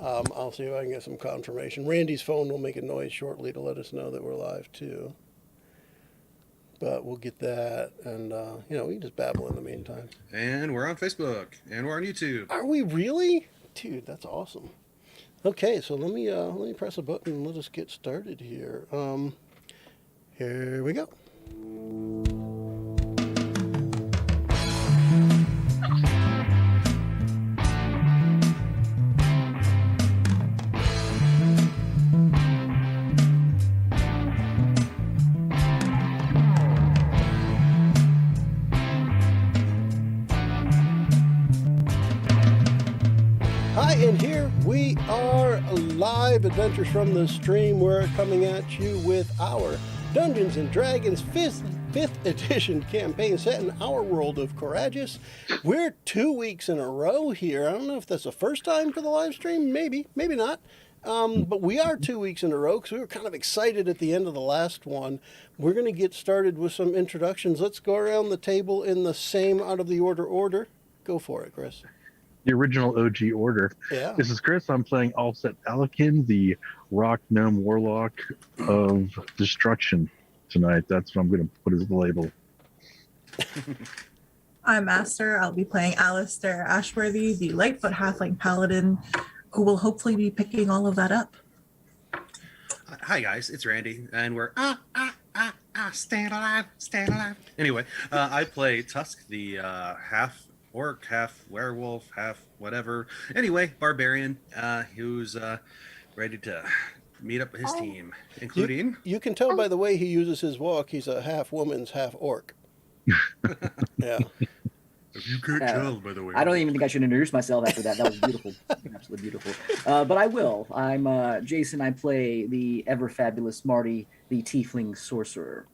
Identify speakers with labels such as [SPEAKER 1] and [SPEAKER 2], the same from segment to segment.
[SPEAKER 1] I'll see if I can get some confirmation. Randy's phone will make a noise shortly to let us know that we're live too. But we'll get that, and we can just babble in the meantime.
[SPEAKER 2] And we're on Facebook, and we're on YouTube.
[SPEAKER 1] Are we really? Dude, that's awesome. Okay, so let me press a button and let us get started here. Here we go. Hi, and here we are, live Adventures from the Stream. We're coming at you with our Dungeons & Dragons 5th edition campaign set in our world of Courageous. We're 2 weeks in a row here. I don't know if that's the first time for the live stream. Maybe not. But we are 2 weeks in a row because we were kind of excited at the end of the last one. We're going to get started with some introductions. Let's go around the table in the same out of the order. Go for it, Chris.
[SPEAKER 3] The original OG order.
[SPEAKER 1] Yeah.
[SPEAKER 3] This is Chris. I'm playing Alset Pelican, the rock gnome warlock of destruction tonight. That's what I'm going to put as the label.
[SPEAKER 4] I'm Master. I'll be playing Alistair Ashworthy, the Lightfoot halfling paladin, who will hopefully be picking all of that up.
[SPEAKER 2] Hi guys, it's Randy, and we're stand alive. Anyway, I play Tusk, the half orc, half werewolf, half whatever. Anyway, barbarian, who's ready to meet up with his team, including...
[SPEAKER 1] You can tell by the way he uses his walk, he's a half woman's, half orc. Yeah.
[SPEAKER 2] If you can't tell, by the way.
[SPEAKER 5] I don't even think I should introduce myself after that. That was beautiful. Absolutely beautiful. But I will. I'm Jason. I play the ever-fabulous Marty, the tiefling sorcerer.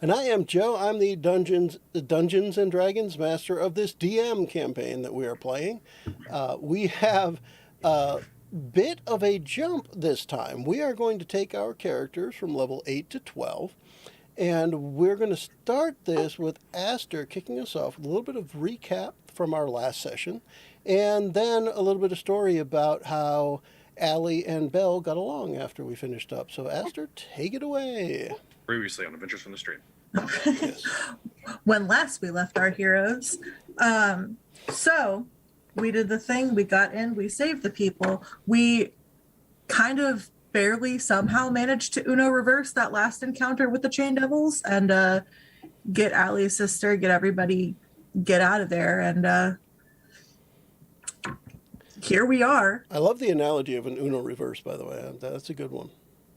[SPEAKER 1] And I am Joe. I'm the Dungeons and Dragons master of this DM campaign that we are playing. We have a bit of a jump this time. We are going to take our characters from level 8 to 12, and we're going to start this with Aster kicking us off with a little bit of recap from our last session, and then a little bit of story about how Allie and Belle got along after we finished up. So Aster, take it away.
[SPEAKER 2] Previously on Adventures from the Stream.
[SPEAKER 1] Yes.
[SPEAKER 4] When last we left our heroes, so we did the thing, we got in, we saved the people. We kind of barely somehow managed to Uno reverse that last encounter with the Chain Devils and get Allie's sister, get everybody, get out of there. And here we are.
[SPEAKER 1] I love the analogy of an Uno reverse, by the way. That's a good one.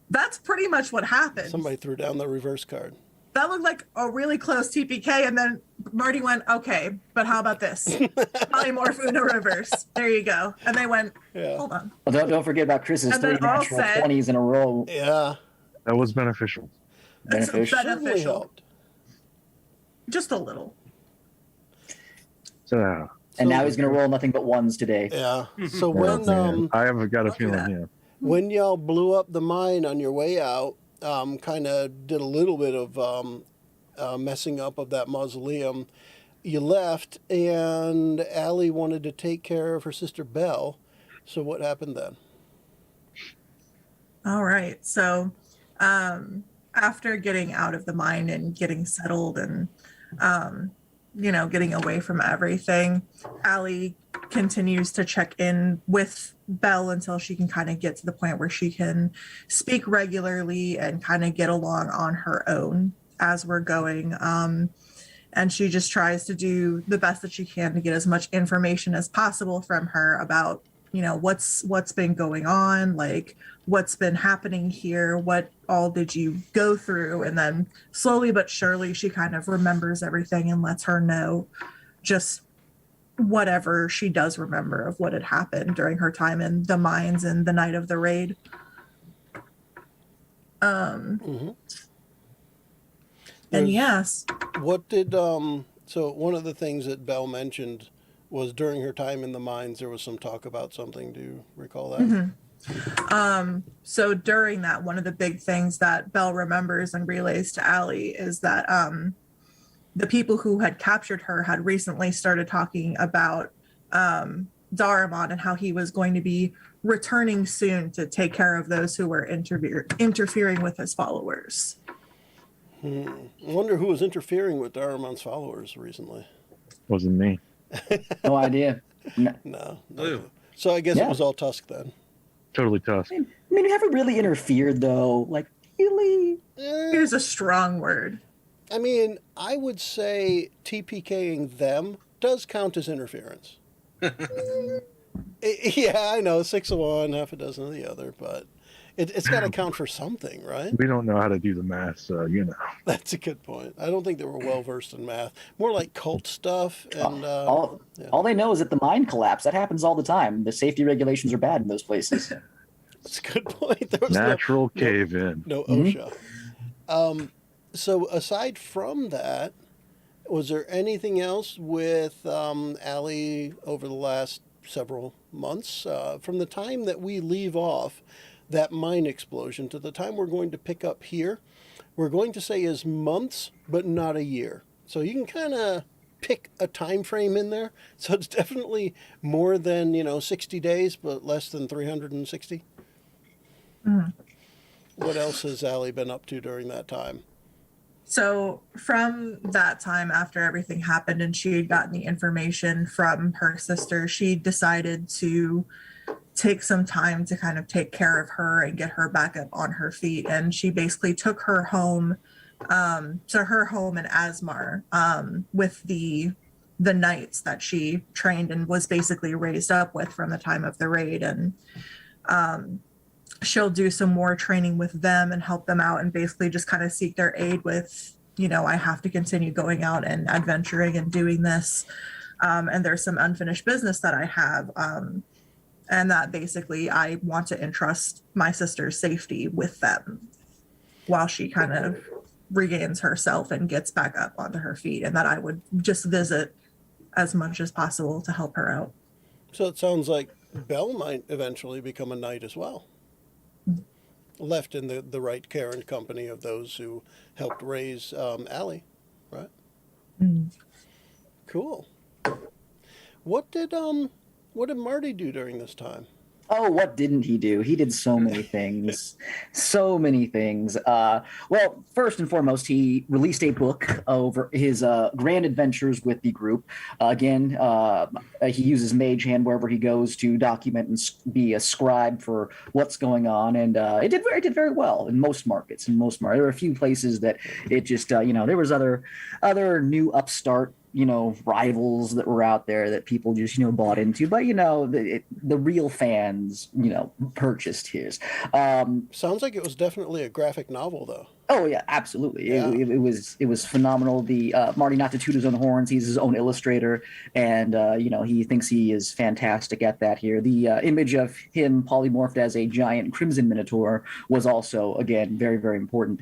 [SPEAKER 4] That's pretty much what happened.
[SPEAKER 1] Somebody threw down the reverse card.
[SPEAKER 4] That looked like a really close TPK, and then Marty went, okay, but how about this? Polymorph Uno reverse. There you go. And they went, hold on.
[SPEAKER 5] Well, don't forget about Chris's
[SPEAKER 4] And
[SPEAKER 5] 3
[SPEAKER 4] then all
[SPEAKER 5] natural
[SPEAKER 4] set.
[SPEAKER 5] 20s in a row.
[SPEAKER 1] Yeah.
[SPEAKER 3] That was beneficial.
[SPEAKER 5] Beneficial.
[SPEAKER 4] It's
[SPEAKER 1] Certainly
[SPEAKER 4] beneficial.
[SPEAKER 1] helped.
[SPEAKER 4] Just a little.
[SPEAKER 3] So,
[SPEAKER 5] And now he's going to roll nothing but ones today.
[SPEAKER 1] Yeah. So when
[SPEAKER 3] I have got a
[SPEAKER 4] Don't do that.
[SPEAKER 3] feeling,
[SPEAKER 1] when y'all blew up the mine on your way out, kind of did a little bit of messing up of that mausoleum. You left, and Allie wanted to take care of her sister Belle. So what happened then?
[SPEAKER 4] All right. So after getting out of the mine and getting settled and, getting away from everything, Allie continues to check in with Belle until she can kind of get to the point where she can speak regularly and kind of get along on her own as we're going. And she just tries to do the best that she can to get as much information as possible from her about, what's been going on, like what's been happening here, what all did you go through? And then slowly but surely she kind of remembers everything and lets her know just whatever she does remember of what had happened during her time in the mines and the night of the raid. And yes.
[SPEAKER 1] What did so one of the things that Belle mentioned was during her time in the mines there was some talk about something. Do you recall that?
[SPEAKER 4] So during that, one of the big things that Belle remembers and relays to Allie is that the people who had captured her had recently started talking about Daramon and how he was going to be returning soon to take care of those who were interfering with his followers.
[SPEAKER 1] I wonder who was interfering with Daramon's followers recently.
[SPEAKER 3] Wasn't me.
[SPEAKER 5] No idea. No.
[SPEAKER 1] No.
[SPEAKER 2] Blue.
[SPEAKER 1] So I guess
[SPEAKER 5] Yeah.
[SPEAKER 1] it was all Tusk then.
[SPEAKER 3] Totally Tusk.
[SPEAKER 5] I mean, we haven't really interfered though. Like, really?
[SPEAKER 4] Here's a strong word.
[SPEAKER 1] I mean, I would say TPKing them does count as interference. Yeah, I know, 6 of one, half a dozen of the other, but it's got to count for something, right?
[SPEAKER 3] We don't know how to do the math, so you know.
[SPEAKER 1] That's a good point. I don't think they were well versed in math. More like cult stuff and
[SPEAKER 5] all
[SPEAKER 1] yeah.
[SPEAKER 5] all they know is that the mine collapsed. That happens all the time. The safety regulations are bad in those places.
[SPEAKER 1] It's a good point. There was
[SPEAKER 3] Natural cave-in.
[SPEAKER 1] no
[SPEAKER 5] Mhm.
[SPEAKER 1] OSHA. So aside from that, was there anything else with Allie over the last several months? From the time that we leave off that mine explosion to the time we're going to pick up here, we're going to say is months, but not a year. So you can kind of pick a time frame in there. So it's definitely more than 60 days, but less than 360. What else has Allie been up to during that time?
[SPEAKER 4] So from that time after everything happened and she had gotten the information from her sister, she decided to take some time to kind of take care of her and get her back up on her feet. And she basically took her home to her home in Asmar with the knights that she trained and was basically raised up with from the time of the raid. And she'll do some more training with them and help them out and basically just kind of seek their aid with, I have to continue going out and adventuring and doing this. And there's some unfinished business that I have. And that basically I want to entrust my sister's safety with them while she kind of regains herself and gets back up onto her feet. And that I would just visit as much as possible to help her out.
[SPEAKER 1] So it sounds like Belle might eventually become a knight as well. Left in the right care and company of those who helped raise Allie, right? Cool. What did Marty do during this time?
[SPEAKER 5] Oh, what didn't he do? He did so many things. So many things. Well, first and foremost, he released a book over his grand adventures with the group. Again, he uses Mage Hand wherever he goes to document and be a scribe for what's going on. And it did very well in most markets. There were a few places that it just, there was other new upstart rivals that were out there that people just bought into, but the real fans purchased his.
[SPEAKER 1] Sounds like it was definitely a graphic novel, though.
[SPEAKER 5] Oh yeah, absolutely.
[SPEAKER 1] Yeah.
[SPEAKER 5] It was phenomenal. The Marty, not to toot his own horns, he's his own illustrator, and he thinks he is fantastic at that. Here, the image of him polymorphed as a giant crimson minotaur was also again very, very important.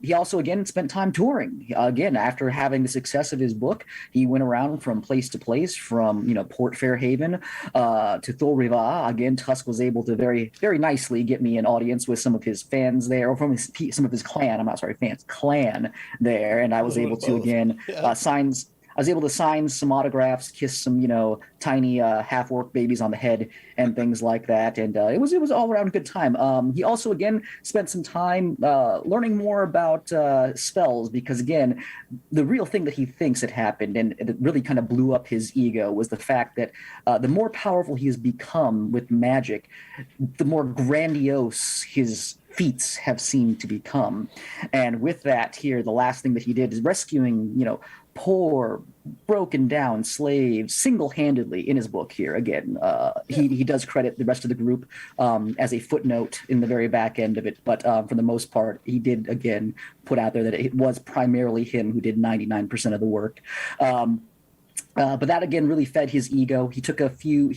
[SPEAKER 5] He also again spent time touring. Again, after having the success of his book, he went around from place to place, from Port Fairhaven to Thul Riva. Again, Tusk was able to very, very nicely get me an audience with some of his fans there, or from some of his clan. I'm not sorry, fans, clan there, and I was able to again sign. I was able to sign some autographs, kiss some tiny half-orc babies on the head, and things like that. And it was all around a good time. He also again spent some time learning more about spells, because again, the real thing that he thinks had happened, and it really kind of blew up his ego, was the fact that the more powerful he has become with magic, the more grandiose his feats have seemed to become. And with that, here, the last thing that he did is rescuing poor, broken down slaves single-handedly in his book here. Again, he does credit the rest of the group as a footnote in the very back end of it, but for the most part, he did again put out there that it was primarily him who did 99% of the work. But that again really fed his ego. He took a few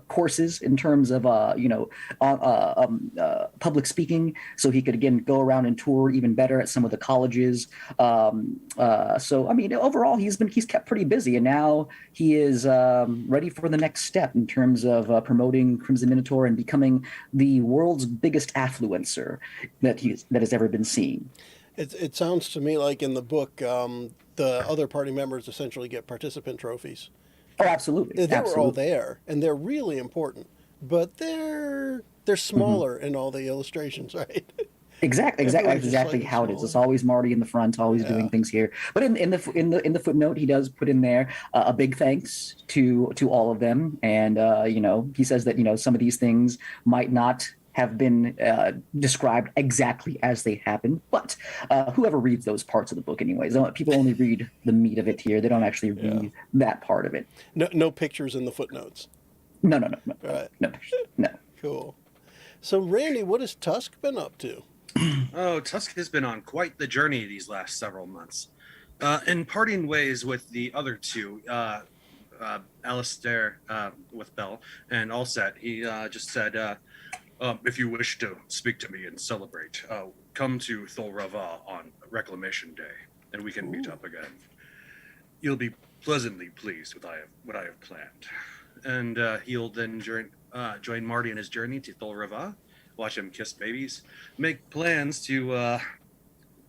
[SPEAKER 5] courses in terms of public speaking, so he could again go around and tour even better at some of the colleges. So I mean, overall, he's kept pretty busy, and now he is ready for the next step in terms of promoting Crimson Minotaur and becoming the world's biggest affluencer that has ever been seen.
[SPEAKER 1] It sounds to me like in the book, the other party members essentially get participant trophies
[SPEAKER 5] Oh, absolutely.
[SPEAKER 1] They were all
[SPEAKER 5] Absolutely.
[SPEAKER 1] there, and they're really important, but they're
[SPEAKER 5] Mhm.
[SPEAKER 1] smaller in all the illustrations, right?
[SPEAKER 5] Exactly.
[SPEAKER 1] Everyone's
[SPEAKER 5] That's
[SPEAKER 1] just
[SPEAKER 5] exactly
[SPEAKER 1] slightly
[SPEAKER 5] how it is. It's
[SPEAKER 1] smaller.
[SPEAKER 5] always Marty in the front, always doing
[SPEAKER 1] Yeah,
[SPEAKER 5] things here. But in the footnote, he does put in there a big thanks to all of them, and he says that some of these things might not have been described exactly as they happened, but whoever reads those parts of the book, anyways, people only read the meat of it here. They don't actually
[SPEAKER 1] yeah.
[SPEAKER 5] read that part of it.
[SPEAKER 1] No pictures in the footnotes.
[SPEAKER 5] No, no, no, no, no,
[SPEAKER 1] Right.
[SPEAKER 5] no, no.
[SPEAKER 1] Cool. So, Randy, what has Tusk been up to?
[SPEAKER 2] Oh, Tusk has been on quite the journey these last several months. In parting ways with the other two, Alistair with Bell and Allset, he just said, if you wish to speak to me and celebrate, come to Thol Rava on Reclamation Day, and we can meet
[SPEAKER 1] Ooh.
[SPEAKER 2] up again. You'll be pleasantly pleased with what I have planned. And he'll then join Marty in his journey to Thol Rava, watch him kiss babies, make plans to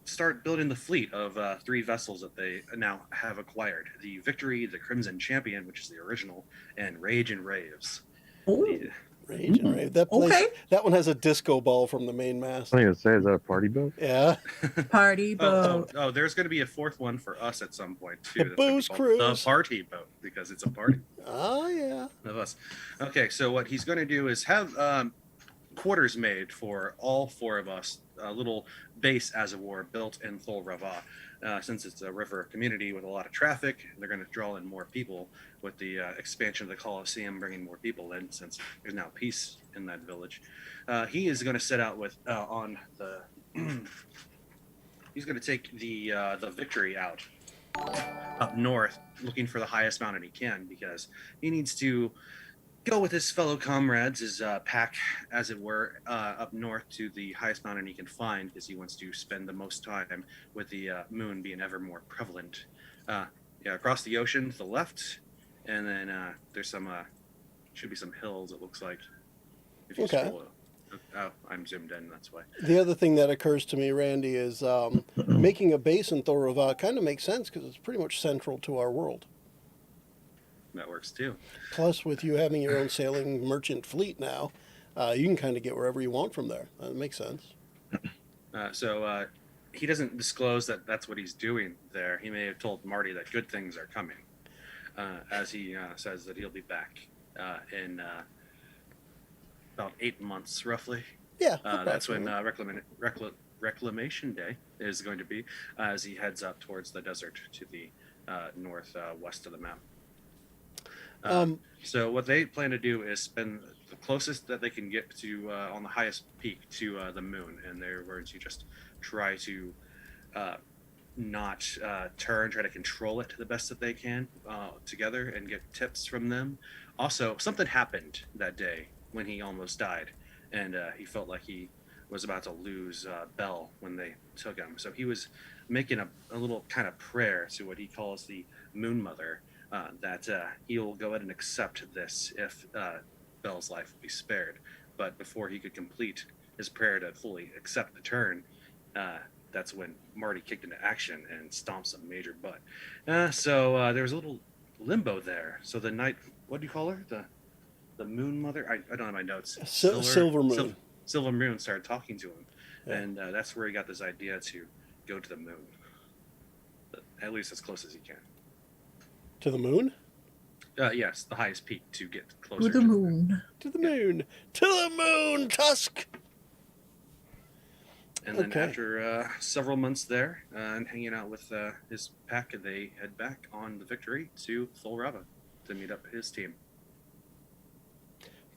[SPEAKER 2] start building the fleet of 3 vessels that they now have acquired: the Victory, the Crimson Champion, which is the original, and Rage and Raves.
[SPEAKER 4] Oh,
[SPEAKER 2] The,
[SPEAKER 1] Rage and Rave. That place,
[SPEAKER 4] okay.
[SPEAKER 1] that one has a disco ball from the main mast.
[SPEAKER 3] I was gonna say, is that a party boat?
[SPEAKER 1] Yeah.
[SPEAKER 4] Party boat.
[SPEAKER 2] there's going to be a 4th one for us at some point
[SPEAKER 1] The
[SPEAKER 2] too. That's going to be
[SPEAKER 1] booze
[SPEAKER 2] called
[SPEAKER 1] cruise.
[SPEAKER 2] the Party Boat, because it's a party
[SPEAKER 1] Oh, yeah.
[SPEAKER 2] of us. Okay, so what he's going to do is have quarters made for all 4 of us, a little base, as it were, built in Thol Rava. Since it's a river community with a lot of traffic, they're going to draw in more people with the expansion of the Colosseum, bringing more people in, since there's now peace in that village. He is going to set out with on the. He's going to take the Victory out up north, looking for the highest mountain he can, because he needs to go with his fellow comrades, his pack, as it were, up north to the highest mountain he can find, because he wants to spend the most time with the moon being ever more prevalent. Yeah, across the ocean to the left, and then there's should be some hills, it looks like, if you
[SPEAKER 1] Okay.
[SPEAKER 2] scroll. Oh, I'm zoomed in, that's why.
[SPEAKER 1] The other thing that occurs to me, Randy, is making a base in Thor Rava kind of makes sense because it's pretty much central to our world.
[SPEAKER 2] That works too.
[SPEAKER 1] Plus, with you having your own sailing merchant fleet now, you can kind of get wherever you want from there. That makes sense.
[SPEAKER 2] So he doesn't disclose that that's what he's doing there. He may have told Marty that good things are coming, as he says that he'll be back in about 8 months, roughly.
[SPEAKER 1] Yeah.
[SPEAKER 2] That's when
[SPEAKER 1] approximately.
[SPEAKER 2] Reclamation Day is going to be, as he heads up towards the desert to the northwest of the map. So what they plan to do is spend the closest that they can get to on the highest peak to the moon, and they're going to just try to not try to control it the best that they can together, and get tips from them. Also, something happened that day when he almost died, and he felt like he was about to lose Bell when they took him. So he was making a little kind of prayer to what he calls the Moon Mother, that he'll go ahead and accept this if Bell's life will be spared. But before he could complete his prayer to fully accept the turn, that's when Marty kicked into action and stomped some major butt. So there was a little limbo there. So the night, what do you call her? The Moon Mother? I don't have my notes.
[SPEAKER 1] Silver Moon.
[SPEAKER 2] Silver Moon started talking to him,
[SPEAKER 1] Yeah.
[SPEAKER 2] and that's where he got this idea to go to the moon, at least as close as he can.
[SPEAKER 1] To the moon?
[SPEAKER 2] Yes, the highest peak to get closer
[SPEAKER 4] To the moon.
[SPEAKER 1] To the moon. To the moon, Tusk!
[SPEAKER 2] And then
[SPEAKER 1] Okay.
[SPEAKER 2] after several months there and hanging out with his pack, they head back on the Victory to Thol Rava to meet up his team.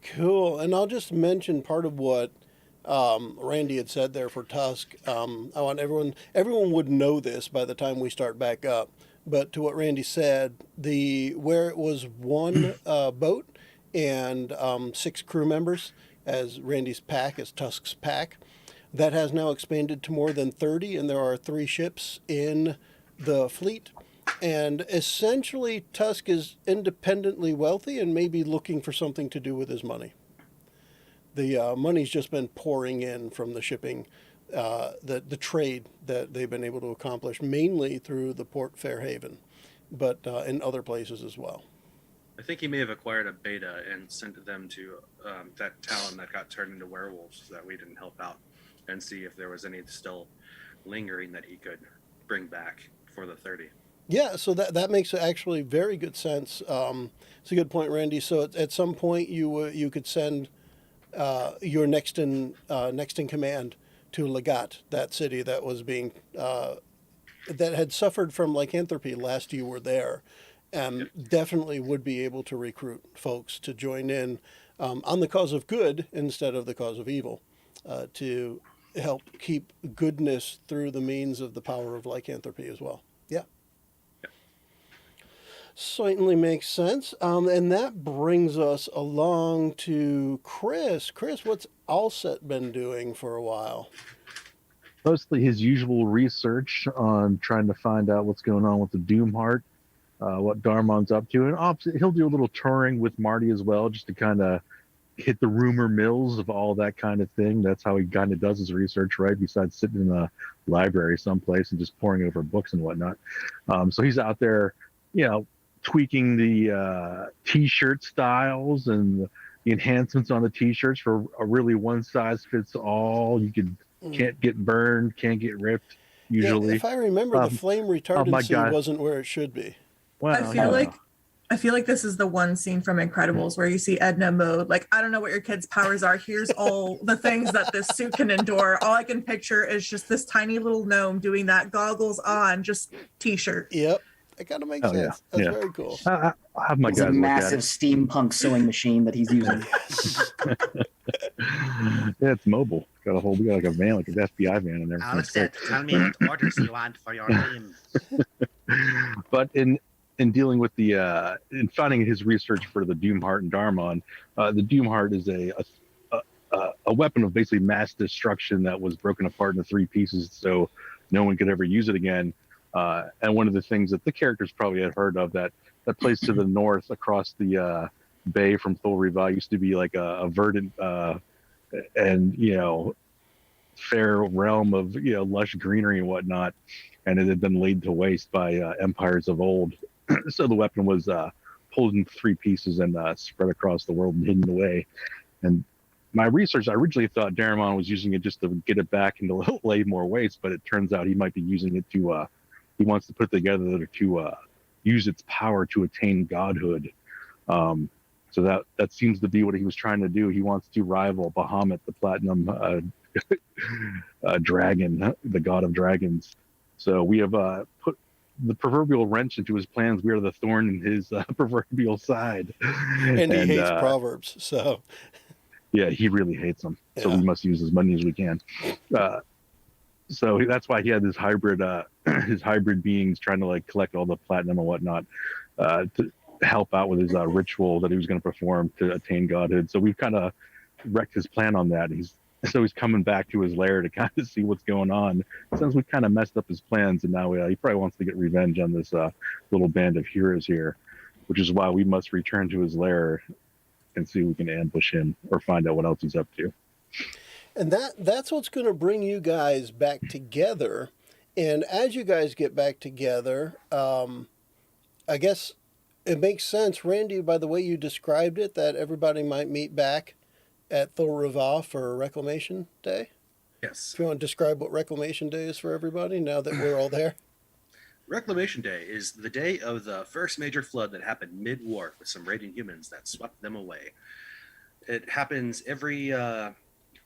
[SPEAKER 1] Cool. And I'll just mention part of what Randy had said there for Tusk. I want everyone would know this by the time we start back up. But to what Randy said, where it was one boat and 6 crew members, as Randy's pack is Tusk's pack, that has now expanded to more than 30, and there are 3 ships in the fleet. And essentially, Tusk is independently wealthy and maybe looking for something to do with his money. The money's just been pouring in from the shipping, the trade that they've been able to accomplish, mainly through the Port Fairhaven, but in other places as well.
[SPEAKER 2] I think he may have acquired a beta and sent them to that town that got turned into werewolves so that we didn't help out, and see if there was any still lingering that he could bring back for the 30.
[SPEAKER 1] Yeah, so that makes actually very good sense. It's a good point, Randy. So at some point you could send your next in command to Lagat, that city that was being that had suffered from lycanthropy last you were there, and definitely would be able to recruit folks to join in on the cause of good instead of the cause of evil, to help keep goodness through the means of the power of lycanthropy as well. Yeah. Certainly makes sense. And that brings us along to Chris. Chris, what's Alset been doing for a while?
[SPEAKER 3] Mostly his usual research on trying to find out what's going on with the Doomheart, what Darmon's up to, and opposite, he'll do a little touring with Marty as well, just to kind of hit the rumor mills of all that kind of thing. That's how he kind of does his research, right? Besides sitting in a library someplace and just poring over books and whatnot. So he's out there, tweaking the t-shirt styles and the enhancements on the t-shirts for a really one size fits all. Can't get burned, can't get ripped usually.
[SPEAKER 1] Yeah, if I remember, the flame retardancy wasn't where it should be.
[SPEAKER 3] Well,
[SPEAKER 4] I feel like this is the one scene from Incredibles where you see Edna mode. Like, I don't know what your kid's powers are. Here's all the things that this suit can endure. All I can picture is just this tiny little gnome doing that, goggles on, just t-shirt.
[SPEAKER 1] Yep. That kind of makes sense. That's very cool.
[SPEAKER 3] I have my
[SPEAKER 5] It's
[SPEAKER 3] guys
[SPEAKER 5] a
[SPEAKER 3] look
[SPEAKER 5] massive steampunk sewing machine that he's using.
[SPEAKER 3] Yeah, it's mobile. We got like a van, like an FBI van in there.
[SPEAKER 2] Alset, tell me what orders you want for your team.
[SPEAKER 3] But in dealing with in finding his research for the Doomheart and Darmon, the Doomheart is a weapon of basically mass destruction that was broken apart into 3 pieces, so no one could ever use it again. And one of the things that the characters probably had heard of, that place to the north across the bay from Thul Riva used to be like a verdant and fair realm of lush greenery and whatnot, and it had been laid to waste by empires of old. So the weapon was pulled into 3 pieces and spread across the world and hidden away. And my research, I originally thought Daramon was using it just to get it back and to lay more waste, but it turns out he might be using it to he wants to put it together to use its power to attain godhood. So that seems to be what he was trying to do. He wants to rival Bahamut, the platinum dragon, the god of dragons. So we have put the proverbial wrench into his plans. We are the thorn in his proverbial side.
[SPEAKER 1] And he hates Proverbs, so.
[SPEAKER 3] Yeah, he really hates them. So we must use as many as we can. So that's why he had this hybrid, his hybrid beings trying to like collect all the platinum and whatnot to help out with his ritual that he was going to perform to attain godhood. So we've kind of wrecked his plan on that. He's coming back to his lair to kind of see what's going on. Since we've kind of messed up his plans, and now he probably wants to get revenge on this little band of heroes here, which is why we must return to his lair and see if we can ambush him or find out what else he's up to.
[SPEAKER 1] And that's what's going to bring you guys back together. And as you guys get back together, I guess it makes sense, Randy, by the way you described it, that everybody might meet back at Thul Riva for Reclamation Day.
[SPEAKER 2] Yes.
[SPEAKER 1] If you want to describe what Reclamation Day is for everybody now that we're all there.
[SPEAKER 2] Reclamation Day is the day of the first major flood that happened mid-war with some raiding humans that swept them away. It happens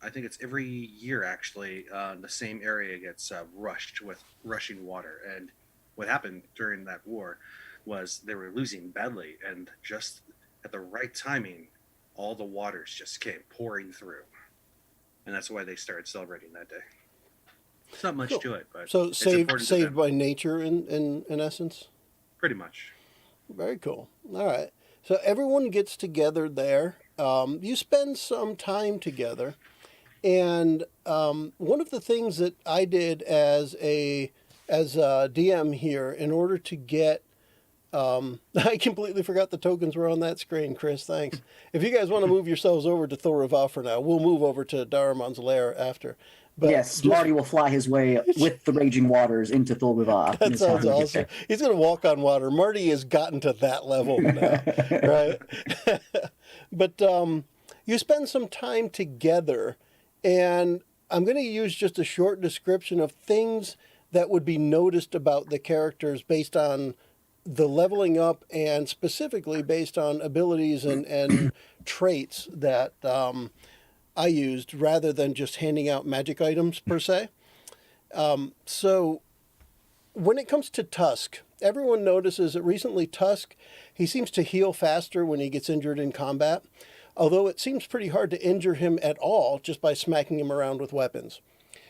[SPEAKER 2] I think it's every year, actually. The same area gets rushed with rushing water. And what happened during that war was they were losing badly. And just at the right timing, all the waters just came pouring through. And that's why they started celebrating that day. It's not much to it, but
[SPEAKER 1] so
[SPEAKER 2] it's
[SPEAKER 1] saved by nature in essence.
[SPEAKER 2] Pretty much.
[SPEAKER 1] Very cool. All right. So everyone gets together there. You spend some time together. And one of the things that I did as a DM here, in order to get I completely forgot the tokens were on that screen, Chris. Thanks. If you guys want to move yourselves over to Thor Riva for now, we'll move over to Daruman's lair after. But
[SPEAKER 5] Yes,
[SPEAKER 1] just-
[SPEAKER 5] Marty will fly his way with the raging waters into Thul Riva.
[SPEAKER 1] That sounds awesome. He's going to walk on water. Marty has gotten to that level now, right? But you spend some time together, and I'm going to use just a short description of things that would be noticed about the characters based on the leveling up and specifically based on abilities and traits that I used rather than just handing out magic items per se. So when it comes to Tusk, everyone notices that recently Tusk, he seems to heal faster when he gets injured in combat, although it seems pretty hard to injure him at all just by smacking him around with weapons.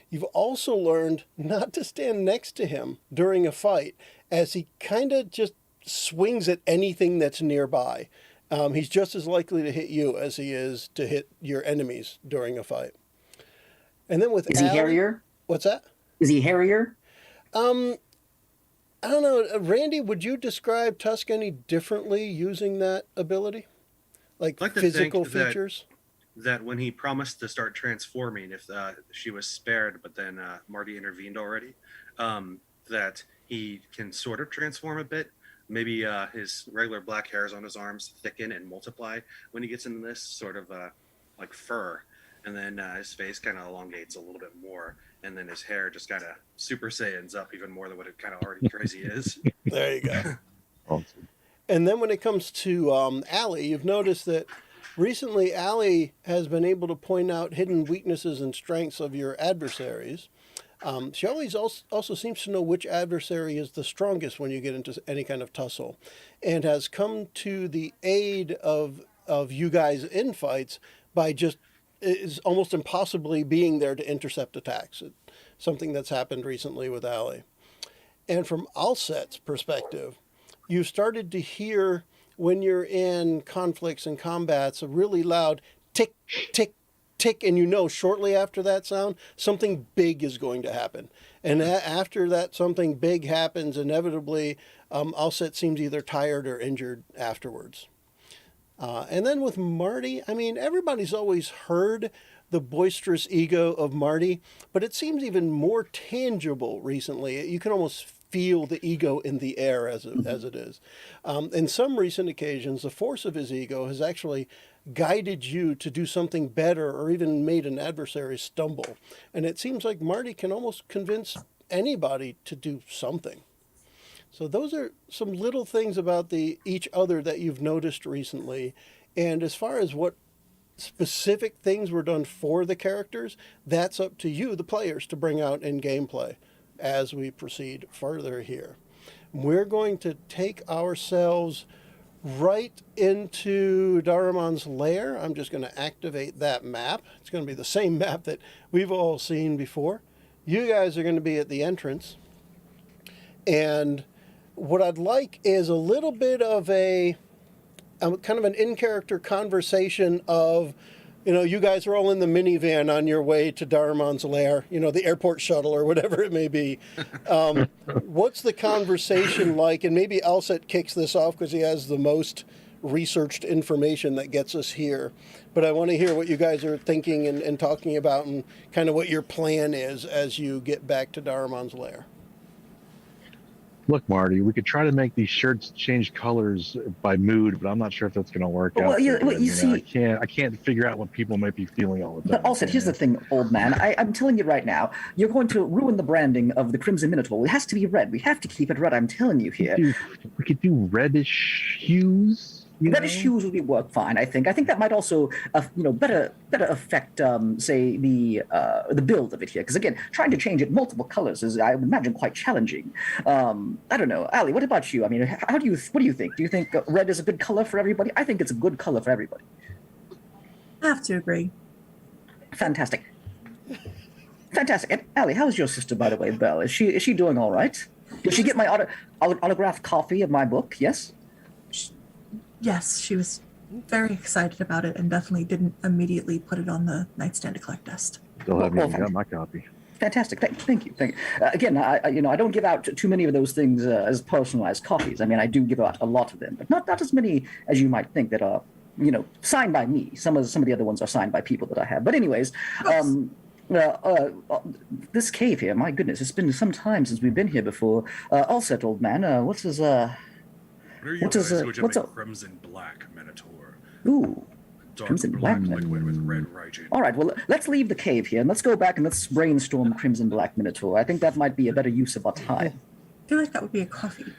[SPEAKER 1] You've also learned not to stand next to him during a fight, as he kind of just swings at anything that's nearby. He's just as likely to hit you as he is to hit your enemies during a fight. And then with
[SPEAKER 5] Is he
[SPEAKER 1] Allie-
[SPEAKER 5] hairier?
[SPEAKER 1] What's that?
[SPEAKER 5] Is he hairier?
[SPEAKER 1] I don't know. Randy, would you describe Tusk any differently using that ability? Like
[SPEAKER 2] I'd like to
[SPEAKER 1] physical
[SPEAKER 2] think that-
[SPEAKER 1] features?
[SPEAKER 2] That when he promised to start transforming, if she was spared, but then Marty intervened already, that he can sort of transform a bit. Maybe his regular black hairs on his arms thicken and multiply when he gets into this sort of like fur, and then his face kind of elongates a little bit more, and then his hair just kind of Super Saiyans up even more than what it kind of already crazy is.
[SPEAKER 1] There you go.
[SPEAKER 3] Awesome.
[SPEAKER 1] And then when it comes to Allie, you've noticed that recently Allie has been able to point out hidden weaknesses and strengths of your adversaries. She always also seems to know which adversary is the strongest when you get into any kind of tussle, and has come to the aid of you guys in fights by just is almost impossibly being there to intercept attacks. It's something that's happened recently with Allie. And from Alset's perspective, you've started to hear when you're in conflicts and combats a really loud tick, tick, tick, and you know shortly after that sound, something big is going to happen. And after that something big happens, inevitably, Alset seems either tired or injured afterwards. And then with Marty, I mean, everybody's always heard the boisterous ego of Marty, but it seems even more tangible recently. You can almost feel the ego in the air as it is. In some recent occasions, the force of his ego has actually guided you to do something better or even made an adversary stumble. And it seems like Marty can almost convince anybody to do something. So those are some little things about each other that you've noticed recently. And as far as what specific things were done for the characters, that's up to you, the players, to bring out in gameplay as we proceed further here. We're going to take ourselves right into Daruman's lair. I'm just going to activate that map. It's going to be the same map that we've all seen before. You guys are going to be at the entrance. And what I'd like is a little bit of a kind of an in-character conversation of, you guys are all in the minivan on your way to Daruman's lair, the airport shuttle or whatever it may be. What's the conversation like? And maybe Alset kicks this off because he has the most researched information that gets us here. But I want to hear what you guys are thinking and talking about and kind of what your plan is as you get back to Daruman's lair.
[SPEAKER 3] Look, Marty, we could try to make these shirts change colors by mood, but I'm not sure if that's going to work out.
[SPEAKER 5] You see,
[SPEAKER 3] I can't figure out what people might be feeling all the time.
[SPEAKER 5] But also, here's the thing, old man. I'm telling you right now, you're going to ruin the branding of the Crimson Minotaur. It has to be red. We have to keep it red. I'm telling you here.
[SPEAKER 3] We could do reddish hues.
[SPEAKER 5] Reddish hues would work fine. I think that might also, better affect, say the build of it here. Because again, trying to change it multiple colors is, I would imagine, quite challenging. I don't know, Ali. What about you? I mean, what do you think? Do you think red is a good color for everybody? I think it's a good color for everybody.
[SPEAKER 4] I have to agree.
[SPEAKER 5] Fantastic. And Ali, how's your sister, by the way, Belle? Is she doing all right? Did she get my autographed copy of my book? Yes.
[SPEAKER 4] Yes, she was very excited about it and definitely didn't immediately put it on the nightstand to collect dust.
[SPEAKER 3] Still haven't
[SPEAKER 5] Well,
[SPEAKER 3] even got my copy.
[SPEAKER 5] Fantastic. Thank you. Again, I don't give out too many of those things as personalized copies. I mean, I do give out a lot of them, but not as many as you might think that are, signed by me. Some of the other ones are signed by people that I have. But anyways, this cave here, my goodness, it's been some time since we've been here before. All set, old man. What's his
[SPEAKER 2] What are you
[SPEAKER 5] What is
[SPEAKER 2] guys?
[SPEAKER 5] it?
[SPEAKER 2] Which
[SPEAKER 5] What's
[SPEAKER 2] a
[SPEAKER 5] up?
[SPEAKER 2] crimson black minotaur.
[SPEAKER 5] Ooh.
[SPEAKER 2] Dark
[SPEAKER 5] Crimson
[SPEAKER 2] black
[SPEAKER 5] black
[SPEAKER 2] liquid with red writing.
[SPEAKER 5] All right, well, let's leave the cave here and let's go back and let's brainstorm Crimson Black Minotaur. I think that might be a better use of our time.
[SPEAKER 4] I feel like that would be a coffee.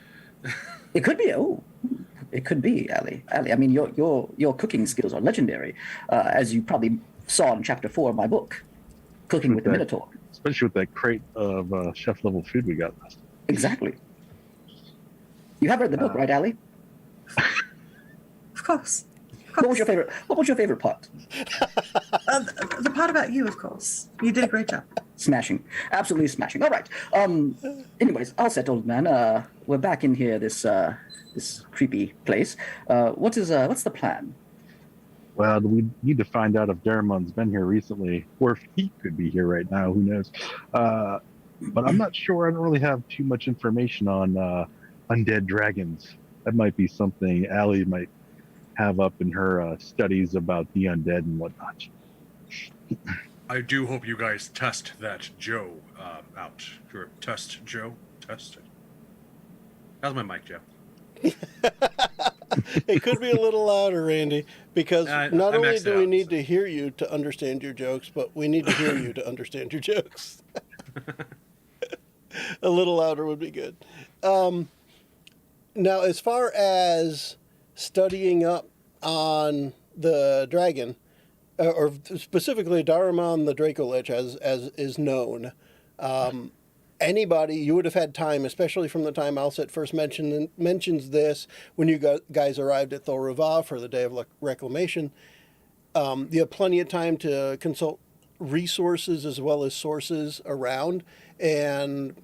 [SPEAKER 5] It could be. It could be, Ali. I mean, your cooking skills are legendary, as you probably saw in chapter 4 of my book, Cooking with the Minotaur.
[SPEAKER 3] Especially with that crate of chef level food we got.
[SPEAKER 5] Exactly. You have read the book, right, Ali?
[SPEAKER 4] Of course.
[SPEAKER 5] What was your favorite part?
[SPEAKER 4] The part about you, of course. You did a great job.
[SPEAKER 5] Smashing, absolutely smashing. All right. Anyways, all set, old man. We're back in here. This creepy place. What's the plan?
[SPEAKER 3] Well, we need to find out if Daramon's been here recently, or if he could be here right now. Who knows? But I'm not sure. I don't really have too much information on undead dragons. That might be something Allie might have up in her studies about the undead and whatnot.
[SPEAKER 2] I do hope you guys test that Joe out. Sure, test Joe. Test it. How's my mic, Joe?
[SPEAKER 1] It could be a little louder, Randy, because not
[SPEAKER 2] I
[SPEAKER 1] only
[SPEAKER 2] maxed
[SPEAKER 1] do
[SPEAKER 2] it
[SPEAKER 1] we
[SPEAKER 2] out,
[SPEAKER 1] need
[SPEAKER 2] so.
[SPEAKER 1] to hear you to understand your jokes, but we need to hear you to understand your jokes. A little louder would be good. Now, as far as studying up on the dragon, or specifically Daramon the Dracolich, as is known, anybody, you would have had time, especially from the time Alset first mentions this, when you guys arrived at Thor Reva for the Day of Reclamation. You have plenty of time to consult resources as well as sources around, and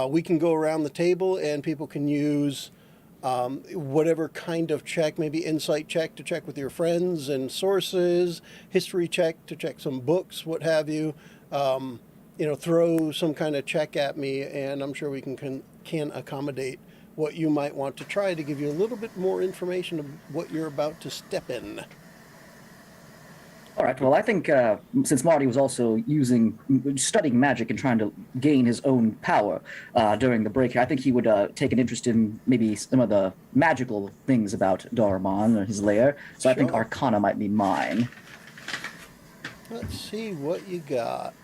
[SPEAKER 1] we can go around the table and people can use whatever kind of check, maybe insight check to check with your friends and sources, history check to check some books, what have you. Throw some kind of check at me, and I'm sure we can accommodate what you might want to try to give you a little bit more information of what you're about to step in.
[SPEAKER 5] All right. Well, I think since Marty was also studying magic and trying to gain his own power during the break, I think he would take an interest in maybe some of the magical things about Daramon or his lair. So I think
[SPEAKER 1] Sure.
[SPEAKER 5] Arcana might be mine.
[SPEAKER 1] Let's see what you got,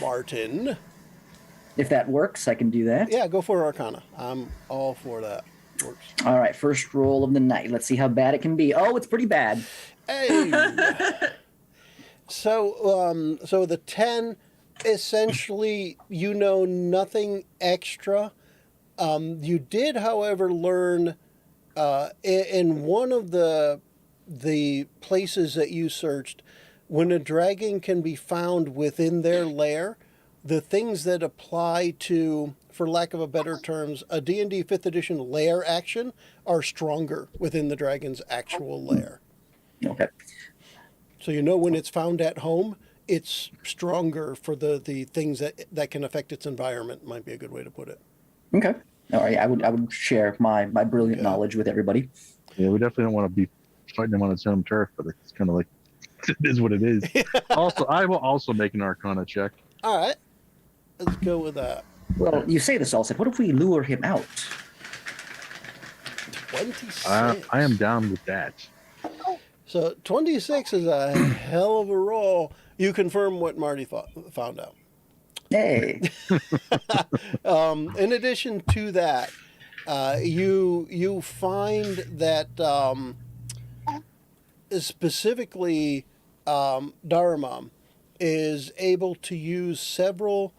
[SPEAKER 1] Martin.
[SPEAKER 5] If that works, I can do that.
[SPEAKER 1] Yeah, go for Arcana. I'm all for that. Works.
[SPEAKER 5] All right. First roll of the night. Let's see how bad it can be. Oh, it's pretty bad.
[SPEAKER 1] Hey. So the 10, essentially, nothing extra. You did, however, learn in one of the places that you searched, when a dragon can be found within their lair, the things that apply to, for lack of a better terms, a D&D 5th edition lair action are stronger within the dragon's actual lair.
[SPEAKER 5] Okay.
[SPEAKER 1] So when it's found at home, it's stronger for the things that can affect its environment, might be a good way to put it.
[SPEAKER 5] Okay. All right. I would share my brilliant knowledge with everybody.
[SPEAKER 3] Yeah, we definitely don't want to be fighting him on its home turf, but it's kind of like it is what it is. Also, I will also make an Arcana check.
[SPEAKER 1] All right. Let's go with that.
[SPEAKER 5] Well, you say this, Alset. What if we lure him out?
[SPEAKER 1] 26.
[SPEAKER 3] I am down with that.
[SPEAKER 1] So 26 is a hell of a roll. You confirm what Marty found out.
[SPEAKER 5] Hey.
[SPEAKER 1] In addition to that, you find that specifically Daramon is able to use several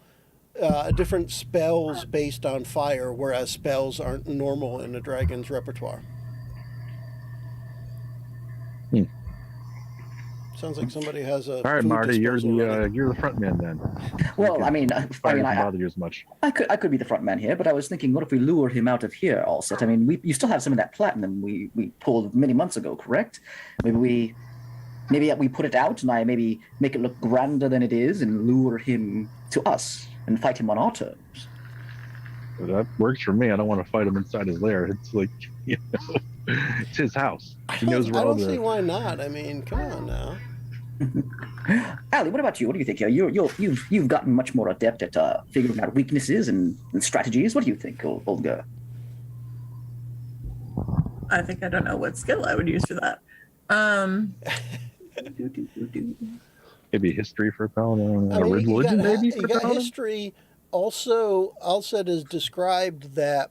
[SPEAKER 1] different spells based on fire, whereas spells aren't normal in a dragon's repertoire. Sounds like somebody has a.
[SPEAKER 3] All right,
[SPEAKER 1] food
[SPEAKER 3] Marty, you're
[SPEAKER 1] disposal ready.
[SPEAKER 3] the front man then.
[SPEAKER 5] Well, I mean,
[SPEAKER 3] Fire doesn't bother you as much.
[SPEAKER 5] I could be the front man here, but I was thinking, what if we lure him out of here, Alset? I mean, you still have some of that platinum we pulled many months ago, correct? Maybe we Maybe we put it out and I maybe make it look grander than it is and lure him to us and fight him on our terms.
[SPEAKER 3] That works for me. I don't want to fight him inside his lair. It's like, it's his house.
[SPEAKER 1] I
[SPEAKER 3] He knows
[SPEAKER 1] don't,
[SPEAKER 3] where
[SPEAKER 1] I
[SPEAKER 3] all
[SPEAKER 1] don't see
[SPEAKER 3] the.
[SPEAKER 1] why not. I mean, come on now.
[SPEAKER 5] Ali, what about you? What do you think? You've gotten much more adept at figuring out weaknesses and strategies. What do you think, Olga?
[SPEAKER 4] I think I don't know what skill I would use for that.
[SPEAKER 3] Maybe history for Paladin.
[SPEAKER 1] I mean,
[SPEAKER 3] Religion, maybe
[SPEAKER 1] you
[SPEAKER 3] for
[SPEAKER 1] got
[SPEAKER 3] Paladin?
[SPEAKER 1] history. Also, Alced has described that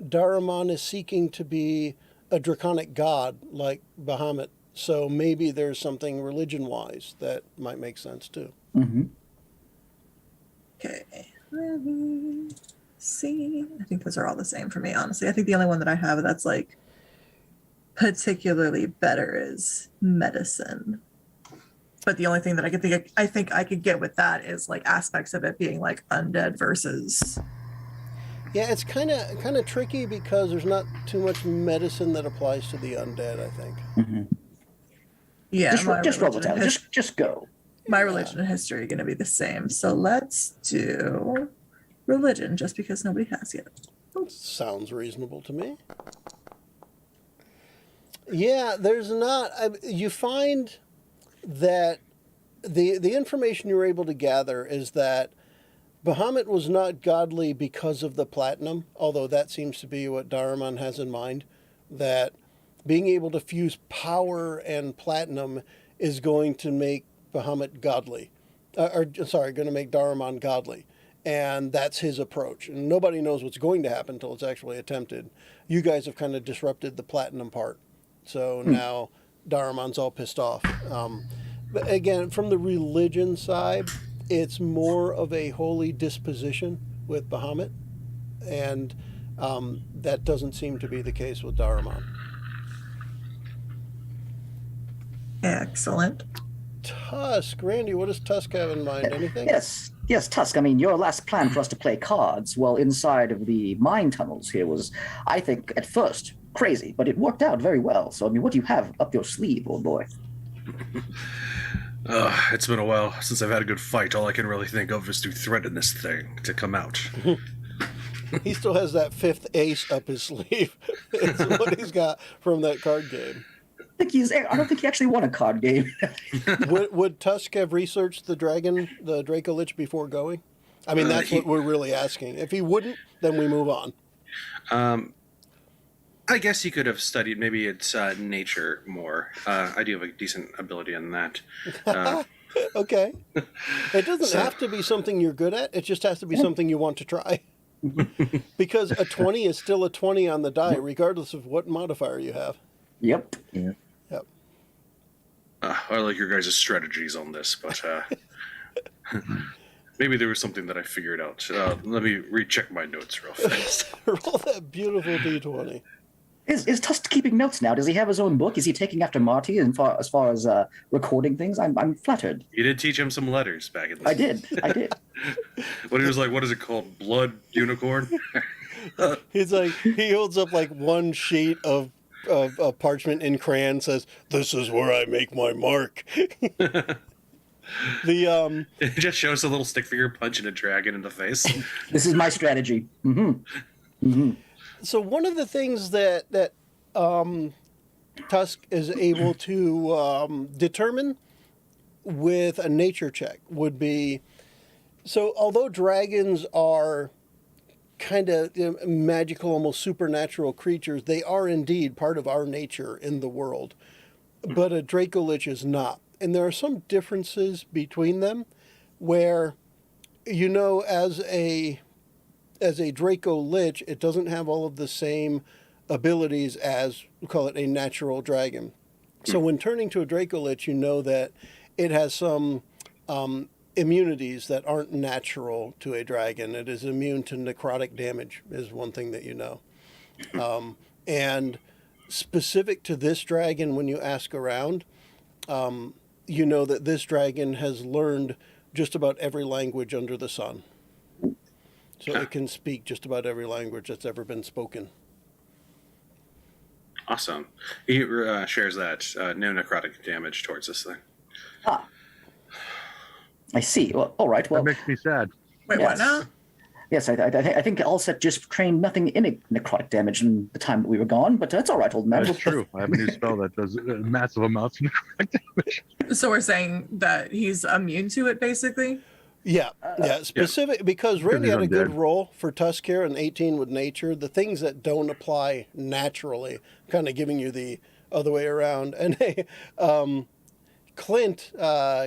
[SPEAKER 1] Daramon is seeking to be a draconic god like Bahamut. So maybe there's something religion-wise that might make sense too.
[SPEAKER 5] Mm-hmm.
[SPEAKER 4] Okay. Let me see. I think those are all the same for me, honestly. I think the only one that I have that's like particularly better is medicine. But the only thing that I think I could get with that is like aspects of it being like undead versus.
[SPEAKER 1] Yeah, it's kind of tricky because there's not too much medicine that applies to the undead, I think.
[SPEAKER 5] Mm-hmm.
[SPEAKER 4] Yeah,
[SPEAKER 5] Just roll it out. Just go.
[SPEAKER 4] My religion and history are going to be the same. So let's do religion just because nobody has yet.
[SPEAKER 1] Sounds reasonable to me. Yeah, there's not. You find that the information you're able to gather is that Bahamut was not godly because of the platinum, although that seems to be what Daramon has in mind, that being able to fuse power and platinum is going to make Bahamut godly. Going to make Daramon godly. And that's his approach. And nobody knows what's going to happen until it's actually attempted. You guys have kind of disrupted the platinum part. So now Daramon's all pissed off. But again, from the religion side, it's more of a holy disposition with Bahamut. And that doesn't seem to be the case with Daramon.
[SPEAKER 4] Excellent.
[SPEAKER 1] Tusk. Randy, what does Tusk have in mind? Anything?
[SPEAKER 5] Yes, Tusk. I mean, your last plan for us to play cards, well, inside of the mine tunnels here was, I think, at first, crazy, but it worked out very well. So, I mean, what do you have up your sleeve, old boy?
[SPEAKER 2] It's been a while since I've had a good fight. All I can really think of is to threaten this thing to come out.
[SPEAKER 1] He still has that fifth ace up his sleeve. It's what he's got from that card game.
[SPEAKER 5] I don't think he actually won a card game.
[SPEAKER 1] Would Tusk have researched the Draco Lich before going? I mean, that's what we're really asking. If he wouldn't, then we move on.
[SPEAKER 2] I guess he could have studied maybe its nature more. I do have a decent ability on that.
[SPEAKER 1] Okay. It doesn't have to be something you're good at. It just has to be something you want to try. Because a 20 is still a 20 on the die, regardless of what modifier you have.
[SPEAKER 5] Yep.
[SPEAKER 3] Yeah.
[SPEAKER 1] Yep.
[SPEAKER 2] I like your guys' strategies on this, but maybe there was something that I figured out. Let me recheck my notes real fast.
[SPEAKER 1] Roll that beautiful D20.
[SPEAKER 5] Is Tusk keeping notes now? Does he have his own book? Is he taking after Marty as far as recording things? I'm flattered.
[SPEAKER 2] You did teach him some letters back in the
[SPEAKER 5] I did.
[SPEAKER 2] When he was like, what is it called? Blood Unicorn?
[SPEAKER 1] He's like, he holds up like one sheet of parchment in crayon, says, "This is where I make my mark."
[SPEAKER 2] It just shows a little stick figure punching a dragon in the face.
[SPEAKER 5] This is my strategy.
[SPEAKER 1] So one of the things that Tusk is able to determine with a nature check would be, so although dragons are kind of magical, almost supernatural creatures, they are indeed part of our nature in the world. But a Draco Lich is not. And there are some differences between them where, as a Draco Lich, it doesn't have all of the same abilities as, we call it, a natural dragon. So when turning to a Draco Lich, you know that it has some immunities that aren't natural to a dragon. It is immune to necrotic damage, is one thing that you know. And specific to this dragon, when you ask around, you know that this dragon has learned just about every language under the sun. So it can speak just about every language that's ever been spoken.
[SPEAKER 2] Awesome. He shares that no necrotic damage towards this thing.
[SPEAKER 5] Ah, I see. Well, all right.
[SPEAKER 3] That
[SPEAKER 5] Well,
[SPEAKER 3] makes me sad.
[SPEAKER 4] Wait,
[SPEAKER 5] yes.
[SPEAKER 4] what now?
[SPEAKER 5] Yes, I think Allset just trained nothing in necrotic damage in the time that we were gone, but that's all right, old man.
[SPEAKER 3] That's true. I have a new spell that does massive amounts of necrotic damage.
[SPEAKER 4] So we're saying that he's immune to it, basically?
[SPEAKER 1] Yeah, specific because Randy
[SPEAKER 3] he's
[SPEAKER 1] had a good
[SPEAKER 3] undead.
[SPEAKER 1] roll for Tusk here and 18 with nature. The things that don't apply naturally, kind of giving you the other way around. And hey, Clint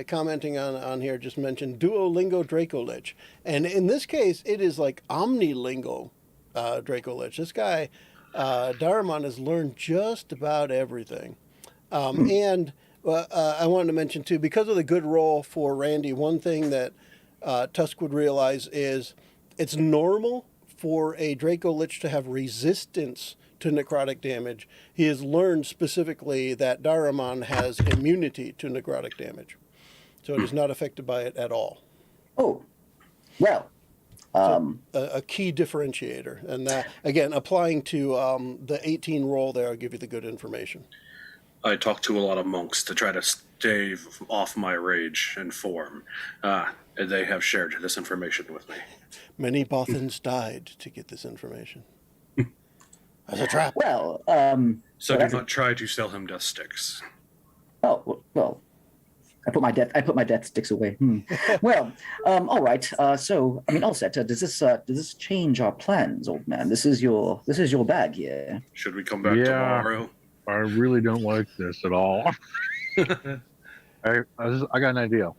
[SPEAKER 1] commenting on here just mentioned Duolingo Dracolich, and in this case it is like Omnilingo Dracolich. This guy Daramon has learned just about everything, and I wanted to mention too, because of the good roll for Randy, one thing that Tusk would realize is it's normal for a Draco Lich to have resistance to necrotic damage. He has learned specifically that Daramon has immunity to necrotic damage, so it is not affected by it at all.
[SPEAKER 5] Oh, well,
[SPEAKER 1] A key differentiator, and that again applying to the 18 roll there, I'll give you the good information.
[SPEAKER 2] I talk to a lot of monks to try to stave off my rage and form. And they have shared this information with me.
[SPEAKER 1] Many Bothans died to get this information. As a trap.
[SPEAKER 5] well,
[SPEAKER 2] So
[SPEAKER 5] well,
[SPEAKER 2] do not try to sell him death sticks.
[SPEAKER 5] oh, well, I put my death sticks away. Well, all right. So, I mean, Allset, does this change our plans, old man? This is your bag here.
[SPEAKER 2] Should we come back
[SPEAKER 3] Yeah.
[SPEAKER 2] tomorrow?
[SPEAKER 3] I really don't like this at all. I got an idea.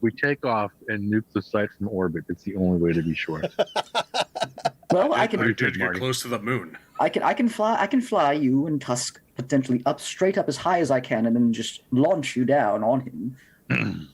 [SPEAKER 3] We take off and nuke the site from orbit. It's the only way to be sure.
[SPEAKER 5] Well, I can
[SPEAKER 2] Dude, you're
[SPEAKER 3] Marty.
[SPEAKER 2] close to the moon.
[SPEAKER 5] I can fly you and Tusk potentially straight up as high as I can, and then just launch you down on him.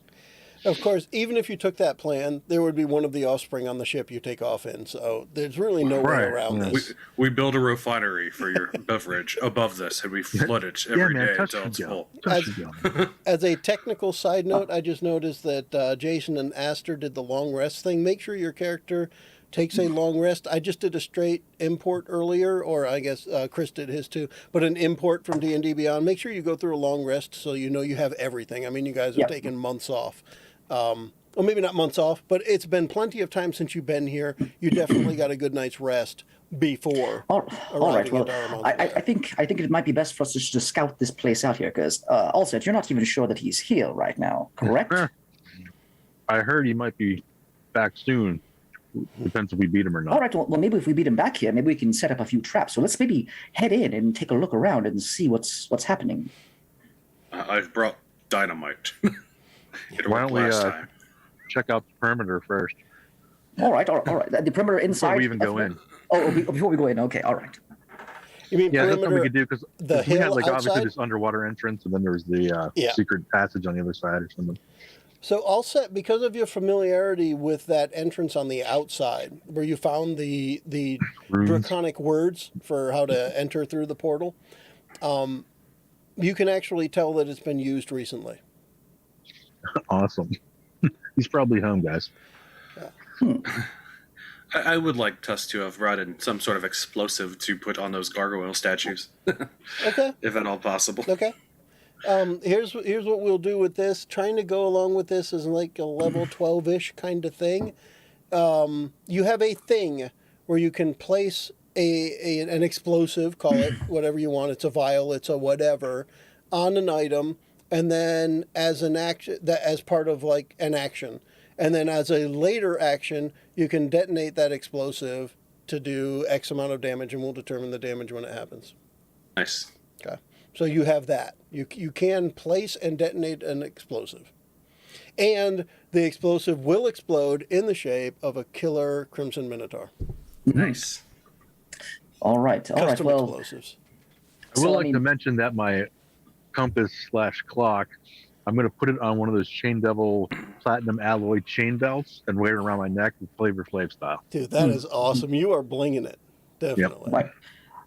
[SPEAKER 1] Of course, even if you took that plan, there would be one of the offspring on the ship you take off in. So there's really no way
[SPEAKER 3] Right,
[SPEAKER 1] around
[SPEAKER 3] yeah.
[SPEAKER 1] this.
[SPEAKER 2] We build a refinery for your beverage above this, and we flood it every day
[SPEAKER 3] touch
[SPEAKER 2] until
[SPEAKER 3] the
[SPEAKER 2] it's
[SPEAKER 3] gun.
[SPEAKER 2] full.
[SPEAKER 3] Touch the gun.
[SPEAKER 1] As a technical side note, I just noticed that Jason and Aster did the long rest thing. Make sure your character takes a long rest. I just did a straight import earlier, or I guess Chris did his too, but an import from D&D Beyond. Make sure you go through a long rest so you know you have everything. I mean, you guys have
[SPEAKER 5] Yep.
[SPEAKER 1] taken months off. Well, maybe not months off, but it's been plenty of time since you've been here. You definitely got a good night's rest before
[SPEAKER 5] All right.
[SPEAKER 1] arriving
[SPEAKER 5] Well,
[SPEAKER 1] at Daramon's
[SPEAKER 5] I
[SPEAKER 1] lab.
[SPEAKER 5] think it might be best for us just to scout this place out here, because Allset, you're not even sure that he's here right now, correct?
[SPEAKER 3] I heard he might be back soon. Depends if we beat him or not.
[SPEAKER 5] All right. Well, maybe if we beat him back here, maybe we can set up a few traps. So let's maybe head in and take a look around and see what's happening.
[SPEAKER 2] I've brought dynamite. It
[SPEAKER 3] Why
[SPEAKER 2] worked
[SPEAKER 3] don't we,
[SPEAKER 2] last time.
[SPEAKER 3] Check out the perimeter first
[SPEAKER 5] All right. The perimeter inside.
[SPEAKER 3] before we even go in.
[SPEAKER 5] Before we go in. Okay. All right.
[SPEAKER 1] You mean
[SPEAKER 3] Yeah, that's something we
[SPEAKER 1] perimeter?
[SPEAKER 3] could do because
[SPEAKER 1] the
[SPEAKER 3] we had
[SPEAKER 1] hill
[SPEAKER 3] like obviously
[SPEAKER 1] outside?
[SPEAKER 3] this underwater entrance, and then there was the
[SPEAKER 1] Yeah.
[SPEAKER 3] secret passage on the other side or something.
[SPEAKER 1] So all set because of your familiarity with that entrance on the outside, where you found the
[SPEAKER 3] Runes.
[SPEAKER 1] draconic words for how to enter through the portal. You can actually tell that it's been used recently.
[SPEAKER 3] Awesome. He's probably home, guys.
[SPEAKER 2] I would like Tusk to have brought in some sort of explosive to put on those gargoyle statues,
[SPEAKER 1] Okay.
[SPEAKER 2] if at all possible.
[SPEAKER 1] Okay. Here's what we'll do with this. Trying to go along with this is like a level 12-ish kind of thing. You have a thing where you can place an explosive, call it whatever you want. It's a vial, it's a whatever, on an item, and then as an action, that as part of like an action, and then as a later action, you can detonate that explosive to do X amount of damage, and we'll determine the damage when it happens.
[SPEAKER 2] Nice.
[SPEAKER 1] Okay. So you have that. You can place and detonate an explosive. And the explosive will explode in the shape of a killer Crimson Minotaur.
[SPEAKER 2] Nice.
[SPEAKER 5] All right.
[SPEAKER 1] Custom
[SPEAKER 5] Well,
[SPEAKER 1] explosives.
[SPEAKER 3] I would
[SPEAKER 5] So, I
[SPEAKER 3] like to
[SPEAKER 5] mean-
[SPEAKER 3] mention that my compass/clock, I'm going to put it on one of those Chain Devil platinum alloy chain belts and wear it around my neck with Flavor Flav style.
[SPEAKER 1] Dude, that is awesome. You are blinging it. Definitely.
[SPEAKER 5] right.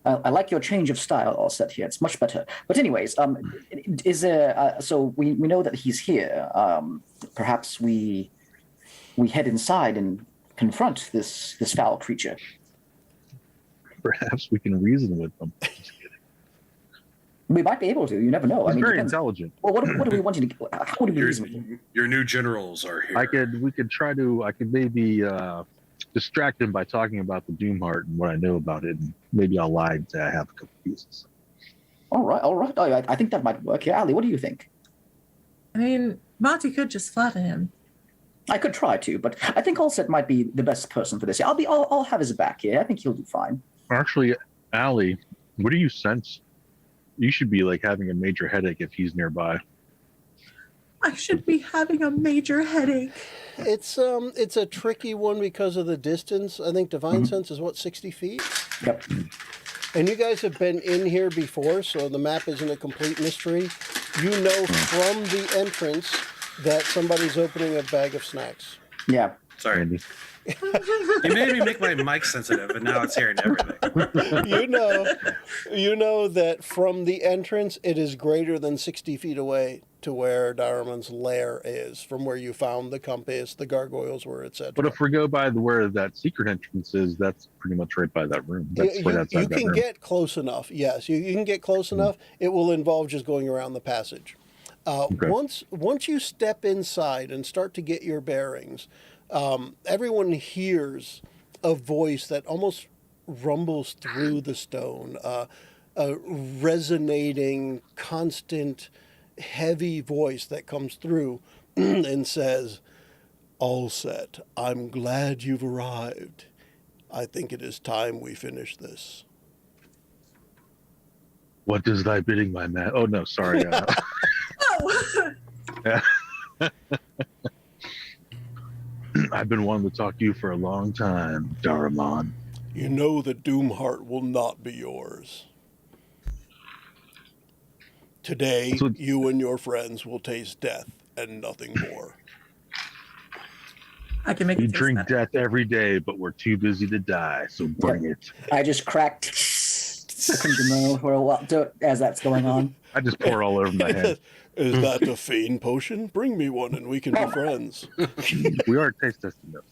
[SPEAKER 5] I like your change of style, all set here. It's much better. But anyways, is there? So we know that he's here. Perhaps we head inside and confront this foul creature.
[SPEAKER 3] Perhaps we can reason with them.
[SPEAKER 5] We might be able to. You never know.
[SPEAKER 3] He's
[SPEAKER 5] I mean,
[SPEAKER 3] very
[SPEAKER 5] depends.
[SPEAKER 3] intelligent.
[SPEAKER 5] Well, what do we want you to? How would it be
[SPEAKER 6] Your,
[SPEAKER 5] reasonable?
[SPEAKER 6] your new generals are here.
[SPEAKER 3] I could maybe distract him by talking about the Doom Heart and what I know about it, and maybe I'll lie and say I have a couple pieces.
[SPEAKER 5] All right. I think that might work. Yeah, Ali, what do you think?
[SPEAKER 4] I mean, Monty could just flatter him.
[SPEAKER 5] I could try to, but I think Allset might be the best person for this. I'll have his back here. I think he'll do fine.
[SPEAKER 3] Actually, Allie, what do you sense? You should be like having a major headache if he's nearby.
[SPEAKER 4] I should be having a major headache.
[SPEAKER 1] It's a tricky one because of the distance. I think Divine Sense is what, 60 feet?
[SPEAKER 5] Yep.
[SPEAKER 1] And you guys have been in here before, so the map isn't a complete mystery. You know from the entrance that somebody's opening a bag of snacks.
[SPEAKER 5] Yeah.
[SPEAKER 2] Sorry.
[SPEAKER 3] Randy.
[SPEAKER 2] You made me make my mic sensitive, and now it's hearing everything.
[SPEAKER 1] You know that from the entrance, it is greater than 60 feet away to where Daramon's lair is, from where you found the compass, the gargoyles were, etc.
[SPEAKER 3] But if we go by where that secret entrance is, that's pretty much right by that room. That's right outside
[SPEAKER 1] you
[SPEAKER 3] that
[SPEAKER 1] can
[SPEAKER 3] room.
[SPEAKER 1] get close enough. Yes, you can get close enough. It will involve just going around the passage.
[SPEAKER 3] Okay.
[SPEAKER 1] Once you step inside and start to get your bearings, everyone hears a voice that almost rumbles through the stone, a resonating, constant, heavy voice that comes through and says, "All set. I'm glad you've arrived. I think it is time we finish this."
[SPEAKER 3] What does thy bidding, my man? Oh no, sorry.
[SPEAKER 4] Oh,
[SPEAKER 3] I've been wanting to talk to you for a long time, Daramon.
[SPEAKER 1] You know the Doomheart will not be yours. Today,
[SPEAKER 3] That's what-
[SPEAKER 1] you and your friends will taste death and nothing more.
[SPEAKER 4] I can make
[SPEAKER 3] We
[SPEAKER 4] it taste
[SPEAKER 3] drink
[SPEAKER 4] better.
[SPEAKER 3] death every day, but we're too busy to die, so bring it.
[SPEAKER 5] I just cracked the Crimson for a while as that's going on.
[SPEAKER 3] I just pour all over my head.
[SPEAKER 1] Is that the fiend potion? Bring me one and we can be friends.
[SPEAKER 3] We are taste testing this.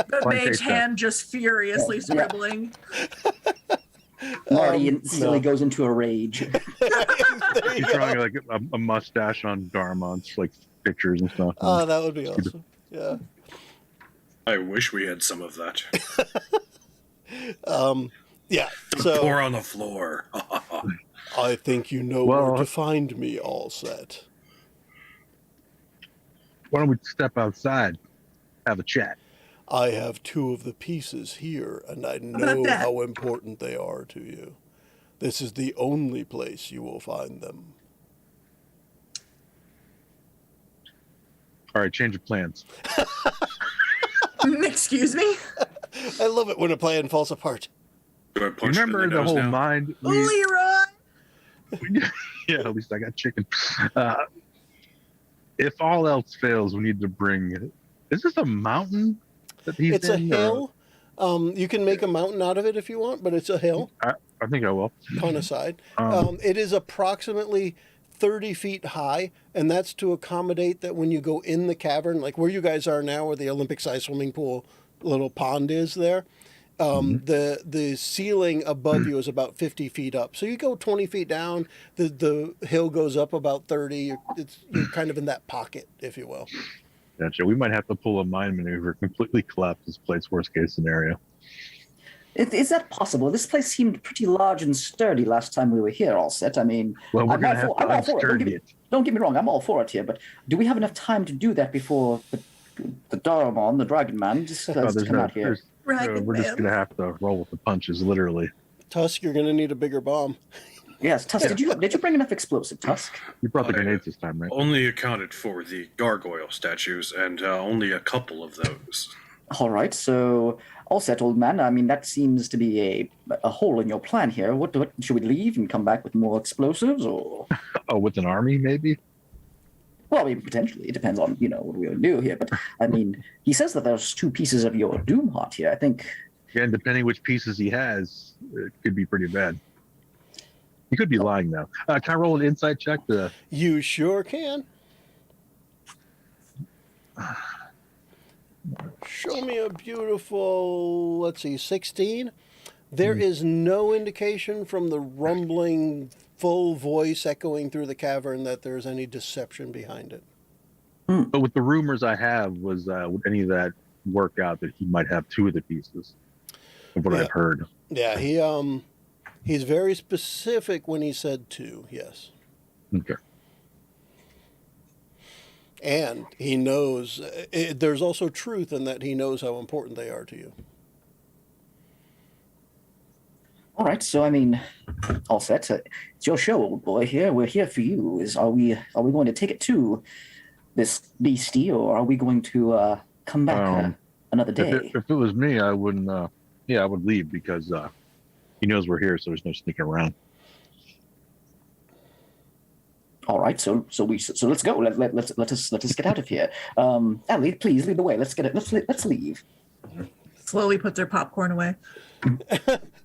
[SPEAKER 4] The
[SPEAKER 3] One
[SPEAKER 4] mage
[SPEAKER 3] taste
[SPEAKER 4] hand just furiously
[SPEAKER 5] Yeah.
[SPEAKER 4] scribbling.
[SPEAKER 5] Marty instantly
[SPEAKER 1] no.
[SPEAKER 5] goes into a rage.
[SPEAKER 1] There you
[SPEAKER 3] He's drawing
[SPEAKER 1] go.
[SPEAKER 3] like a mustache on Daramon's like pictures and stuff.
[SPEAKER 1] Oh, that would be awesome. Yeah.
[SPEAKER 6] I wish we had some of that.
[SPEAKER 1] Yeah. So
[SPEAKER 6] Pour on the floor.
[SPEAKER 1] I think you know
[SPEAKER 3] Well-
[SPEAKER 1] where to find me, all set.
[SPEAKER 3] Why don't we step outside, have a chat?
[SPEAKER 1] I have two of the pieces here, and I
[SPEAKER 4] about
[SPEAKER 1] know
[SPEAKER 4] that?
[SPEAKER 1] how important they are to you. This is the only place you will find them.
[SPEAKER 3] All right, change of plans.
[SPEAKER 4] Excuse me?
[SPEAKER 1] I love it when a plan falls apart.
[SPEAKER 6] Do I
[SPEAKER 3] You
[SPEAKER 6] punch him in
[SPEAKER 3] remember the
[SPEAKER 6] nose
[SPEAKER 3] whole
[SPEAKER 6] now?
[SPEAKER 3] mind?
[SPEAKER 4] Leroy!
[SPEAKER 3] Yeah, at least I got chicken. If all else fails, we need to bring. Is this a mountain that he's
[SPEAKER 1] It's a
[SPEAKER 3] in? or-
[SPEAKER 1] hill. You can make a mountain out of it if you want, but it's a hill
[SPEAKER 3] I think I will.
[SPEAKER 1] on a side.
[SPEAKER 3] Um,
[SPEAKER 1] It is approximately 30 feet high, and that's to accommodate that when you go in the cavern, like where you guys are now, where the Olympic-sized swimming pool little pond is there. The ceiling above you is about 50 feet up. So you go 20 feet down, the hill goes up about 30. You're kind of in that pocket, if you will.
[SPEAKER 3] Gotcha. We might have to pull a mind maneuver, completely collapse this place. Worst case scenario.
[SPEAKER 5] Is that possible? This place seemed pretty large and sturdy last time we were here, all set. I mean,
[SPEAKER 3] Well, we're
[SPEAKER 5] I'm
[SPEAKER 3] gonna
[SPEAKER 5] all
[SPEAKER 3] have
[SPEAKER 5] for- I'm
[SPEAKER 3] to
[SPEAKER 5] all for it.
[SPEAKER 3] unsturdy it.
[SPEAKER 5] Don't get me wrong, I'm all for it here, but do we have enough time to do that before the Daramon, the Dragon Man, just
[SPEAKER 3] Oh,
[SPEAKER 5] has to come out here?
[SPEAKER 4] Dragon
[SPEAKER 3] we're just
[SPEAKER 4] Man.
[SPEAKER 3] gonna have to roll with the punches, literally.
[SPEAKER 1] Tusk, you're going to need a bigger bomb.
[SPEAKER 5] Yes, Tusk, did you bring enough explosive, Tusk?
[SPEAKER 3] You brought the
[SPEAKER 6] I-
[SPEAKER 3] grenades this time, right?
[SPEAKER 6] Only accounted for the gargoyle statues, and only a couple of those.
[SPEAKER 5] All right, so all set, old man. I mean, that seems to be a hole in your plan here. What should we leave and come back with more explosives, or?
[SPEAKER 3] Oh, with an army, maybe?
[SPEAKER 5] Well, I mean, potentially. It depends on, what we would do here. But, I mean, he says that there's two pieces of your Doom Heart here. I think,
[SPEAKER 3] Yeah, and depending which pieces he has, it could be pretty bad. He could be lying now. Can I roll an insight check?
[SPEAKER 1] You sure can. Show me a beautiful, let's see, 16. There is no indication from the rumbling full voice echoing through the cavern that there's any deception behind it.
[SPEAKER 3] But with the rumors I have, would any of that work out that he might have 2 of the pieces? Of what
[SPEAKER 1] Yeah.
[SPEAKER 3] I've heard.
[SPEAKER 1] Yeah, he's very specific when he said 2. Yes,
[SPEAKER 3] Okay.
[SPEAKER 1] and he knows. There's also truth in that he knows how important they are to you.
[SPEAKER 5] All right, so I mean, all set. It's your show, old boy. Here, we're here for you. Are we going to take it to this beastie, or are we going to come back another day?
[SPEAKER 3] If it was me, I wouldn't. I would leave because he knows we're here, so there's no sneaking around.
[SPEAKER 5] All right, so let's go. Let us get out of here. Ali, please lead the way. Let's leave.
[SPEAKER 4] Slowly puts her popcorn away.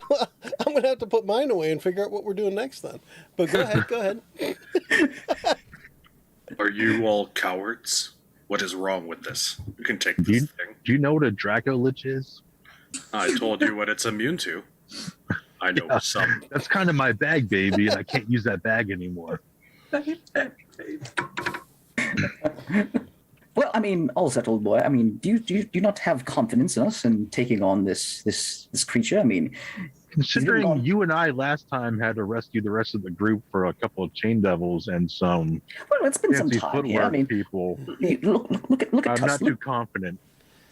[SPEAKER 1] Well, I'm going to have to put mine away and figure out what we're doing next then. But go ahead.
[SPEAKER 6] Are you all cowards? What is wrong with this? You can take this thing.
[SPEAKER 3] Do you know what a Draco Lich is?
[SPEAKER 6] I told you what it's immune to. I know some.
[SPEAKER 3] That's kind of my bag, baby, and I can't use that bag anymore.
[SPEAKER 5] Well, I mean, all set, old boy. I mean, do you not have confidence in us in taking on this creature? I mean,
[SPEAKER 3] Considering you and I last time had to rescue the rest of the group for a couple of chain devils and some
[SPEAKER 5] well, it's been some
[SPEAKER 3] fancy
[SPEAKER 5] time here.
[SPEAKER 3] footwork
[SPEAKER 5] I mean,
[SPEAKER 3] people,
[SPEAKER 5] look at
[SPEAKER 3] I'm
[SPEAKER 5] Tusk.
[SPEAKER 3] not too confident.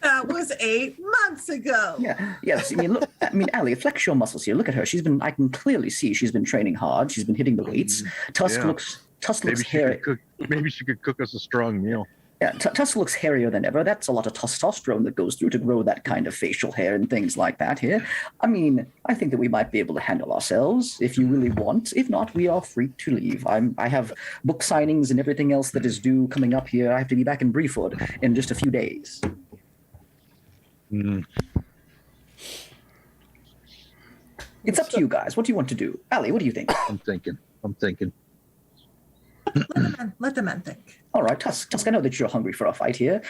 [SPEAKER 4] That was 8 months ago.
[SPEAKER 5] Yeah. Yes. I mean, look. I mean, Ali, flex your muscles here. Look at her. I can clearly see she's been training hard. She's been hitting the weights. Tusk
[SPEAKER 3] Yeah.
[SPEAKER 5] looks
[SPEAKER 3] Maybe she
[SPEAKER 5] hairy.
[SPEAKER 3] could cook. Maybe she could cook us a strong meal.
[SPEAKER 5] Yeah, Tusk looks hairier than ever. That's a lot of testosterone that goes through to grow that kind of facial hair and things like that here. I mean, I think that we might be able to handle ourselves if you really want. If not, we are free to leave. I have book signings and everything else that is due coming up here. I have to be back in Briefwood in just a few days.
[SPEAKER 3] Mm.
[SPEAKER 5] It's up to you guys. What do you want to do? Ali, what do you think?
[SPEAKER 3] I'm thinking.
[SPEAKER 4] Let the men think.
[SPEAKER 5] All right, Tusk, I know that you're hungry for a fight here.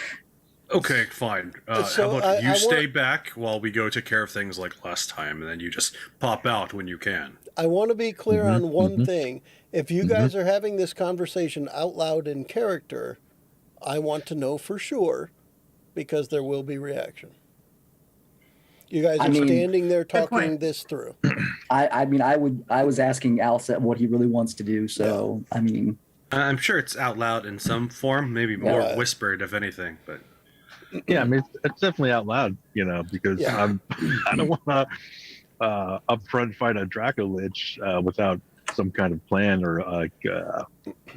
[SPEAKER 6] Okay, fine.
[SPEAKER 1] So
[SPEAKER 6] how about you
[SPEAKER 1] I
[SPEAKER 6] stay
[SPEAKER 1] want-
[SPEAKER 6] back while we go take care of things like last time, and then you just pop out when you can.
[SPEAKER 1] I want to be clear on one
[SPEAKER 3] mhm.
[SPEAKER 1] thing. If you guys are having this conversation out loud in character, I want to know for sure because there will be reaction. You guys
[SPEAKER 5] I
[SPEAKER 1] are
[SPEAKER 5] mean-
[SPEAKER 1] standing there
[SPEAKER 4] Good
[SPEAKER 1] talking
[SPEAKER 4] point.
[SPEAKER 1] this through.
[SPEAKER 5] I mean, I was asking Alset what he really wants to do, so I mean,
[SPEAKER 2] I'm sure it's out loud in some form, maybe more
[SPEAKER 1] Yeah.
[SPEAKER 2] whispered, if anything. But
[SPEAKER 3] Yeah, I mean, it's definitely out loud, because
[SPEAKER 1] Yeah.
[SPEAKER 3] I don't want to upfront fight a Draco Lich without some kind of plan or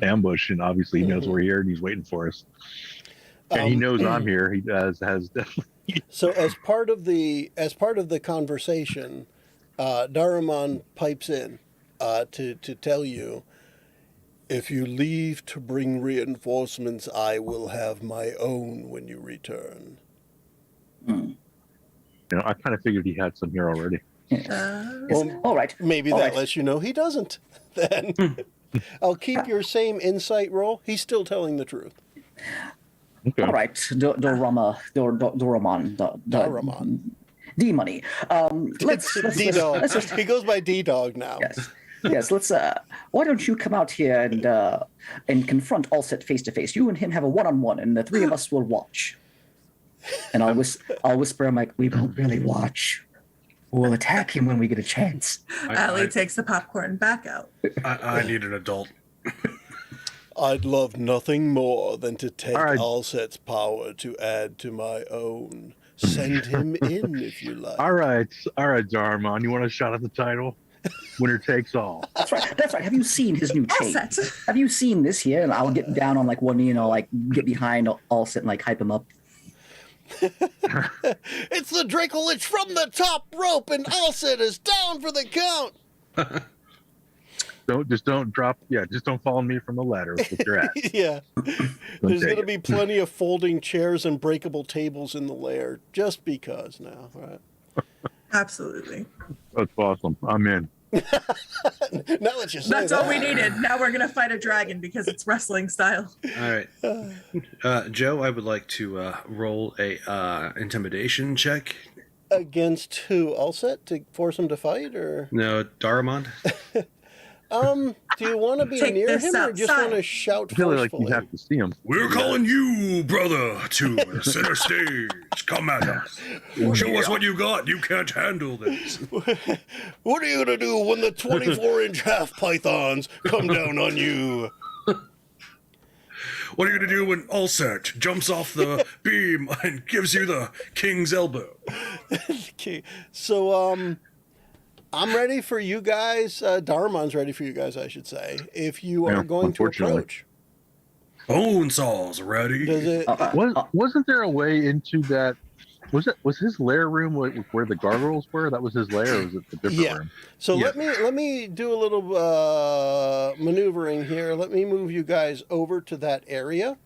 [SPEAKER 3] ambush. And obviously, he knows we're here and he's waiting for us. And he knows I'm here. He has definitely.
[SPEAKER 1] So as part of the conversation, Daruman pipes in to tell you, if you leave to bring reinforcements, I will have my own when you return.
[SPEAKER 3] I kind of figured he had some here already.
[SPEAKER 1] Well,
[SPEAKER 5] all right.
[SPEAKER 1] maybe
[SPEAKER 5] All
[SPEAKER 1] that
[SPEAKER 5] right.
[SPEAKER 1] lets you know he doesn't. Then I'll keep your same insight roll. He's still telling the truth.
[SPEAKER 3] Okay.
[SPEAKER 5] All right, Doraemon,
[SPEAKER 1] Daruman.
[SPEAKER 5] D money. Let's
[SPEAKER 1] D-Dog.
[SPEAKER 5] just
[SPEAKER 1] He goes by D-Dog now.
[SPEAKER 5] yes. Let's. Why don't you come out here and confront Allset face to face? You and him have a one-on-one, and the three of us will watch. And I'll whisper, I'm like, we won't really watch. We'll attack him when we get a chance.
[SPEAKER 4] Ali takes the popcorn back out.
[SPEAKER 6] I need an adult.
[SPEAKER 1] I'd love nothing more than to take
[SPEAKER 3] All right.
[SPEAKER 1] Allset's power to add to my own. Send him in if you like.
[SPEAKER 3] All right, Darmon. You want a shot at the title? Winner takes all.
[SPEAKER 5] That's right. Have you seen his new chain?
[SPEAKER 4] Allset.
[SPEAKER 5] Have you seen this here? And I'll get down on like one knee and I'll like get behind Allset and like hype him up.
[SPEAKER 1] It's the Draco Lich from the top rope, and Allset is down for the count.
[SPEAKER 3] Don't drop. Yeah, just don't follow me from the ladder with your ass.
[SPEAKER 1] Yeah. There's
[SPEAKER 3] take
[SPEAKER 1] going to
[SPEAKER 3] it.
[SPEAKER 1] be plenty of folding chairs and breakable tables in the lair, just because now, right?
[SPEAKER 4] Absolutely.
[SPEAKER 3] That's awesome. I'm in.
[SPEAKER 1] Now that you say
[SPEAKER 4] That's
[SPEAKER 1] that.
[SPEAKER 4] all we needed. Now we're gonna fight a dragon because it's wrestling style.
[SPEAKER 2] all right, Joe, I would like to roll a intimidation check.
[SPEAKER 1] Against who? Allset to force him to fight, or?
[SPEAKER 2] No, Daramond.
[SPEAKER 1] Do you want to be
[SPEAKER 4] Take
[SPEAKER 1] near
[SPEAKER 4] this
[SPEAKER 1] him or just
[SPEAKER 4] outside.
[SPEAKER 1] want to shout
[SPEAKER 3] I feel like
[SPEAKER 1] forcefully?
[SPEAKER 3] you have to see him.
[SPEAKER 6] We're calling you, brother, to the center stage. Come at us. Show us what you got. You can't handle this.
[SPEAKER 1] What are you going to do when the 24-inch half pythons come down on you?
[SPEAKER 6] What are you going to do when Ulset jumps off the beam and gives you the king's elbow?
[SPEAKER 1] Okay, so I'm ready for you guys. Darmon's ready for you guys, I should say. If you are
[SPEAKER 3] Yeah,
[SPEAKER 1] going to
[SPEAKER 3] unfortunately.
[SPEAKER 1] approach,
[SPEAKER 6] Bonesaw's ready.
[SPEAKER 1] does it?
[SPEAKER 3] Wasn't there a way into that? Was his lair room where the gargoyles were? That was his lair, or was it the different
[SPEAKER 1] Yeah.
[SPEAKER 3] room?
[SPEAKER 1] So
[SPEAKER 2] Yeah.
[SPEAKER 1] let me do a little maneuvering here. Let me move you guys over to that area,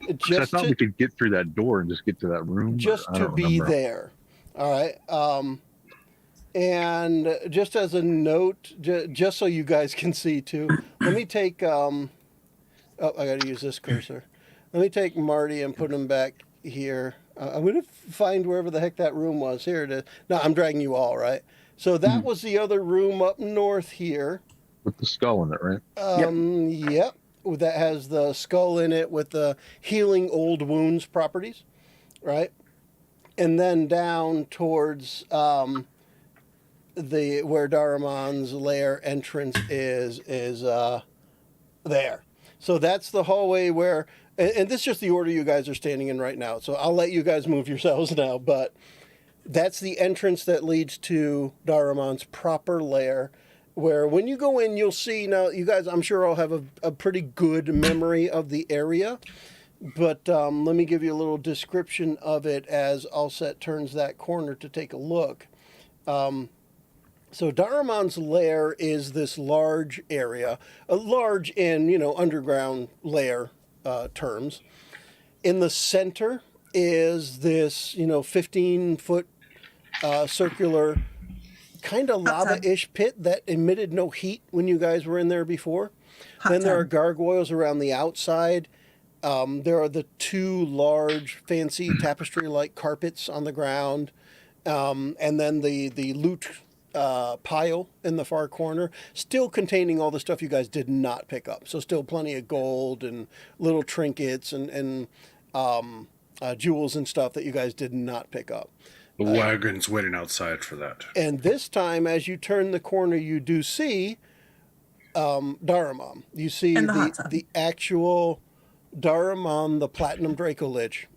[SPEAKER 3] 'Cause I
[SPEAKER 1] just
[SPEAKER 3] thought
[SPEAKER 1] to
[SPEAKER 3] we could get through that door and just get to that room. but
[SPEAKER 1] just
[SPEAKER 3] I
[SPEAKER 1] to
[SPEAKER 3] don't
[SPEAKER 1] be
[SPEAKER 3] remember.
[SPEAKER 1] there. All right. And just as a note, just so you guys can see too, let me take. Oh, I got to use this cursor. Let me take Marty and put him back here. I'm going to find wherever the heck that room was. Here it is. No, I'm dragging you all, right? So that was the other room up north here.
[SPEAKER 3] With the skull in it, right?
[SPEAKER 1] Yep. That has the skull in it with the healing old wounds properties, right? And then down towards where Daramon's lair entrance is there. So that's the hallway where, and this is just the order you guys are standing in right now. So I'll let you guys move yourselves now, but that's the entrance that leads to Daramon's proper lair, where when you go in, you'll see, now you guys, I'm sure all have a pretty good memory of the area, but let me give you a little description of it as Alset turns that corner to take a look. So Daramon's lair is this large area, a large in, underground lair terms. In the center is this, 15-foot circular kind of lava-ish pit that emitted no heat when you guys were in there before. Then there are gargoyles around the outside. There are the two large, fancy tapestry-like carpets on the ground. And then the loot pile in the far corner, still containing all the stuff you guys did not pick up. So still plenty of gold and little trinkets and jewels and stuff that you guys did not pick up.
[SPEAKER 6] The wagon's waiting outside for that.
[SPEAKER 1] And this time, as you turn the corner, you do see Daramon. You see
[SPEAKER 4] And the hot tub.
[SPEAKER 1] the actual Daramon, the Platinum Dracolich,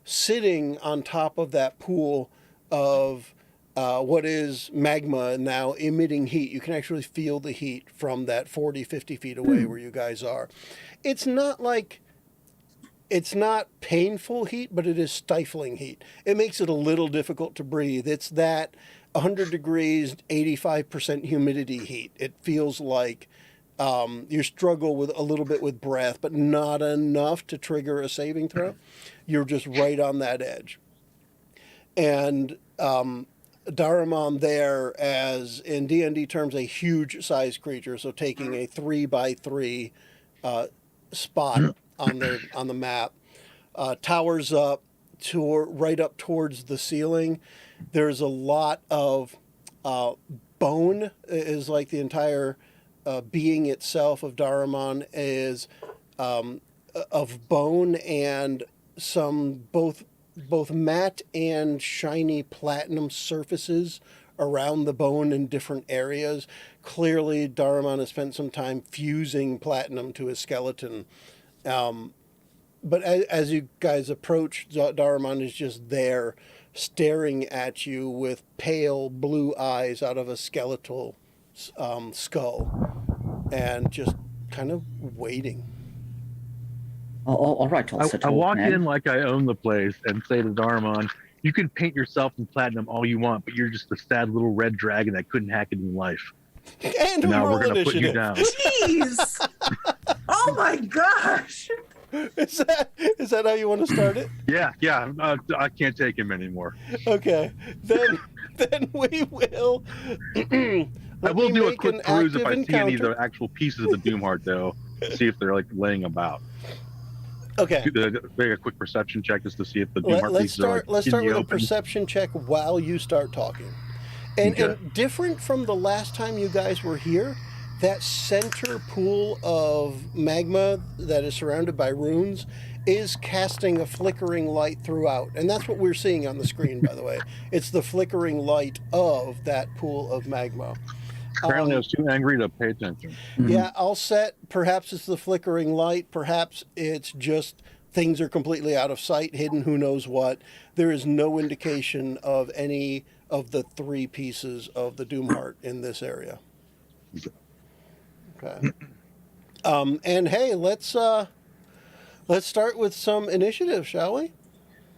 [SPEAKER 1] sitting on top of that pool of what is magma now emitting heat. You can actually feel the heat from that 40, 50 feet away where you guys are. It's not painful heat, but it is stifling heat. It makes it a little difficult to breathe. It's that 100 degrees, 85% humidity heat. It feels like you struggle with a little bit with breath, but not enough to trigger a saving throw. You're just right on that edge. And Daramon there, as in D&D terms, a huge size creature, so taking a 3x3 spot on the map, towers up right up towards the ceiling. There's a lot of bone, is like the entire being itself of Daramon is of bone and some both matte and shiny platinum surfaces around the bone in different areas. Clearly, Daramon has spent some time fusing platinum to his skeleton. But as you guys approach, Daramon is just there, staring at you with pale blue eyes out of a skeletal skull, and just kind of waiting.
[SPEAKER 5] All right,
[SPEAKER 3] I walk in like I own the place and say to Darmon, "You can paint yourself in platinum all you want, but you're just a sad little red dragon that couldn't hack it in life.
[SPEAKER 1] And
[SPEAKER 3] Now
[SPEAKER 1] roll
[SPEAKER 3] we're gonna put you
[SPEAKER 1] initiative.
[SPEAKER 3] down."
[SPEAKER 4] Jeez. Oh my gosh.
[SPEAKER 1] Is that how you want to start it?
[SPEAKER 3] Yeah. I can't take him anymore.
[SPEAKER 1] Okay, then we will.
[SPEAKER 3] I will do a quick peruse if I see any of the actual pieces of the Doomheart, though. See if they're like laying about.
[SPEAKER 1] Okay.
[SPEAKER 3] Make a quick perception check just to see if the Doomheart
[SPEAKER 1] Let's
[SPEAKER 3] pieces are like
[SPEAKER 1] let's
[SPEAKER 3] in
[SPEAKER 1] start
[SPEAKER 3] the
[SPEAKER 1] with a
[SPEAKER 3] open.
[SPEAKER 1] perception check while you start talking. And
[SPEAKER 3] Okay.
[SPEAKER 1] different from the last time you guys were here, that center pool of magma that is surrounded by runes is casting a flickering light throughout. And that's what we're seeing on the screen, by the way. It's the flickering light of that pool of magma.
[SPEAKER 3] Apparently, I was too angry to pay attention.
[SPEAKER 1] Yeah, I'll set, perhaps it's the flickering light, perhaps it's just things are completely out of sight, hidden, who knows what. There is no indication of any of the 3 pieces of the Doom Heart in this area. Okay. And hey, let's start with some initiative, shall we?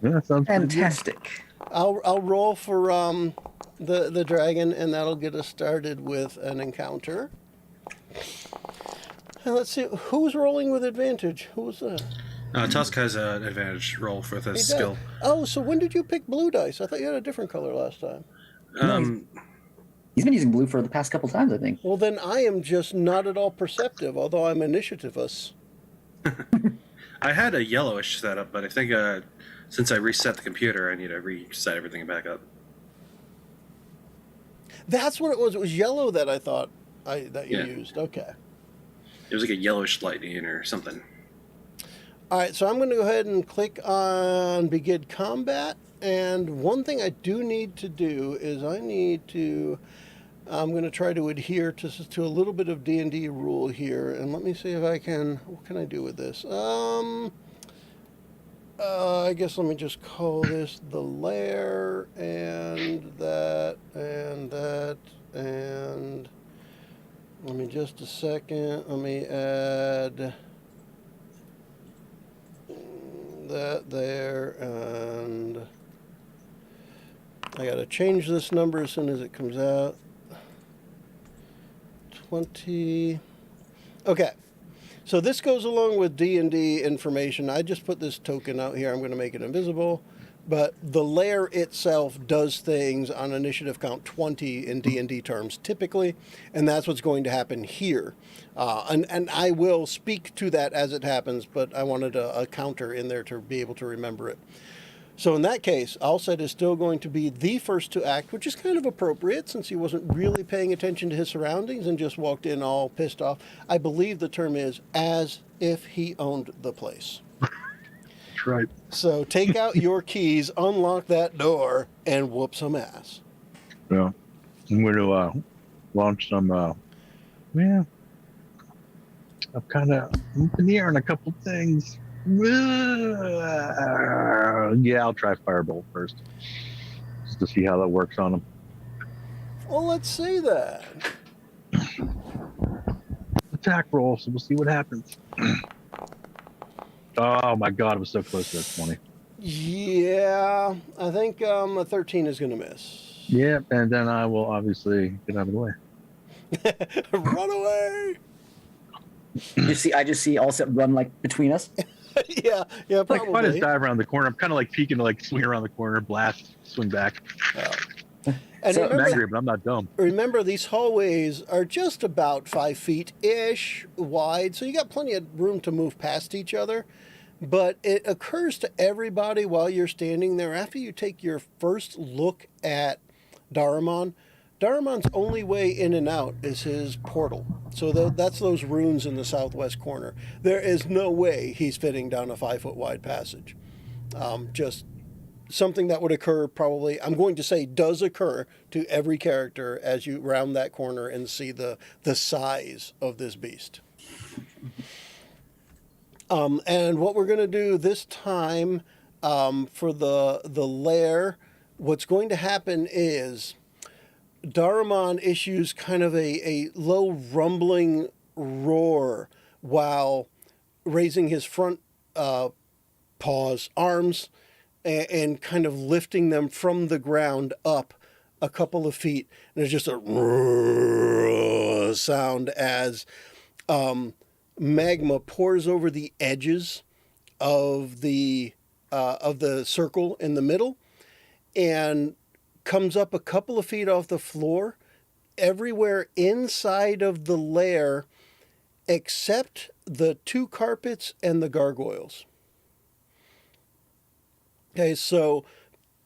[SPEAKER 3] Yeah, sounds pretty good.
[SPEAKER 5] Fantastic.
[SPEAKER 1] I'll roll for the dragon, and that'll get us started with an encounter. And let's see who's rolling with advantage. Who was that?
[SPEAKER 2] Tusk has an advantage roll for
[SPEAKER 1] He
[SPEAKER 2] this
[SPEAKER 1] does.
[SPEAKER 2] skill.
[SPEAKER 1] Oh, so when did you pick blue dice? I thought you had a different color last time.
[SPEAKER 5] He's been using blue for the past couple times, I think.
[SPEAKER 1] Well, then I am just not at all perceptive, although I'm initiativous.
[SPEAKER 2] I had a yellowish setup, but I think since I reset the computer, I need to reset everything back up.
[SPEAKER 1] That's what it was. It was yellow that I thought that you used. Okay.
[SPEAKER 2] It was like a yellowish lightning or something.
[SPEAKER 1] All right, so I'm going to go ahead and click on Begin Combat. And one thing I do need to do is I'm going to try to adhere to a little bit of D&D rule here. And let me see if I can, what can I do with this? I guess let me just call this the lair, and that, and let me just a second, let me add that there, and I gotta change this number as soon as it comes out. 20. Okay. So this goes along with D&D information. I just put this token out here. I'm going to make it invisible. But the lair itself does things on initiative count 20 in D&D terms, typically. And that's what's going to happen here. And I will speak to that as it happens, but I wanted a counter in there to be able to remember it. So in that case, Alcet is still going to be the first to act, which is kind of appropriate since he wasn't really paying attention to his surroundings and just walked in all pissed off. I believe the term is as if he owned the place.
[SPEAKER 3] That's right.
[SPEAKER 1] So take out your keys, unlock that door, and whoop some ass.
[SPEAKER 3] Yeah. I'm going to launch some, I'm kind of up in the air on a couple things. Yeah, I'll try Firebolt first, just to see how that works on him.
[SPEAKER 1] Well, let's see that.
[SPEAKER 3] Attack roll, so we'll see what happens. Oh my god, it was so close to that 20.
[SPEAKER 1] Yeah, I think a 13 is going to miss.
[SPEAKER 3] Yeah, and then I will obviously get out of the way.
[SPEAKER 1] Run away!
[SPEAKER 5] I just see Alcet run like between us.
[SPEAKER 1] yeah,
[SPEAKER 3] Like,
[SPEAKER 1] probably.
[SPEAKER 3] if I just dive around the corner, I'm kind of like peeking to like swing around the corner, blast, swing back.
[SPEAKER 1] And
[SPEAKER 5] So-
[SPEAKER 3] I'm
[SPEAKER 1] remember,
[SPEAKER 3] angry, but I'm not dumb.
[SPEAKER 1] remember, these hallways are just about 5 feet-ish wide, so you got plenty of room to move past each other. But it occurs to everybody while you're standing there, after you take your first look at Daramon, Daramon's only way in and out is his portal. So that's those runes in the southwest corner. There is no way he's fitting down a 5-foot wide passage. Just something that would occur probably, I'm going to say does occur to every character as you round that corner and see the size of this beast. And what we're going to do this time for the lair, what's going to happen is Daramon issues kind of a low rumbling roar while raising his front paws, arms, and kind of lifting them from the ground up a couple of feet. And there's just a sound as magma pours over the edges of the circle in the middle and comes up a couple of feet off the floor everywhere inside of the lair except the 2 carpets and the gargoyles. Okay, so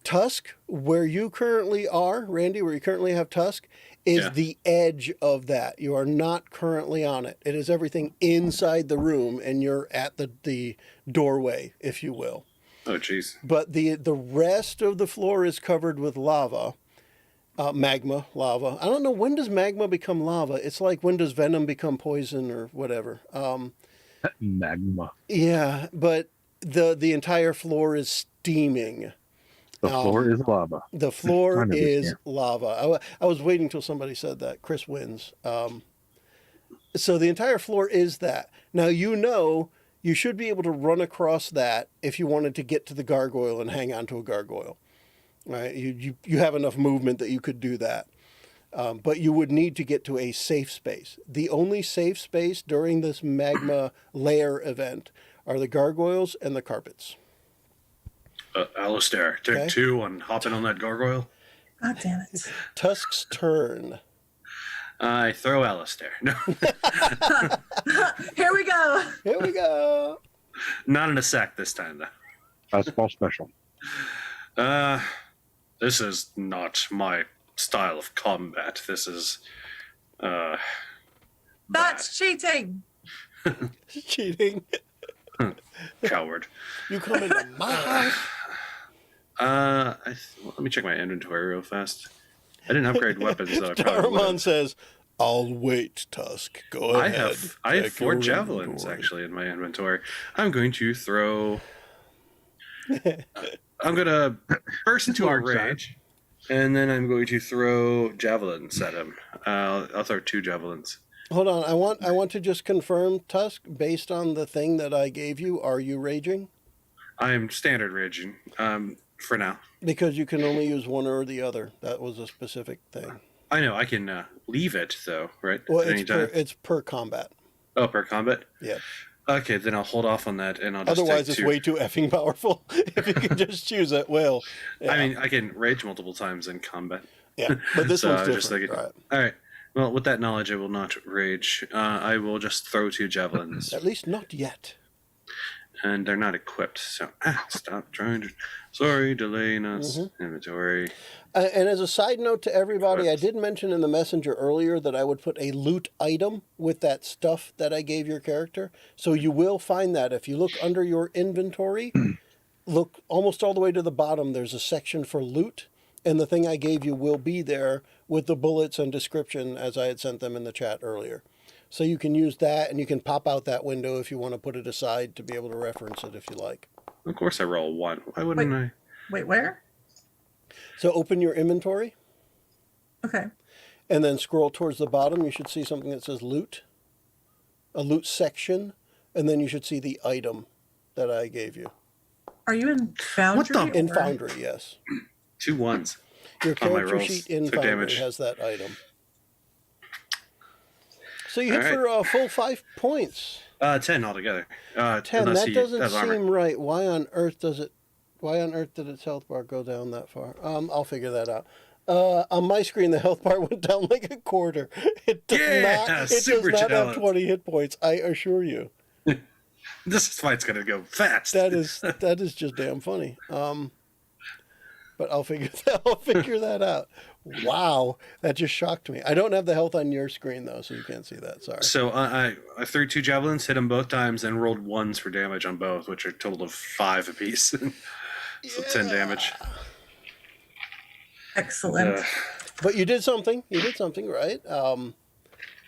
[SPEAKER 1] Tusk, where you currently are, Randy, where you currently have Tusk, is
[SPEAKER 2] Yeah.
[SPEAKER 1] the edge of that. You are not currently on it. It is everything inside the room, and you're at the doorway, if you will.
[SPEAKER 2] Oh, jeez.
[SPEAKER 1] But the rest of the floor is covered with lava, magma, lava. I don't know, when does magma become lava? It's like, when does venom become poison or whatever?
[SPEAKER 3] Magma.
[SPEAKER 1] Yeah, but the entire floor is steaming.
[SPEAKER 3] The floor is lava.
[SPEAKER 1] The floor
[SPEAKER 3] Kind of
[SPEAKER 1] is
[SPEAKER 3] scam.
[SPEAKER 1] lava. I was waiting until somebody said that. Chris wins. So the entire floor is that. Now, you should be able to run across that if you wanted to get to the gargoyle and hang on to a gargoyle. Right? You have enough movement that you could do that. But you would need to get to a safe space. The only safe space during this magma layer event are the gargoyles and the carpets.
[SPEAKER 2] Alistair, take
[SPEAKER 1] Okay.
[SPEAKER 2] 2 on hopping on that gargoyle.
[SPEAKER 4] God damn it.
[SPEAKER 1] Tusk's turn.
[SPEAKER 2] I throw Alistair. No,
[SPEAKER 4] Here we go.
[SPEAKER 1] Here we go.
[SPEAKER 2] not in a sack this time, though.
[SPEAKER 3] Basketball special.
[SPEAKER 2] This is not my style of combat. This is,
[SPEAKER 4] That's cheating.
[SPEAKER 1] Cheating.
[SPEAKER 2] coward.
[SPEAKER 1] You come into my house.
[SPEAKER 2] Let me check my inventory real fast. I didn't upgrade weapons, though. I probably
[SPEAKER 1] Darumon
[SPEAKER 2] would've.
[SPEAKER 1] says, "I'll wait, Tusk. Go
[SPEAKER 2] I
[SPEAKER 1] ahead.
[SPEAKER 2] have
[SPEAKER 1] Check
[SPEAKER 2] 4
[SPEAKER 1] your
[SPEAKER 2] javelins
[SPEAKER 1] inventory."
[SPEAKER 2] actually in my inventory. I'm going to throw. I'm gonna burst into a
[SPEAKER 3] Large size.
[SPEAKER 2] rage, and then I'm going to throw javelins at him. I'll throw 2 javelins.
[SPEAKER 1] Hold on. I want to just confirm, Tusk, based on the thing that I gave you, are you raging?
[SPEAKER 2] I'm standard raging for now.
[SPEAKER 1] Because you can only use one or the other. That was a specific thing.
[SPEAKER 2] I know I can leave it though, right?
[SPEAKER 1] Well,
[SPEAKER 2] At any time.
[SPEAKER 1] it's per combat.
[SPEAKER 2] Oh, per combat.
[SPEAKER 1] Yeah.
[SPEAKER 2] Okay, then I'll hold off on that, and I'll just
[SPEAKER 1] Otherwise,
[SPEAKER 2] take
[SPEAKER 1] it's
[SPEAKER 2] 2.
[SPEAKER 1] way too effing powerful. If you can just choose at will. Yeah.
[SPEAKER 2] I mean, I can rage multiple times in combat.
[SPEAKER 1] yeah. But this
[SPEAKER 2] So
[SPEAKER 1] one's
[SPEAKER 2] I
[SPEAKER 1] different.
[SPEAKER 2] was just thinking-
[SPEAKER 1] Right.
[SPEAKER 2] All right. Well, with that knowledge, I will not rage. I will just throw 2 javelins,
[SPEAKER 1] At least not yet.
[SPEAKER 2] and they're not equipped. So stop trying to. Sorry, delaying us.
[SPEAKER 1] Mm-hmm.
[SPEAKER 2] Inventory.
[SPEAKER 1] And as a side note to everybody, I
[SPEAKER 2] Correct.
[SPEAKER 1] did mention in the messenger earlier that I would put a loot item with that stuff that I gave your character. So you will find that if you look under your inventory, look almost all the way to the bottom, there's a section for loot. And the thing I gave you will be there with the bullets and description as I had sent them in the chat earlier. So you can use that, and you can pop out that window if you want to put it aside to be able to reference it if you like.
[SPEAKER 2] Of course, I roll 1. Why wouldn't I?
[SPEAKER 4] Wait, where?
[SPEAKER 1] So open your inventory.
[SPEAKER 4] Okay.
[SPEAKER 1] And then scroll towards the bottom. You should see something that says loot, a loot section, and then you should see the item that I gave you.
[SPEAKER 4] Are you in Foundry?
[SPEAKER 1] In
[SPEAKER 4] or-
[SPEAKER 1] Foundry, yes.
[SPEAKER 2] 2 1s.
[SPEAKER 1] Your
[SPEAKER 2] On my
[SPEAKER 1] character
[SPEAKER 2] rolls,
[SPEAKER 1] sheet in
[SPEAKER 2] took
[SPEAKER 1] Foundry
[SPEAKER 2] damage.
[SPEAKER 1] has that item. So you hit
[SPEAKER 2] All
[SPEAKER 1] for a full 5 points.
[SPEAKER 2] 10 altogether.
[SPEAKER 1] 10.
[SPEAKER 2] Unless
[SPEAKER 1] That
[SPEAKER 2] he
[SPEAKER 1] doesn't
[SPEAKER 2] has armor.
[SPEAKER 1] seem right. Why on earth did its health bar go down that far? I'll figure that out. On my screen, the health bar went down like a quarter. It does
[SPEAKER 2] Yeah,
[SPEAKER 1] not. It does
[SPEAKER 2] super
[SPEAKER 1] not have
[SPEAKER 2] challenge.
[SPEAKER 1] 20 hit points. I assure you.
[SPEAKER 2] This fight's gonna go fast.
[SPEAKER 1] That is just damn funny. But I'll figure that out. Wow, that just shocked me. I don't have the health on your screen though, so you can't see that. Sorry.
[SPEAKER 2] So I threw 2 javelins, hit them both times, and rolled 1s for damage on both, which are a total of 5 apiece. So 10 damage.
[SPEAKER 4] Excellent.
[SPEAKER 1] But you did something. You did something right.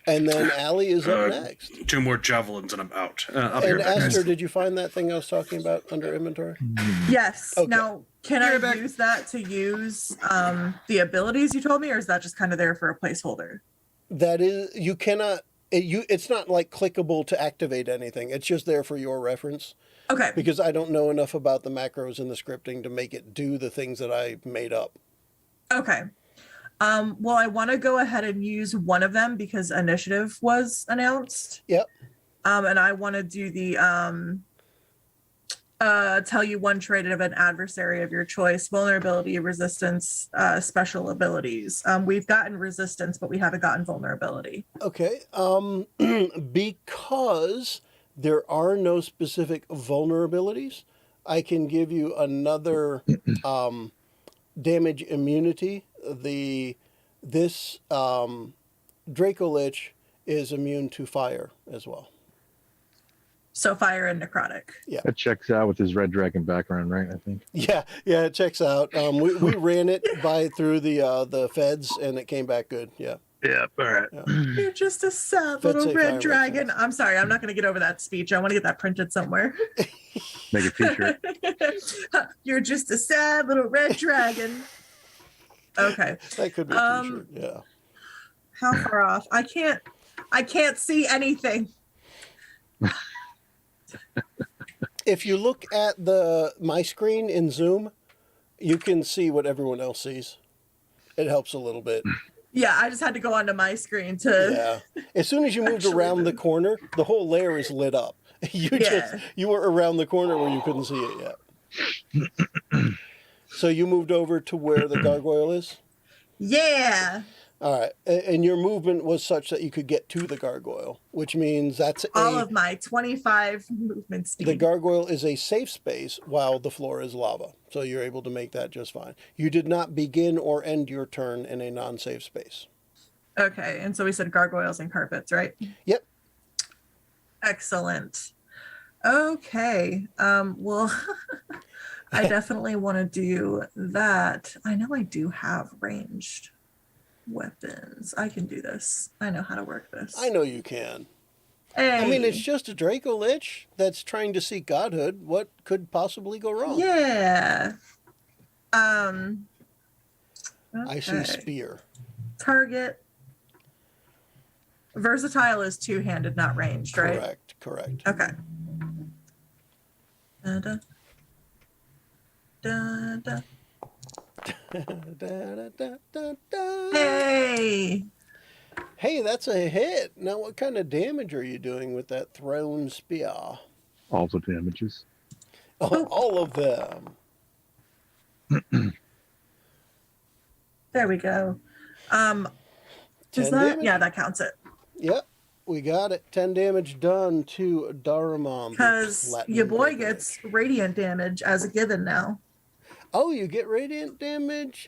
[SPEAKER 1] And then Allie is up next.
[SPEAKER 2] 2 more javelins and I'm out. I'll be
[SPEAKER 1] And
[SPEAKER 2] right back, guys.
[SPEAKER 1] Esther, did you find that thing I was talking about under inventory?
[SPEAKER 4] Yes.
[SPEAKER 1] Okay.
[SPEAKER 4] Now, can I use that to use the abilities you told me, or is that just kind of there for a placeholder?
[SPEAKER 1] That is, you cannot. It's not like clickable to activate anything. It's just there for your reference.
[SPEAKER 4] Okay.
[SPEAKER 1] Because I don't know enough about the macros and the scripting to make it do the things that I made up.
[SPEAKER 4] Okay. Well, I want to go ahead and use one of them because initiative was announced.
[SPEAKER 1] Yep.
[SPEAKER 4] And I want to do the tell you one trait of an adversary of your choice: vulnerability, resistance, special abilities. We've gotten resistance, but we haven't gotten vulnerability.
[SPEAKER 1] Okay. Because there are no specific vulnerabilities, I can give you another damage immunity. The This Draco Lich is immune to fire as well.
[SPEAKER 4] So fire and necrotic.
[SPEAKER 3] That checks out with his red dragon background, right? I think.
[SPEAKER 1] Yeah, it checks out. We ran it through the feds, and it came back good. Yeah.
[SPEAKER 3] Yeah. All right.
[SPEAKER 4] You're just a sad
[SPEAKER 1] Fed
[SPEAKER 4] little
[SPEAKER 1] say fire
[SPEAKER 4] red
[SPEAKER 1] makes
[SPEAKER 4] dragon.
[SPEAKER 1] sense.
[SPEAKER 4] I'm sorry, I'm not going to get over that speech. I want to get that printed somewhere.
[SPEAKER 3] Make a t-shirt.
[SPEAKER 4] You're just a sad little red dragon. Okay.
[SPEAKER 1] That could be a t-shirt. Yeah.
[SPEAKER 4] How far off? I can't see anything.
[SPEAKER 1] If you look at my screen in Zoom, you can see what everyone else sees. It helps a little bit.
[SPEAKER 4] Yeah, I just had to go onto my screen to.
[SPEAKER 1] Yeah. As soon as you moved
[SPEAKER 4] Actually,
[SPEAKER 1] around the corner, the whole layer is lit up. You were around the corner where you couldn't see it yet. So you moved over to where the gargoyle is?
[SPEAKER 4] Yeah.
[SPEAKER 1] All right. And your movement was such that you could get to the gargoyle, which means that's
[SPEAKER 4] All of my 25 movement speed.
[SPEAKER 1] the gargoyle is a safe space while the floor is lava. So you're able to make that just fine. You did not begin or end your turn in a non-safe space.
[SPEAKER 4] Okay, and so we said gargoyles and carpets, right?
[SPEAKER 1] Yep.
[SPEAKER 4] Excellent. Okay. Well, I definitely want to do that. I know I do have ranged weapons. I can do this. I know how to work this.
[SPEAKER 1] I know you can.
[SPEAKER 4] Hey.
[SPEAKER 1] I mean, it's just a Draco Lich that's trying to seek godhood. What could possibly go wrong?
[SPEAKER 4] Yeah.
[SPEAKER 1] I see
[SPEAKER 4] okay.
[SPEAKER 1] spear.
[SPEAKER 4] Target. Versatile is two-handed, not ranged, right?
[SPEAKER 1] Correct.
[SPEAKER 4] Okay. Da, da. Da, da. Hey!
[SPEAKER 1] Hey, that's a hit. Now, what kind of damage are you doing with that thrown spear?
[SPEAKER 3] All the damages.
[SPEAKER 1] Oh, all of them.
[SPEAKER 4] There we go.
[SPEAKER 1] 10 damage?
[SPEAKER 4] Yeah, that counts it.
[SPEAKER 1] Yep, we got it. 10 damage done to Daramon.
[SPEAKER 4] Because your boy gets radiant damage as a given now.
[SPEAKER 1] Oh, you get radiant damage?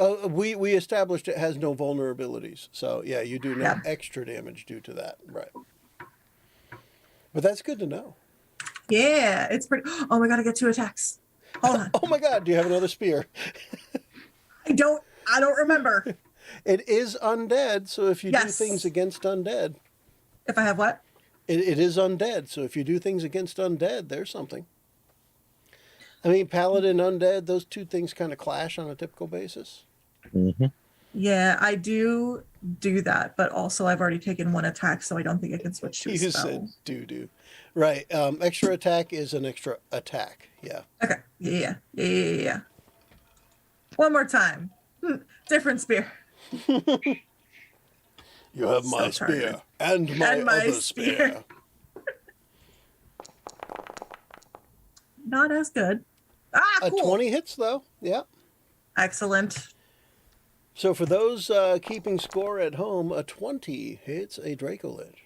[SPEAKER 1] We established it has no vulnerabilities. So, yeah, you do no extra damage due to that. Right. But that's good to know.
[SPEAKER 4] Yeah, it's pretty. Oh my god, I get 2 attacks. Hold on.
[SPEAKER 1] Oh my god, do you have another spear?
[SPEAKER 4] I don't remember.
[SPEAKER 1] It is undead, so if you do
[SPEAKER 4] Yes.
[SPEAKER 1] things against undead.
[SPEAKER 4] If I have what?
[SPEAKER 1] It is undead, so if you do things against undead, there's something. I mean, paladin, undead, those two things kind of clash on a typical basis.
[SPEAKER 3] Mm-hmm.
[SPEAKER 4] Yeah, I do that, but also I've already taken 1 attack, so I don't think I can switch to a
[SPEAKER 1] You
[SPEAKER 4] spell.
[SPEAKER 1] said do. Right. Extra attack is an extra attack. Yeah.
[SPEAKER 4] Okay. Yeah. One more time. Different spear.
[SPEAKER 1] You have my
[SPEAKER 4] So tired.
[SPEAKER 1] spear and my
[SPEAKER 4] And my
[SPEAKER 1] other
[SPEAKER 4] spear.
[SPEAKER 1] spear.
[SPEAKER 4] Not as good. Ah,
[SPEAKER 1] A
[SPEAKER 4] cool.
[SPEAKER 1] 20 hits, though. Yeah.
[SPEAKER 4] Excellent.
[SPEAKER 1] So for those keeping score at home, a 20 hits a Draco Lich.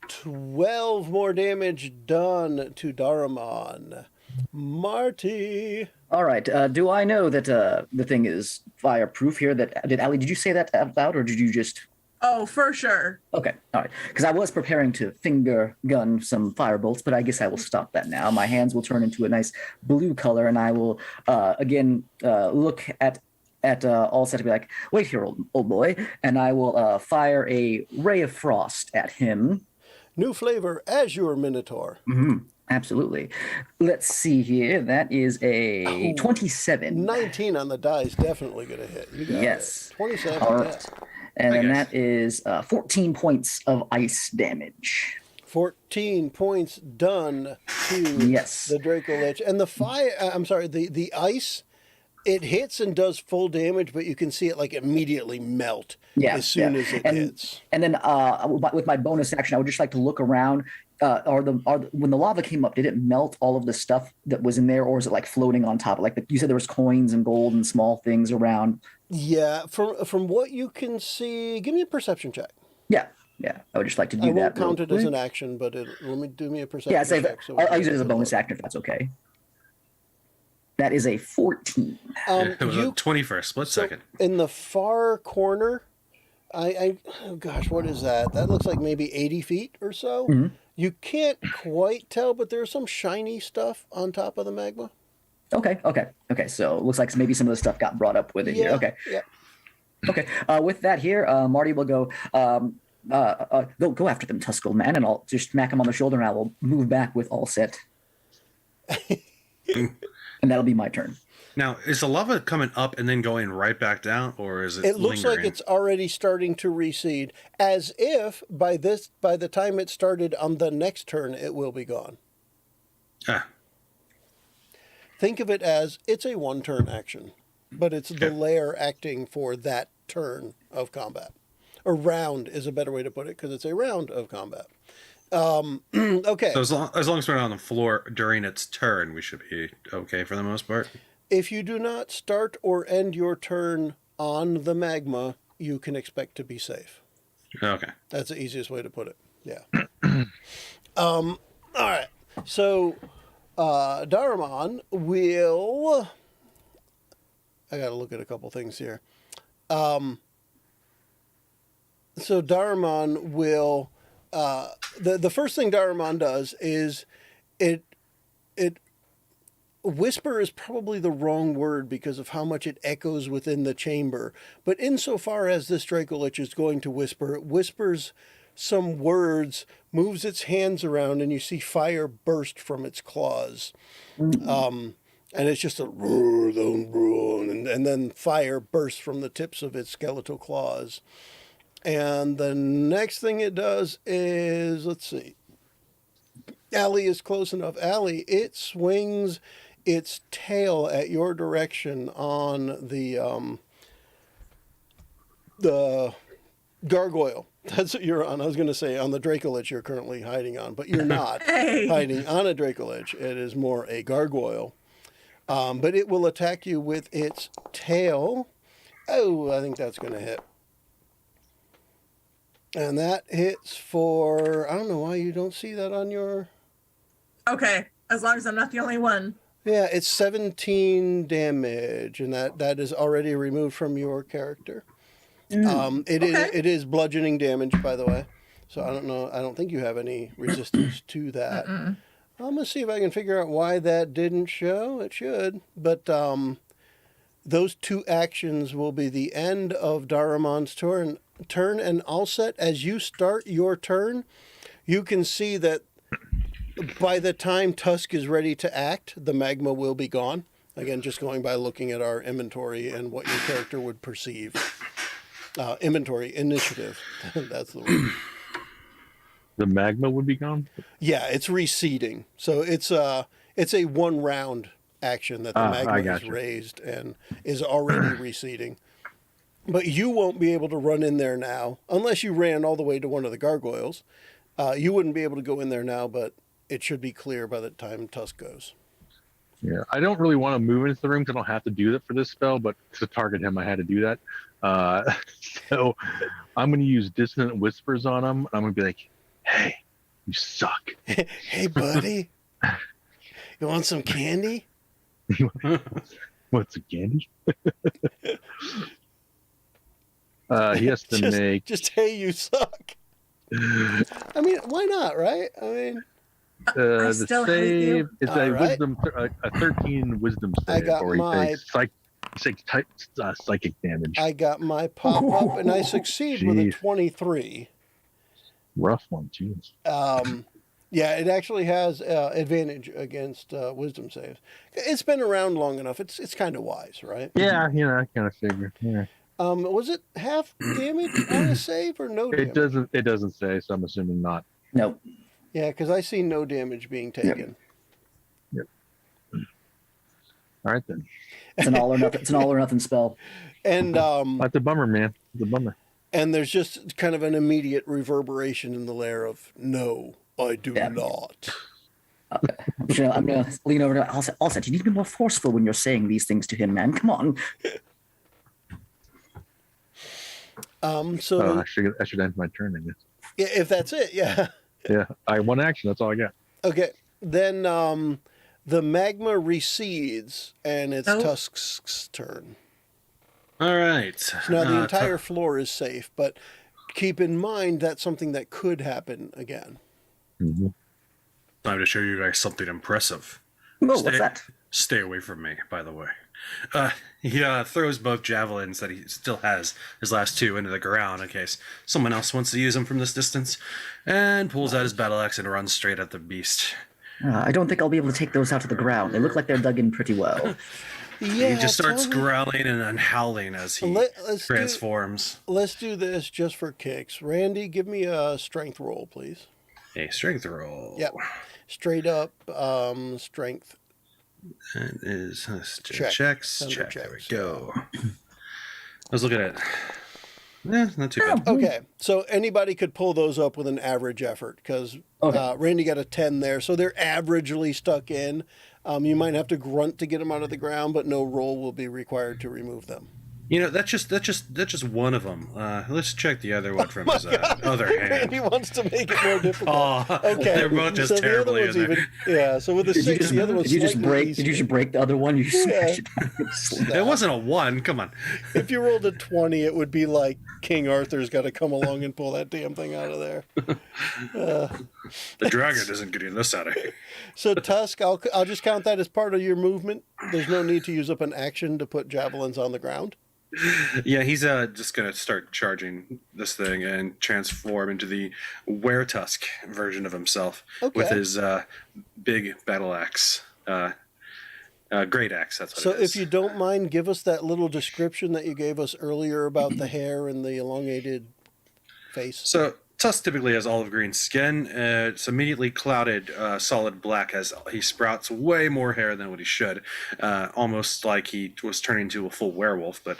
[SPEAKER 1] 12 more damage done to Daramon. Marty.
[SPEAKER 5] All right. Do I know that the thing is fireproof here? Did Ali? Did you say that out loud, or did you just?
[SPEAKER 4] Oh, for sure.
[SPEAKER 5] Okay. All right. Because I was preparing to finger gun some firebolts, but I guess I will stop that now. My hands will turn into a nice blue color, and I will again look at all set to be like, wait here, old boy, and I will fire a ray of frost at him.
[SPEAKER 1] New flavor, Azure Minotaur.
[SPEAKER 5] Mm-hmm. Absolutely. Let's see here. That is a 27.
[SPEAKER 1] 19 on the die is definitely going to hit. You got
[SPEAKER 5] Yes.
[SPEAKER 1] it. 27.
[SPEAKER 5] All
[SPEAKER 1] Yeah.
[SPEAKER 5] right. And
[SPEAKER 2] Hi,
[SPEAKER 5] then
[SPEAKER 2] guys.
[SPEAKER 5] that is 14 points of ice damage.
[SPEAKER 1] 14 points done to
[SPEAKER 5] Yes.
[SPEAKER 1] the Draco Lich. And the fire, the ice, it hits and does full damage, but you can see it like immediately melt as soon as it hits.
[SPEAKER 5] And then with my bonus action, I would just like to look around. When the lava came up, did it melt all of the stuff that was in there, or is it like floating on top? Like you said, there was coins and gold and small things around.
[SPEAKER 1] Yeah, from what you can see, give me a perception check.
[SPEAKER 5] Yeah. I would just like to do
[SPEAKER 1] I
[SPEAKER 5] that.
[SPEAKER 1] won't count
[SPEAKER 5] real
[SPEAKER 1] it as
[SPEAKER 5] quick.
[SPEAKER 1] an action, but do me a perception
[SPEAKER 5] Yeah,
[SPEAKER 1] check.
[SPEAKER 5] I'll use it as a bonus action if that's okay. That is a 14.
[SPEAKER 2] It was
[SPEAKER 1] You
[SPEAKER 2] a 21st split
[SPEAKER 1] so
[SPEAKER 2] second.
[SPEAKER 1] in the far corner, oh gosh, what is that? That looks like maybe 80 feet or so.
[SPEAKER 5] Mhm.
[SPEAKER 1] You can't quite tell, but there's some shiny stuff on top of the magma.
[SPEAKER 5] Okay. So it looks like maybe some of the stuff got brought up with it here. Okay.
[SPEAKER 1] Yeah.
[SPEAKER 5] Okay. With that here, Marty will go. Go after them, Tusk, old man, and I'll just smack him on the shoulder, and I will move back with all set. And that'll be my turn.
[SPEAKER 2] Now, is the lava coming up and then going right back down, or is it?
[SPEAKER 1] It looks like
[SPEAKER 2] lingering?
[SPEAKER 1] it's already starting to recede, as if by the time it started on the next turn, it will be gone.
[SPEAKER 2] Ah,
[SPEAKER 1] Think of it as it's a one-turn action, but it's the
[SPEAKER 2] Okay.
[SPEAKER 1] lair acting for that turn of combat. Or round is a better way to put it, because it's a round of combat. Okay.
[SPEAKER 2] so as long as we're not on the floor during its turn, we should be okay for the most part.
[SPEAKER 1] If you do not start or end your turn on the magma, you can expect to be safe.
[SPEAKER 2] Okay.
[SPEAKER 1] That's the easiest way to put it. Yeah. All right. So, Daramon will. I got to look at a couple things here. So Daramon will. The first thing Daramon does is it whisper is probably the wrong word because of how much it echoes within the chamber. But insofar as this Dracolich is going to whisper, it whispers some words, moves its hands around, and you see fire burst from its claws. And it's just a and then fire bursts from the tips of its skeletal claws. And the next thing it does is, let's see. Allie is close enough. Allie, it swings its tail at your direction on the gargoyle. That's what you're on. I was going to say on the Dracolich you're currently hiding on, but you're not
[SPEAKER 4] Hey.
[SPEAKER 1] hiding on a Dracolich. It is more a gargoyle. But it will attack you with its tail. Oh, I think that's going to hit. And that hits for, I don't know why you don't see that on your...
[SPEAKER 4] Okay, as long as I'm not the only one.
[SPEAKER 1] Yeah, it's 17 damage, and that is already removed from your character. It is bludgeoning damage, by the way. So I don't know. I don't think you have any resistance to that. I'm gonna see if I can figure out why that didn't show. It should, but those two actions will be the end of Daramon's turn, and all set. As you start your turn, you can see that by the time Tusk is ready to act, the magma will be gone. Again, just going by looking at our inventory and what your character would perceive. Inventory initiative. That's the word.
[SPEAKER 3] The magma would be gone.
[SPEAKER 1] Yeah, it's receding. So it's a one round action that the
[SPEAKER 3] I
[SPEAKER 1] magma is
[SPEAKER 3] gotcha.
[SPEAKER 1] raised and is already receding. But you won't be able to run in there now unless you ran all the way to one of the gargoyles. You wouldn't be able to go in there now, but it should be clear by the time Tusk goes.
[SPEAKER 3] Yeah, I don't really want to move into the room because I don't have to do that for this spell, but to target him, I had to do that. So I'm going to use dissonant whispers on him. I'm going to be like, "Hey, you suck."
[SPEAKER 1] Hey, buddy, you want some candy?
[SPEAKER 3] What's a candy? He has to make.
[SPEAKER 1] Just hey, you suck. I mean, why not, right? I mean,
[SPEAKER 3] The
[SPEAKER 4] still hate you.
[SPEAKER 3] save is
[SPEAKER 1] All
[SPEAKER 3] a
[SPEAKER 1] right.
[SPEAKER 3] wisdom, a 13 wisdom save.
[SPEAKER 1] I got
[SPEAKER 3] or he
[SPEAKER 1] my-
[SPEAKER 3] takes psychic damage.
[SPEAKER 1] I got my pop up and I succeed with a
[SPEAKER 3] Jeez.
[SPEAKER 1] 23.
[SPEAKER 3] Rough one, jeez.
[SPEAKER 1] Yeah, it actually has advantage against wisdom saves. It's been around long enough. It's kind of wise, right?
[SPEAKER 3] Yeah, I kind of figured. Yeah.
[SPEAKER 1] Was it half damage on a save or no damage?
[SPEAKER 3] It doesn't say, so I'm assuming not.
[SPEAKER 5] Nope.
[SPEAKER 1] Yeah, because I see no damage being taken.
[SPEAKER 3] All right then.
[SPEAKER 5] It's an all or nothing. It's an all or nothing spell.
[SPEAKER 1] And
[SPEAKER 3] That's a bummer, man. It's a bummer.
[SPEAKER 1] and there's just kind of an immediate reverberation in the lair of no, I do
[SPEAKER 5] Yeah.
[SPEAKER 1] not.
[SPEAKER 5] I'm gonna lean over to Alset. You need to be more forceful when you're saying these things to him, man. Come on.
[SPEAKER 1] So
[SPEAKER 3] I should end my turn, I guess.
[SPEAKER 1] yeah, if that's it, yeah.
[SPEAKER 3] Yeah, I one action. That's all I got.
[SPEAKER 1] Okay, then The magma recedes, and it's
[SPEAKER 4] Oh.
[SPEAKER 1] Tusk's turn.
[SPEAKER 2] All right.
[SPEAKER 1] So now the entire floor is safe, but keep in mind that's something that could happen again.
[SPEAKER 3] Mhm.
[SPEAKER 6] Time to show you guys something impressive.
[SPEAKER 5] Oh, what's that?
[SPEAKER 6] Stay away from me, by the way.
[SPEAKER 2] He throws both javelins that he still has, his last two, into the ground in case someone else wants to use them from this distance, and pulls out his battle axe and runs straight at the beast.
[SPEAKER 5] I don't think I'll be able to take those out to the ground. They look like they're dug in pretty well.
[SPEAKER 1] Yeah,
[SPEAKER 2] He just starts
[SPEAKER 1] tell me-
[SPEAKER 2] growling and then howling as he
[SPEAKER 1] Let's
[SPEAKER 2] transforms.
[SPEAKER 1] Let's do this just for kicks. Randy, give me a strength roll, please.
[SPEAKER 2] A strength roll.
[SPEAKER 1] Yep. Straight up strength.
[SPEAKER 2] That is
[SPEAKER 1] Check.
[SPEAKER 2] checks.
[SPEAKER 1] Under
[SPEAKER 2] Check. There we
[SPEAKER 1] checks.
[SPEAKER 2] go. I was looking at. Not too bad.
[SPEAKER 1] Okay, so anybody could pull those up with an average effort because
[SPEAKER 5] Okay.
[SPEAKER 1] Randy got a 10 there, so they're averagely stuck in. You might have to grunt to get them out of the ground, but no roll will be required to remove them.
[SPEAKER 2] You know, that's just one of them. Let's check the other one from his other hand.
[SPEAKER 1] Randy wants to make it more difficult.
[SPEAKER 2] Oh,
[SPEAKER 1] Okay,
[SPEAKER 2] they're both just
[SPEAKER 1] so the other
[SPEAKER 2] terribly
[SPEAKER 1] one's
[SPEAKER 2] in there.
[SPEAKER 1] even, yeah. So with a
[SPEAKER 5] Did you
[SPEAKER 1] 6,
[SPEAKER 5] just,
[SPEAKER 1] the other one's
[SPEAKER 5] did you just
[SPEAKER 1] slightly
[SPEAKER 5] break?
[SPEAKER 1] easier.
[SPEAKER 5] Did you just break the other one? You just smashed it.
[SPEAKER 2] It wasn't a 1. Come on.
[SPEAKER 1] If you rolled a 20, it would be like King Arthur's got to come along and pull that damn thing out of there.
[SPEAKER 6] The dragon isn't getting this out of here.
[SPEAKER 1] So Tusk, I'll just count that as part of your movement. There's no need to use up an action to put javelins on the ground.
[SPEAKER 2] Yeah, he's just gonna start charging this thing and transform into the Weretusk version of himself with
[SPEAKER 1] Okay.
[SPEAKER 2] his big battle axe, great axe. That's what
[SPEAKER 1] So
[SPEAKER 2] it is.
[SPEAKER 1] if you don't mind, give us that little description that you gave us earlier about the hair and the elongated face.
[SPEAKER 2] So Tusk typically has olive green skin. It's immediately clouded solid black as he sprouts way more hair than what he should, almost like he was turning into a full werewolf, but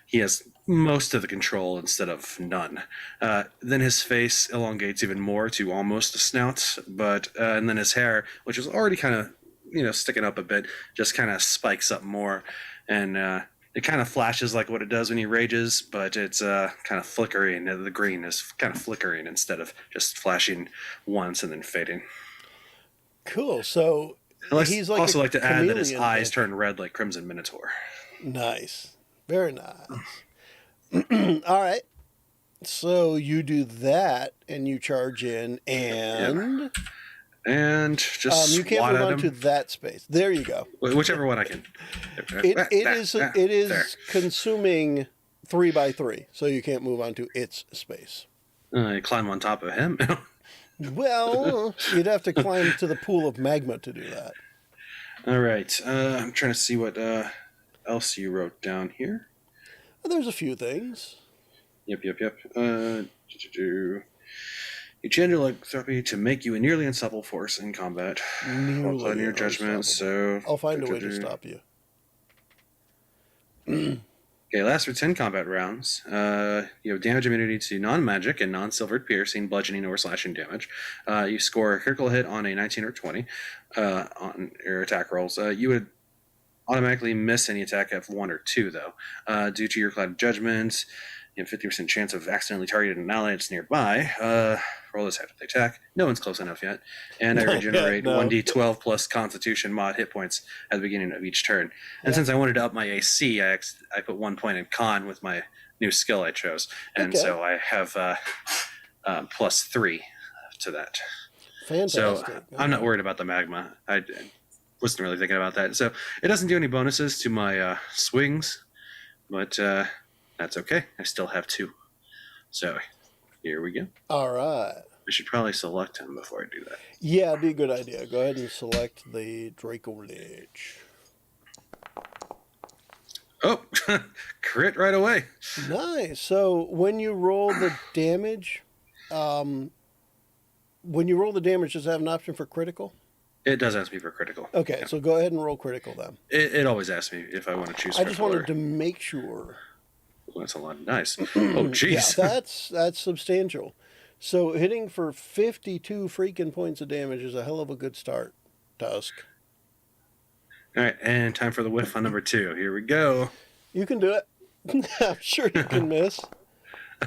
[SPEAKER 2] he has most of the control instead of none. Then his face elongates even more to almost a snout, but and then his hair, which was already kind of sticking up a bit, just kind of spikes up more, and it kind of flashes like what it does when he rages, but it's kind of flickering. The green is kind of flickering instead of just flashing once and then fading.
[SPEAKER 1] Cool. So he's like
[SPEAKER 2] also
[SPEAKER 1] a
[SPEAKER 2] like to add that his
[SPEAKER 1] chameleon
[SPEAKER 2] eyes
[SPEAKER 1] then.
[SPEAKER 2] turn red like Crimson Minotaur.
[SPEAKER 1] Nice. Very nice. All right. So you do that and you charge in and
[SPEAKER 2] And just
[SPEAKER 1] you can't
[SPEAKER 2] swat
[SPEAKER 1] move
[SPEAKER 2] at
[SPEAKER 1] on
[SPEAKER 2] him.
[SPEAKER 1] to that space. There you go.
[SPEAKER 2] Whichever one I can.
[SPEAKER 1] It is
[SPEAKER 2] There.
[SPEAKER 1] consuming 3 by 3, so you can't move on to its space.
[SPEAKER 2] I climb on top of him.
[SPEAKER 1] Well, you'd have to climb to the pool of magma to do that.
[SPEAKER 2] All right. I'm trying to see what else you wrote down here.
[SPEAKER 1] There's a few things.
[SPEAKER 2] Yep. You change your lycanthropy to make you a nearly unstoppable force in combat. While clouding your judgment, so...
[SPEAKER 1] I'll find a way to stop you.
[SPEAKER 2] Okay, lasts for 10 combat rounds. You have damage immunity to non-magic and non-silvered piercing, bludgeoning, or slashing damage. You score a critical hit on a 19 or 20 on your attack rolls. You would automatically miss any attack of 1 or 2, though. Due to your clouded judgment, you have 50% chance of accidentally targeting an ally that's nearby. Roll this after the attack. No one's close enough yet. And I regenerate
[SPEAKER 1] no.
[SPEAKER 2] 1d12 plus Constitution mod hit points at the beginning of each turn. And since I wanted to up my AC, I put 1 point in con with my new skill I chose. And
[SPEAKER 1] Okay.
[SPEAKER 2] so I have plus 3 to that.
[SPEAKER 1] Fantastic.
[SPEAKER 2] So I'm not worried about the magma. I wasn't really thinking about that. So it doesn't do any bonuses to my swings, but that's okay. I still have 2. So here we go.
[SPEAKER 1] All right.
[SPEAKER 2] I should probably select him before I do that.
[SPEAKER 1] Yeah, it'd be a good idea. Go ahead and select the Draco Lich.
[SPEAKER 2] Oh, crit right away.
[SPEAKER 1] Nice. So when you roll the damage, does it have an option for critical?
[SPEAKER 2] It does ask me for critical.
[SPEAKER 1] Okay,
[SPEAKER 2] Yeah.
[SPEAKER 1] so go ahead and roll critical then.
[SPEAKER 2] It always asks me if I want to choose.
[SPEAKER 1] I just
[SPEAKER 2] critical
[SPEAKER 1] wanted
[SPEAKER 2] or-
[SPEAKER 1] to make sure.
[SPEAKER 2] Well, that's a lot of dice. Oh,
[SPEAKER 1] Yeah,
[SPEAKER 2] jeez.
[SPEAKER 1] that's substantial. So hitting for 52 freaking points of damage is a hell of a good start, Tusk.
[SPEAKER 2] All right, and time for the whiff on number 2. Here we go.
[SPEAKER 1] You can do it. I'm sure you can miss.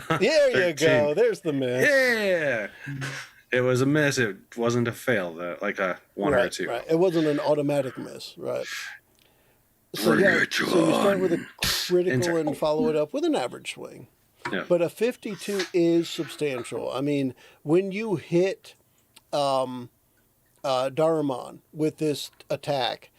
[SPEAKER 1] There you
[SPEAKER 2] 13.
[SPEAKER 1] go. There's the miss.
[SPEAKER 2] Yeah. It was a miss. It wasn't a fail, though, like a one or a
[SPEAKER 1] Right,
[SPEAKER 2] two.
[SPEAKER 1] right. It wasn't an automatic miss, right? So
[SPEAKER 6] Bring
[SPEAKER 1] yeah,
[SPEAKER 6] it
[SPEAKER 1] so you start with a
[SPEAKER 6] on.
[SPEAKER 1] critical
[SPEAKER 2] Enter.
[SPEAKER 1] and follow it up with an average swing.
[SPEAKER 2] Yeah.
[SPEAKER 1] But a 52 is substantial. I mean, when you hit Daruman with this attack,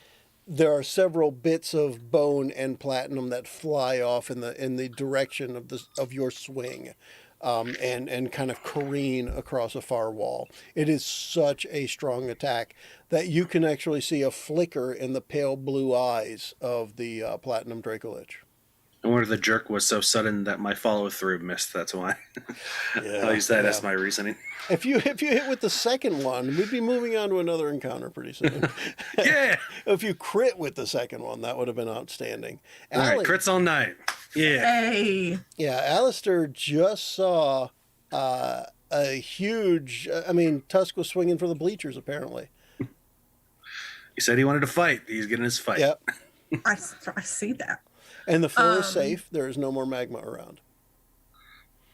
[SPEAKER 1] there are several bits of bone and platinum that fly off in the direction of your swing, and kind of careen across a far wall. It is such a strong attack that you can actually see a flicker in the pale blue eyes of the platinum Dracolich.
[SPEAKER 2] I wonder if the jerk was so sudden that my follow through missed. That's why.
[SPEAKER 1] Yeah,
[SPEAKER 2] I'll use that
[SPEAKER 1] yeah.
[SPEAKER 2] as my reasoning.
[SPEAKER 1] If you hit with the second one, we'd be moving on to another encounter pretty soon.
[SPEAKER 2] Yeah.
[SPEAKER 1] If you crit with the second one, that would have been outstanding.
[SPEAKER 2] All right,
[SPEAKER 1] Ali-
[SPEAKER 2] crits all night. Yeah.
[SPEAKER 4] Hey.
[SPEAKER 1] Yeah, Alistair just saw a huge. I mean, Tusk was swinging for the bleachers apparently.
[SPEAKER 2] He said he wanted to fight. He's getting his fight.
[SPEAKER 1] Yep.
[SPEAKER 4] I see that.
[SPEAKER 1] And the floor is safe. There is no more magma around.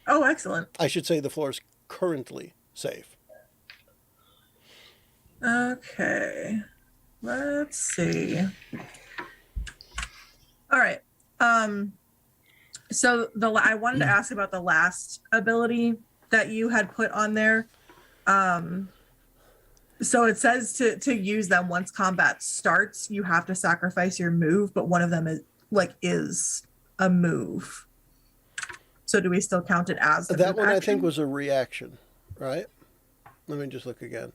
[SPEAKER 4] Oh, excellent.
[SPEAKER 1] I should say the floor is currently safe.
[SPEAKER 4] Okay. Let's see. All right. So I wanted to ask about the last ability that you had put on there. So it says to use them once combat starts, you have to sacrifice your move, but one of them is a move. So do we still count it as the
[SPEAKER 1] That
[SPEAKER 4] move
[SPEAKER 1] one I
[SPEAKER 4] action?
[SPEAKER 1] think was a reaction, right? Let me just look again.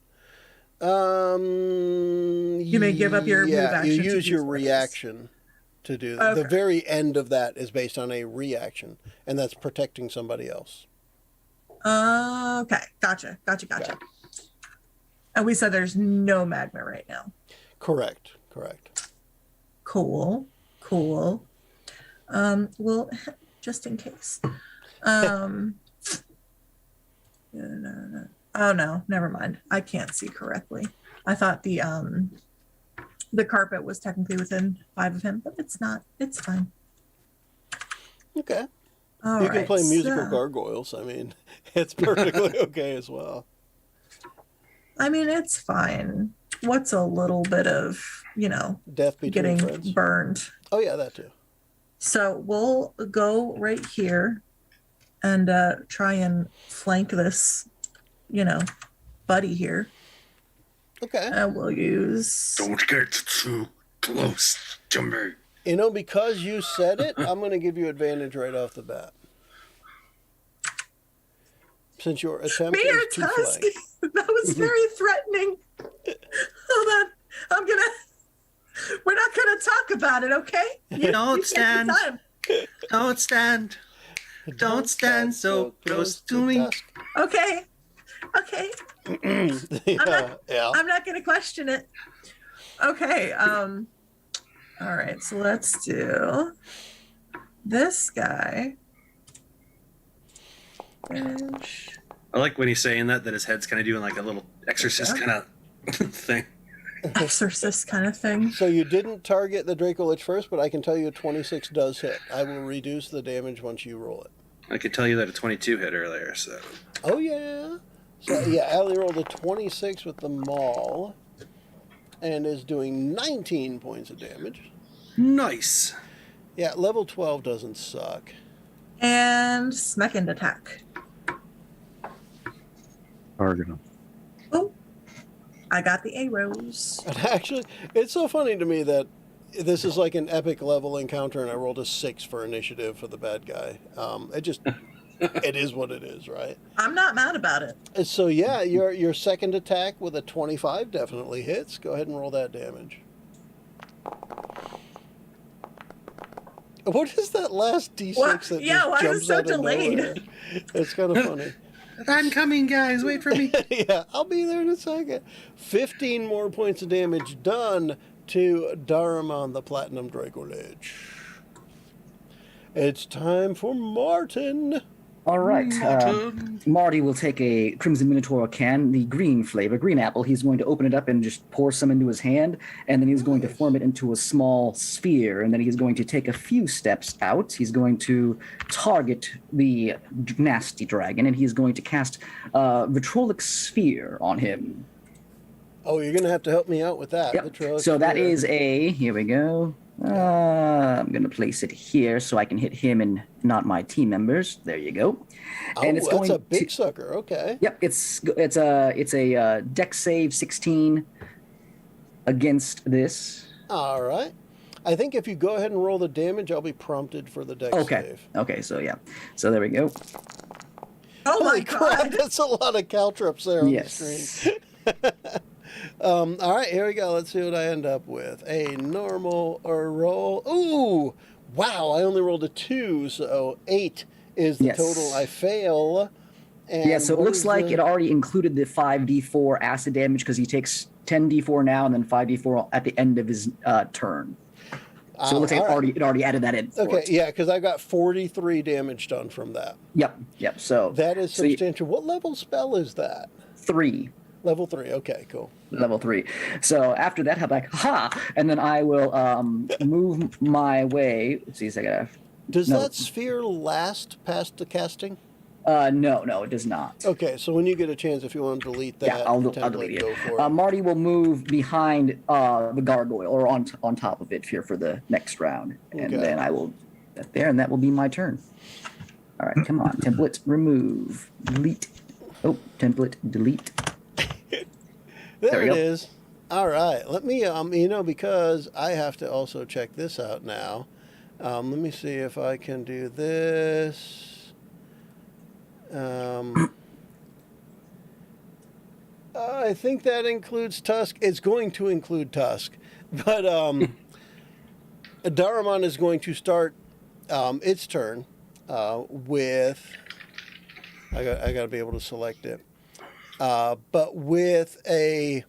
[SPEAKER 1] You
[SPEAKER 4] may give up your move action
[SPEAKER 1] you
[SPEAKER 4] to
[SPEAKER 1] use your
[SPEAKER 4] use those.
[SPEAKER 1] reaction to do that. The
[SPEAKER 4] Okay.
[SPEAKER 1] very end of that is based on a reaction, and that's protecting somebody else.
[SPEAKER 4] Okay. Gotcha.
[SPEAKER 1] Yeah.
[SPEAKER 4] And we said there's no magma right now.
[SPEAKER 1] Correct.
[SPEAKER 4] Cool. Well, just in case. No. Oh no, never mind. I can't see correctly. I thought the carpet was technically within 5 of him, but it's not. It's fine.
[SPEAKER 1] Okay.
[SPEAKER 4] All
[SPEAKER 1] You can
[SPEAKER 4] right,
[SPEAKER 1] play musical
[SPEAKER 4] so-
[SPEAKER 1] gargoyles. I mean, it's perfectly okay as well.
[SPEAKER 4] I mean, it's fine. What's a little bit of,
[SPEAKER 1] Death between
[SPEAKER 4] getting
[SPEAKER 1] friends.
[SPEAKER 4] burned?
[SPEAKER 1] Oh yeah, that too.
[SPEAKER 4] So we'll go right here and try and flank this, buddy here.
[SPEAKER 1] Okay.
[SPEAKER 4] And we'll use.
[SPEAKER 6] Don't get too close to me.
[SPEAKER 1] Because you said it, I'm going to give you advantage right off the bat. Since your attempt
[SPEAKER 4] Bear
[SPEAKER 1] is to
[SPEAKER 4] Tusk.
[SPEAKER 1] flank.
[SPEAKER 4] That was very threatening. Hold on. We're not gonna talk about it, okay?
[SPEAKER 2] Don't
[SPEAKER 4] take the
[SPEAKER 2] stand.
[SPEAKER 4] time.
[SPEAKER 2] Don't stand. Don't stand so close to me.
[SPEAKER 1] Tusk.
[SPEAKER 4] Okay.
[SPEAKER 1] Yeah.
[SPEAKER 4] I'm not gonna question it. Okay. All right. So let's do this guy. Finish.
[SPEAKER 2] I like when he's saying that his head's kind of doing like a little exorcist kind of thing.
[SPEAKER 4] Exorcist kind of thing.
[SPEAKER 1] So you didn't target the Dracolich first, but I can tell you a 26 does hit. I will reduce the damage once you roll it.
[SPEAKER 2] I could tell you that a 22 hit earlier, so.
[SPEAKER 1] Oh yeah. So yeah, Allie rolled a 26 with the maul, and is doing 19 points of damage.
[SPEAKER 2] Nice.
[SPEAKER 1] Yeah, level 12 doesn't suck.
[SPEAKER 4] And second attack.
[SPEAKER 3] Target him.
[SPEAKER 4] Oh, I got the arrows.
[SPEAKER 1] And actually, it's so funny to me that this is like an epic level encounter, and I rolled a 6 for initiative for the bad guy. It is what it is, right?
[SPEAKER 4] I'm not mad about it.
[SPEAKER 1] And so yeah, your second attack with a 25 definitely hits. Go ahead and roll that damage. What is that last D6
[SPEAKER 4] What?
[SPEAKER 1] that
[SPEAKER 4] Yeah,
[SPEAKER 1] just
[SPEAKER 4] why is it
[SPEAKER 1] jumps
[SPEAKER 4] so
[SPEAKER 1] out of
[SPEAKER 4] delayed?
[SPEAKER 1] nowhere? It's kind of funny.
[SPEAKER 2] I'm coming, guys. Wait for me.
[SPEAKER 1] Yeah, I'll be there in a second. 15 more points of damage done to Daruman the Platinum Dracolich. It's time for Martin.
[SPEAKER 5] All right.
[SPEAKER 6] Mutton.
[SPEAKER 5] Marty will take a Crimson Minotaur can, the green flavor, green apple. He's going to open it up and just pour some into his hand, and then he's going to form it into a small sphere, and then he's going to take a few steps out. He's going to target the nasty dragon, and he's going to cast Vitrolic Sphere on him.
[SPEAKER 1] Oh, you're gonna have to help me out with that.
[SPEAKER 5] Yep. So that is a, here we go. I'm going to place it here so I can hit him and not my team members. There you go.
[SPEAKER 1] Oh,
[SPEAKER 5] And it's
[SPEAKER 1] that's
[SPEAKER 5] going
[SPEAKER 1] a big
[SPEAKER 5] to,
[SPEAKER 1] sucker. Okay.
[SPEAKER 5] Yep, it's a Dex save 16 against this.
[SPEAKER 1] All right. I think if you go ahead and roll the damage, I'll be prompted for the dex
[SPEAKER 5] Okay.
[SPEAKER 1] save.
[SPEAKER 5] Okay, so yeah. So there we go.
[SPEAKER 4] Oh my
[SPEAKER 1] Holy crap,
[SPEAKER 4] god.
[SPEAKER 1] that's a lot of caltrops there on
[SPEAKER 5] Yes.
[SPEAKER 1] the screen. All right, here we go. Let's see what I end up with. A normal roll. Ooh, wow, I only rolled a 2, so 8 is the
[SPEAKER 5] Yes.
[SPEAKER 1] total. I fail. And
[SPEAKER 5] Yeah, so it
[SPEAKER 1] what
[SPEAKER 5] looks
[SPEAKER 1] is
[SPEAKER 5] like
[SPEAKER 1] the-
[SPEAKER 5] it already included the 5d4 acid damage because he takes 10d4 now and then 5d4 at the end of his turn. So it looks like
[SPEAKER 1] all right.
[SPEAKER 5] it already added that in. For
[SPEAKER 1] Okay,
[SPEAKER 5] it.
[SPEAKER 1] yeah, because I got 43 damage done from that.
[SPEAKER 5] Yep. So
[SPEAKER 1] That is
[SPEAKER 5] so you-
[SPEAKER 1] substantial. What level spell is that?
[SPEAKER 5] 3.
[SPEAKER 1] Level 3. Okay, cool.
[SPEAKER 5] Level 3. So after that, I'm like, ha! And then I will move my way. Let's see a second.
[SPEAKER 1] Does
[SPEAKER 5] No.
[SPEAKER 1] that sphere last past the casting?
[SPEAKER 5] No, it does not.
[SPEAKER 1] Okay, so when you get a chance, if you want to delete that,
[SPEAKER 5] Yeah, I'll
[SPEAKER 1] template,
[SPEAKER 5] delete it.
[SPEAKER 1] go for it.
[SPEAKER 5] Marty will move behind the gargoyle or on top of it here for the next round, and
[SPEAKER 1] Okay.
[SPEAKER 5] then I will that there, and that will be my turn. All right, come on, template remove, delete. Oh, template delete.
[SPEAKER 1] There
[SPEAKER 5] we
[SPEAKER 1] it
[SPEAKER 5] go.
[SPEAKER 1] is. All right, let me, because I have to also check this out now. Let me see if I can do this. I think that includes Tusk. It's going to include Tusk, but Daramon is going to start its turn with. I got to be able to select it, but with a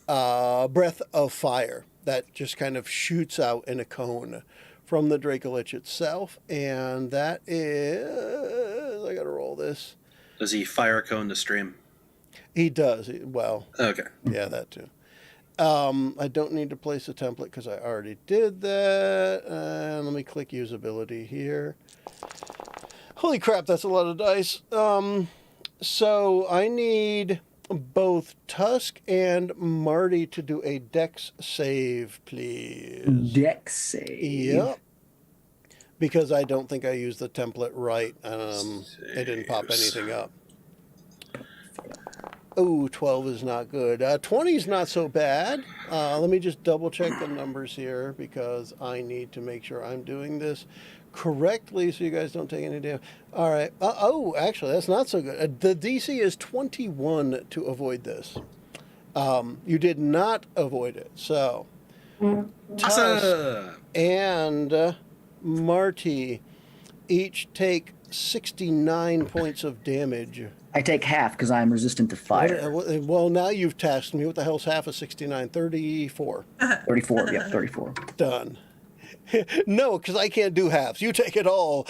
[SPEAKER 1] breath of fire that just kind of shoots out in a cone from the Dracolich itself, and that is. I got to roll this.
[SPEAKER 2] Does he fire cone the stream?
[SPEAKER 1] He does. Well,
[SPEAKER 2] Okay.
[SPEAKER 1] yeah, that too. I don't need to place a template because I already did that. And let me click usability here. Holy crap, that's a lot of dice. So I need both Tusk and Marty to do a dex save, please.
[SPEAKER 5] Dex save.
[SPEAKER 1] Yep. Because I don't think I used the template right. It didn't pop anything up. Oh, 12 is not good. 20 is not so bad. Let me just double check the numbers here because I need to make sure I'm doing this correctly so you guys don't take any damage. All right. Actually, that's not so good. The DC is 21 to avoid this. You did not avoid it. So, Tusk
[SPEAKER 2] Awesome.
[SPEAKER 1] and Marty each take 69 points of damage.
[SPEAKER 5] I take half because I'm resistant to fire.
[SPEAKER 1] Well, now you've tasked me. What the hell's half of 69? 34.
[SPEAKER 5] 34. Yep, 34.
[SPEAKER 1] Done. No, because I can't do halves. You take it all.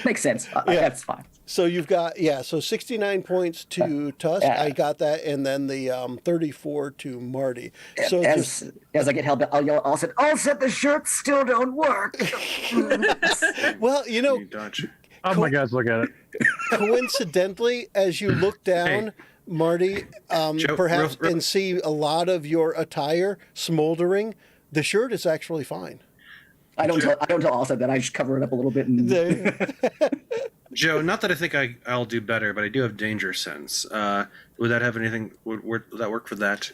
[SPEAKER 5] Makes sense.
[SPEAKER 1] Yeah.
[SPEAKER 5] That's fine.
[SPEAKER 1] So you've got, so 69 points to Tusk. I got that. And then the 34 to Marty. So
[SPEAKER 5] As I get held back, I'll yell, I'll set the shirts still don't work.
[SPEAKER 1] well,
[SPEAKER 2] You dodge.
[SPEAKER 3] Oh my guys, look at it.
[SPEAKER 1] coincidentally, as you look down, Marty,
[SPEAKER 2] Joe,
[SPEAKER 1] perhaps
[SPEAKER 2] real-
[SPEAKER 1] and see a lot of your attire smoldering, the shirt is actually fine.
[SPEAKER 5] I don't tell Alsep that. I just cover it up a little bit. And
[SPEAKER 1] There-
[SPEAKER 2] Joe, not that I think I'll do better, but I do have danger sense. Would that have anything? Would that work for that?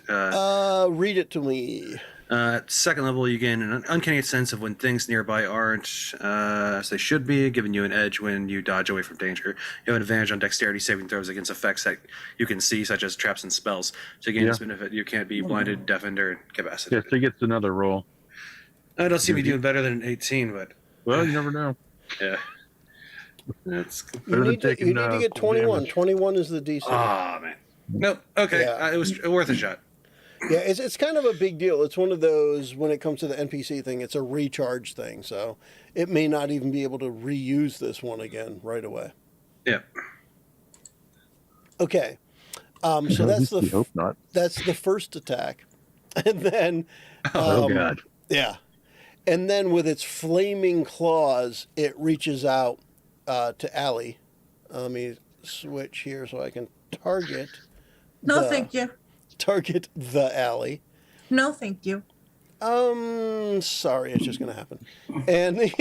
[SPEAKER 1] read it to me.
[SPEAKER 2] At second level, you gain an uncanny sense of when things nearby aren't as they should be, giving you an edge when you dodge away from danger. You have an advantage on dexterity saving throws against effects that you can see, such as traps and spells. To gain this benefit, you can't be blinded, deafened, or
[SPEAKER 3] Yeah,
[SPEAKER 2] incapacitated.
[SPEAKER 3] so he gets another roll.
[SPEAKER 2] I don't see me doing better than an 18, but
[SPEAKER 3] Well, you never know.
[SPEAKER 2] yeah. That's
[SPEAKER 1] You
[SPEAKER 3] Better than
[SPEAKER 1] need to
[SPEAKER 3] taking,
[SPEAKER 1] get
[SPEAKER 3] full
[SPEAKER 1] 21.
[SPEAKER 3] damage.
[SPEAKER 1] 21 is the DC.
[SPEAKER 2] man. Nope. Okay,
[SPEAKER 1] Yeah.
[SPEAKER 2] it was worth a shot.
[SPEAKER 1] Yeah, it's kind of a big deal. It's one of those, when it comes to the NPC thing, it's a recharge thing. So it may not even be able to reuse this one again right away.
[SPEAKER 2] Yeah.
[SPEAKER 1] Okay. So
[SPEAKER 3] At
[SPEAKER 1] that's
[SPEAKER 3] least we hope not.
[SPEAKER 1] that's the first attack. And then
[SPEAKER 3] Oh God.
[SPEAKER 1] yeah. And then with its flaming claws, it reaches out to Allie. Let me switch here so I can target
[SPEAKER 4] No,
[SPEAKER 1] the-
[SPEAKER 4] thank you.
[SPEAKER 1] target the Allie.
[SPEAKER 4] No, thank you.
[SPEAKER 1] Sorry, it's just gonna happen. And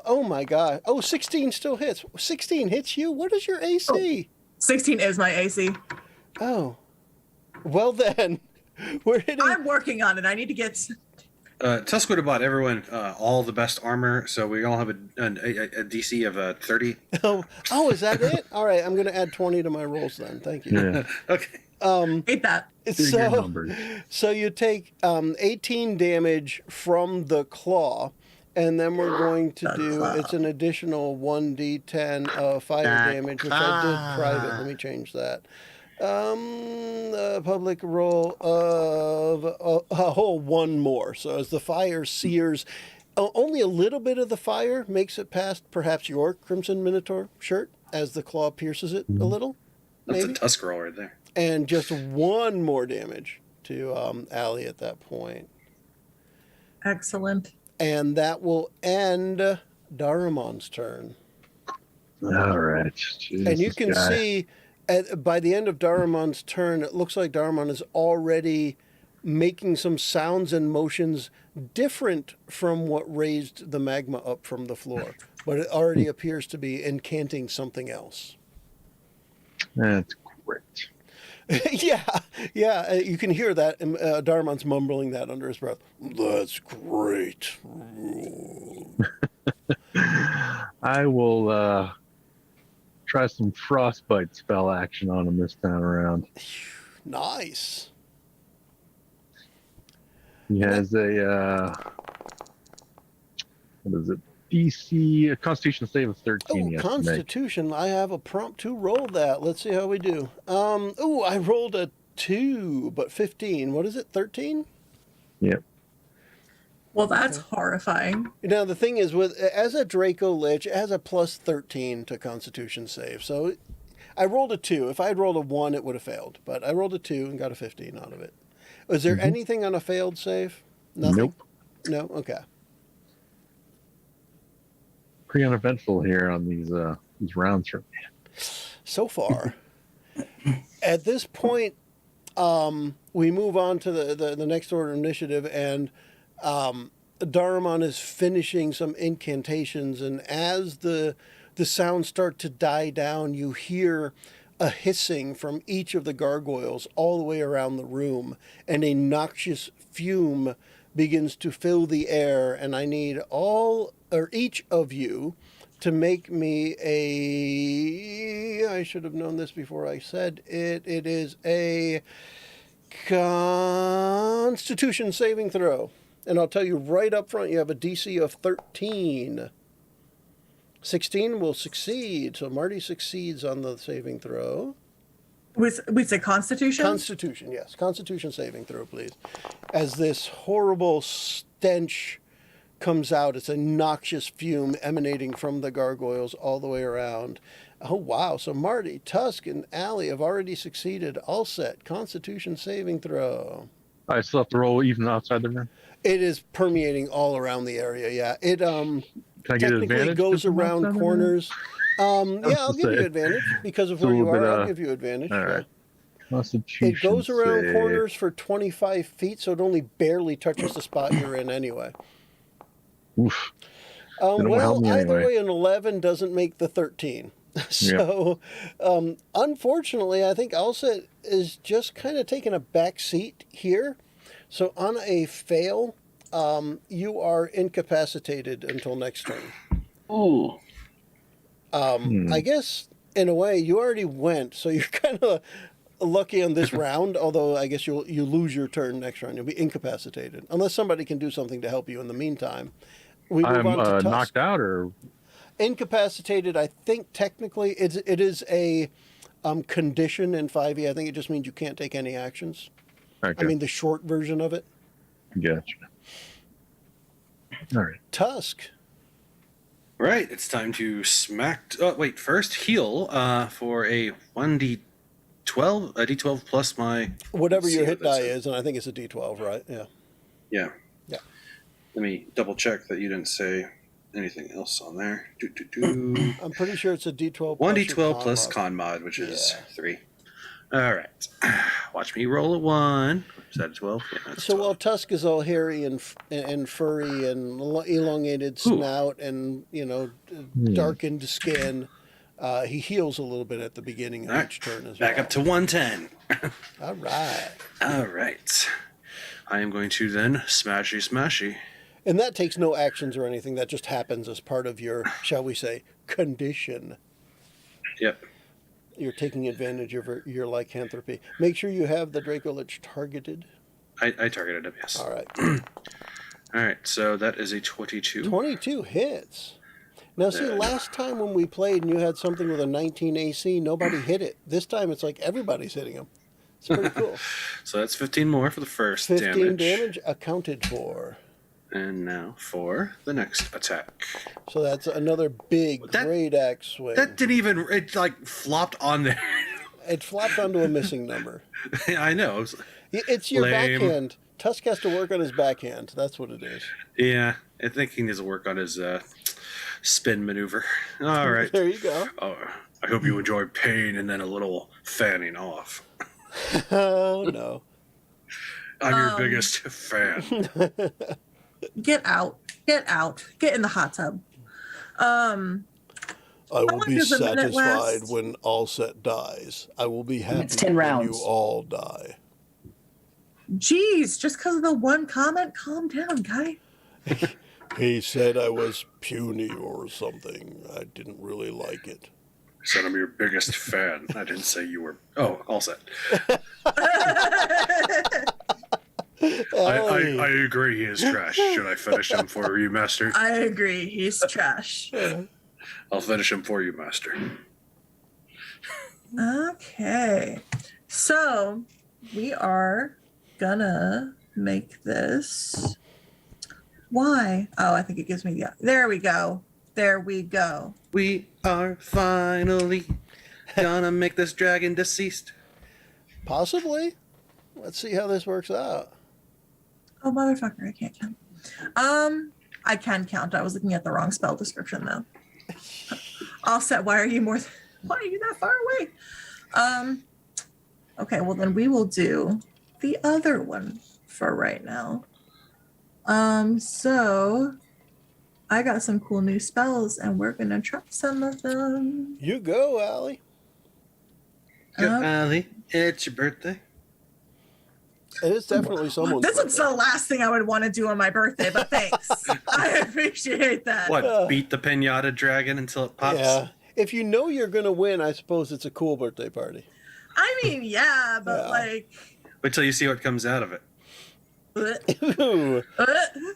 [SPEAKER 1] oh my god. Oh, 16 still hits. 16 hits you? What is your AC?
[SPEAKER 4] 16 is my AC.
[SPEAKER 1] Oh. Well then, we're hitting
[SPEAKER 4] I'm working on it. I need to get.
[SPEAKER 2] Tusk would have bought everyone all the best armor, so we all have a DC of 30.
[SPEAKER 1] Oh, is that it? All right, I'm going to add 20 to my rolls then. Thank you.
[SPEAKER 3] Yeah.
[SPEAKER 2] Okay.
[SPEAKER 4] Hate that.
[SPEAKER 3] Bigger numbers.
[SPEAKER 1] So you take 18 damage from the claw, and then we're going to it's an additional 1d10 of fire damage, which I did private. Let me change that. Public roll of a whole one more. So as the fire sears, only a little bit of the fire makes it past perhaps your Crimson Minotaur shirt as the claw pierces it a little.
[SPEAKER 2] That's
[SPEAKER 1] Maybe.
[SPEAKER 2] a Tusk roll right there.
[SPEAKER 1] And just one more damage to Allie at that point.
[SPEAKER 4] Excellent.
[SPEAKER 1] And that will end Daramon's turn.
[SPEAKER 3] All right. Jesus,
[SPEAKER 1] And you can
[SPEAKER 3] guy.
[SPEAKER 1] see by the end of Daramon's turn, it looks like Daramon is already making some sounds and motions different from what raised the magma up from the floor. But it already appears to be incanting something else.
[SPEAKER 3] That's great.
[SPEAKER 1] yeah, you can hear that. Daramon's mumbling that under his breath. That's great.
[SPEAKER 3] I will try some frostbite spell action on him this time around.
[SPEAKER 1] Nice.
[SPEAKER 3] He has a what is it? DC a Constitution save of 13. He has to make.
[SPEAKER 1] Constitution. I have a prompt to roll that. Let's see how we do. I rolled a 2, but 15. What is it? 13?
[SPEAKER 3] Yep.
[SPEAKER 4] Well, that's horrifying.
[SPEAKER 1] Now the thing is, as a Draco Lich, it has a plus 13 to Constitution save. So I rolled a 2. If I had rolled a 1, it would have failed. But I rolled a 2 and got a 15 out of it. Was there anything on a failed save? Nothing?
[SPEAKER 3] Nope.
[SPEAKER 1] No? Okay.
[SPEAKER 3] Pretty uneventful here on these rounds for me.
[SPEAKER 1] So far. At this point, we move on to the next order of initiative, and Daramon is finishing some incantations, and as the sounds start to die down, you hear a hissing from each of the gargoyles all the way around the room, and a noxious fume begins to fill the air, and I need each of you to make me I should have known this before I said it. It is a Constitution saving throw. And I'll tell you right up front, you have a DC of 13. 16 will succeed. So Marty succeeds on the saving throw.
[SPEAKER 4] We say Constitution?
[SPEAKER 1] Constitution, yes. Constitution saving throw, please. As this horrible stench comes out, it's a noxious fume emanating from the gargoyles all the way around. Oh, wow. So Marty, Tusk, and Allie have already succeeded. All set. Constitution saving throw.
[SPEAKER 3] I still have to roll even outside the room.
[SPEAKER 1] It is permeating all around the area, yeah. It
[SPEAKER 3] Can I get
[SPEAKER 1] technically
[SPEAKER 3] advantage?
[SPEAKER 1] goes
[SPEAKER 3] just from
[SPEAKER 1] around
[SPEAKER 3] outside the room?
[SPEAKER 1] corners. Yeah, I'll give you
[SPEAKER 3] say.
[SPEAKER 1] advantage because of
[SPEAKER 3] It's a
[SPEAKER 1] where you
[SPEAKER 3] little
[SPEAKER 1] are.
[SPEAKER 3] bit,
[SPEAKER 1] I'll give you advantage.
[SPEAKER 3] All
[SPEAKER 1] yeah.
[SPEAKER 3] right. Constitution
[SPEAKER 1] It goes around
[SPEAKER 3] save.
[SPEAKER 1] corners for 25 feet, so it only barely touches the spot you're in anyway.
[SPEAKER 3] Oof. It'll
[SPEAKER 1] Well,
[SPEAKER 3] help me
[SPEAKER 1] either
[SPEAKER 3] anyway.
[SPEAKER 1] way, an 11 doesn't make the 13. So, unfortunately, I think Alset is just kind of taking a back seat here. So on a fail, you are incapacitated until next turn.
[SPEAKER 7] Ooh.
[SPEAKER 1] I guess, in a way, you already went, so you're kind of lucky on this round, although I guess you lose your turn next round. You'll be incapacitated, unless somebody can do something to help you in the meantime. We move
[SPEAKER 3] I'm
[SPEAKER 1] on to Tusk.
[SPEAKER 3] knocked out, or
[SPEAKER 1] Incapacitated, I think technically it is a condition in 5e. I think it just means you can't take any actions.
[SPEAKER 3] Okay.
[SPEAKER 1] I mean, the short version of it.
[SPEAKER 3] Gotcha. All right.
[SPEAKER 1] Tusk.
[SPEAKER 2] Right, it's time to smack. Oh, wait, first heal for a 1d12, a d12 plus my.
[SPEAKER 1] Whatever
[SPEAKER 2] let's
[SPEAKER 1] your
[SPEAKER 2] see
[SPEAKER 1] hit
[SPEAKER 2] what this
[SPEAKER 1] die
[SPEAKER 2] is.
[SPEAKER 1] is, and I think it's a d12, right? Yeah.
[SPEAKER 2] Yeah.
[SPEAKER 1] Yeah.
[SPEAKER 2] Let me double check that you didn't say anything else on there. Do.
[SPEAKER 1] I'm pretty sure it's a d12.
[SPEAKER 2] 1d12 plus
[SPEAKER 1] mod.
[SPEAKER 2] con mod, which is
[SPEAKER 1] Yeah.
[SPEAKER 2] 3. All right. Watch me roll a 1. Is that a 12? Yeah, that's
[SPEAKER 1] So
[SPEAKER 2] 12.
[SPEAKER 1] while Tusk is all hairy and furry and elongated
[SPEAKER 2] Ooh.
[SPEAKER 1] snout and darkened skin, he heals a little bit at the beginning of
[SPEAKER 2] All right.
[SPEAKER 1] each turn as
[SPEAKER 2] Back
[SPEAKER 1] well.
[SPEAKER 2] up to 110.
[SPEAKER 1] All right.
[SPEAKER 2] All right. I am going to then smashy.
[SPEAKER 1] And that takes no actions or anything. That just happens as part of your, shall we say, condition.
[SPEAKER 2] Yep.
[SPEAKER 1] You're taking advantage of your lycanthropy. Make sure you have the Dracolich targeted.
[SPEAKER 2] I targeted him, yes.
[SPEAKER 1] All right.
[SPEAKER 2] All right, so that is a 22.
[SPEAKER 1] 22 hits. Now, see, last time when we played and you had something with a 19 AC, nobody hit it. This time it's like everybody's hitting him. It's pretty cool.
[SPEAKER 2] So that's 15 more for the first
[SPEAKER 1] 15 damage accounted for.
[SPEAKER 2] And now for the next attack.
[SPEAKER 1] So that's another big, great axe swing.
[SPEAKER 2] That didn't even, it like flopped on there.
[SPEAKER 1] It flopped onto a missing number.
[SPEAKER 2] I know. It was-
[SPEAKER 1] It's your
[SPEAKER 2] Lame.
[SPEAKER 1] backhand. Tusk has to work on his backhand. That's what it is.
[SPEAKER 2] yeah, I think he needs to work on his spin maneuver. All right.
[SPEAKER 1] There you go.
[SPEAKER 2] Oh, I hope you enjoy pain and then a little fanning off.
[SPEAKER 1] Oh, no.
[SPEAKER 2] I'm your biggest fan.
[SPEAKER 4] Get out. Get out. Get in the hot tub.
[SPEAKER 1] I will
[SPEAKER 4] long
[SPEAKER 1] be
[SPEAKER 4] does a minute
[SPEAKER 1] satisfied
[SPEAKER 4] last?
[SPEAKER 1] when Allset dies. I will be happy
[SPEAKER 5] It's 10
[SPEAKER 1] when
[SPEAKER 5] rounds.
[SPEAKER 1] you all die.
[SPEAKER 4] Jeez, just because of the one comment, calm down, guy.
[SPEAKER 1] He said I was puny or something. I didn't really like it.
[SPEAKER 2] I said I'm your biggest fan. I didn't say you were. Oh, all set. I agree he is trash. Should I finish him for you, Master?
[SPEAKER 4] I agree. He's trash.
[SPEAKER 2] I'll finish him for you, Master.
[SPEAKER 4] Okay. So we are gonna make this. Why? Oh, I think it gives me the. There we go. There we go.
[SPEAKER 2] We are finally gonna make this dragon deceased.
[SPEAKER 1] Possibly. Let's see how this works out.
[SPEAKER 4] Oh, motherfucker, I can't count. I can count. I was looking at the wrong spell description though. Offset, why are you that far away? Okay, well then we will do the other one for right now. So I got some cool new spells and we're gonna try some of them.
[SPEAKER 1] You go, Allie.
[SPEAKER 2] Good,
[SPEAKER 4] Uh,
[SPEAKER 2] Allie. It's your birthday.
[SPEAKER 1] And it's definitely someone's
[SPEAKER 4] This is
[SPEAKER 1] birthday.
[SPEAKER 4] the last thing I would want to do on my birthday, but thanks. I appreciate that.
[SPEAKER 2] What? Beat the pinata dragon until it pops?
[SPEAKER 1] Yeah. If you know you're going to win, I suppose it's a cool birthday party.
[SPEAKER 4] I mean, yeah, but
[SPEAKER 1] Yeah.
[SPEAKER 4] like,
[SPEAKER 2] Wait till you see what comes out of it.
[SPEAKER 1] Ooh,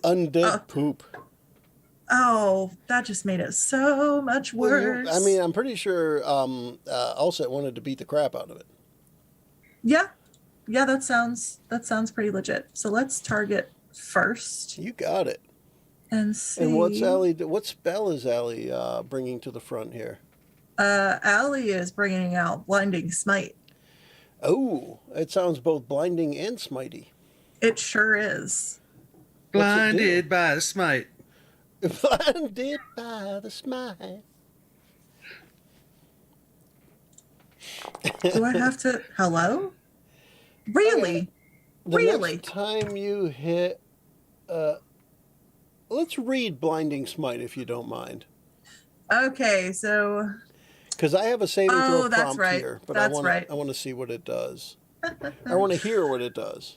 [SPEAKER 1] undead poop.
[SPEAKER 4] oh, that just made it so much worse.
[SPEAKER 1] I mean, I'm pretty sure Allset wanted to beat the crap out of it.
[SPEAKER 4] Yeah, that sounds pretty legit. So let's target first
[SPEAKER 1] You got it.
[SPEAKER 4] and see.
[SPEAKER 1] And what spell is Allie bringing to the front here?
[SPEAKER 4] Allie is bringing out Blinding Smite.
[SPEAKER 1] Oh, it sounds both blinding and smitey.
[SPEAKER 4] It sure is.
[SPEAKER 2] Blinded by the smite.
[SPEAKER 1] Blinded by the smite.
[SPEAKER 4] Do I have to? Hello? Really?
[SPEAKER 1] The
[SPEAKER 4] Really?
[SPEAKER 1] next time you hit, let's read blinding smite if you don't mind,
[SPEAKER 4] Okay, so
[SPEAKER 1] because I have a saving
[SPEAKER 4] Oh,
[SPEAKER 1] throw
[SPEAKER 4] that's
[SPEAKER 1] prompt
[SPEAKER 4] right.
[SPEAKER 1] here, but
[SPEAKER 4] That's
[SPEAKER 1] I
[SPEAKER 4] right.
[SPEAKER 1] want to see what it does. I want to hear what it does.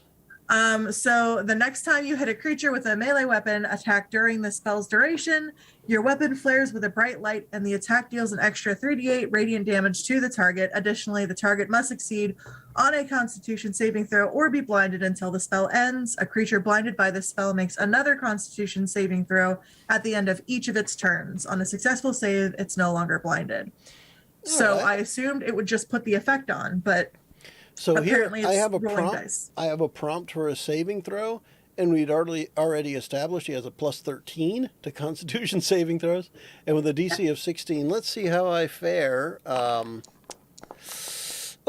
[SPEAKER 4] So the next time you hit a creature with a melee weapon attack during the spell's duration, your weapon flares with a bright light and the attack deals an extra 3d8 radiant damage to the target. Additionally, the target must succeed on a constitution saving throw or be blinded until the spell ends. A creature blinded by this spell makes another constitution saving throw at the end of each of its turns. On a successful save, it's no longer blinded. So
[SPEAKER 1] right.
[SPEAKER 4] I assumed it would just put the effect on, but
[SPEAKER 1] So
[SPEAKER 4] apparently
[SPEAKER 1] here I
[SPEAKER 4] it's
[SPEAKER 1] have a
[SPEAKER 4] rolling
[SPEAKER 1] prompt.
[SPEAKER 4] dice.
[SPEAKER 1] I have a prompt for a saving throw, and we'd already established he has a plus 13 to Constitution saving throws, and with a DC of 16. Let's see how I fare.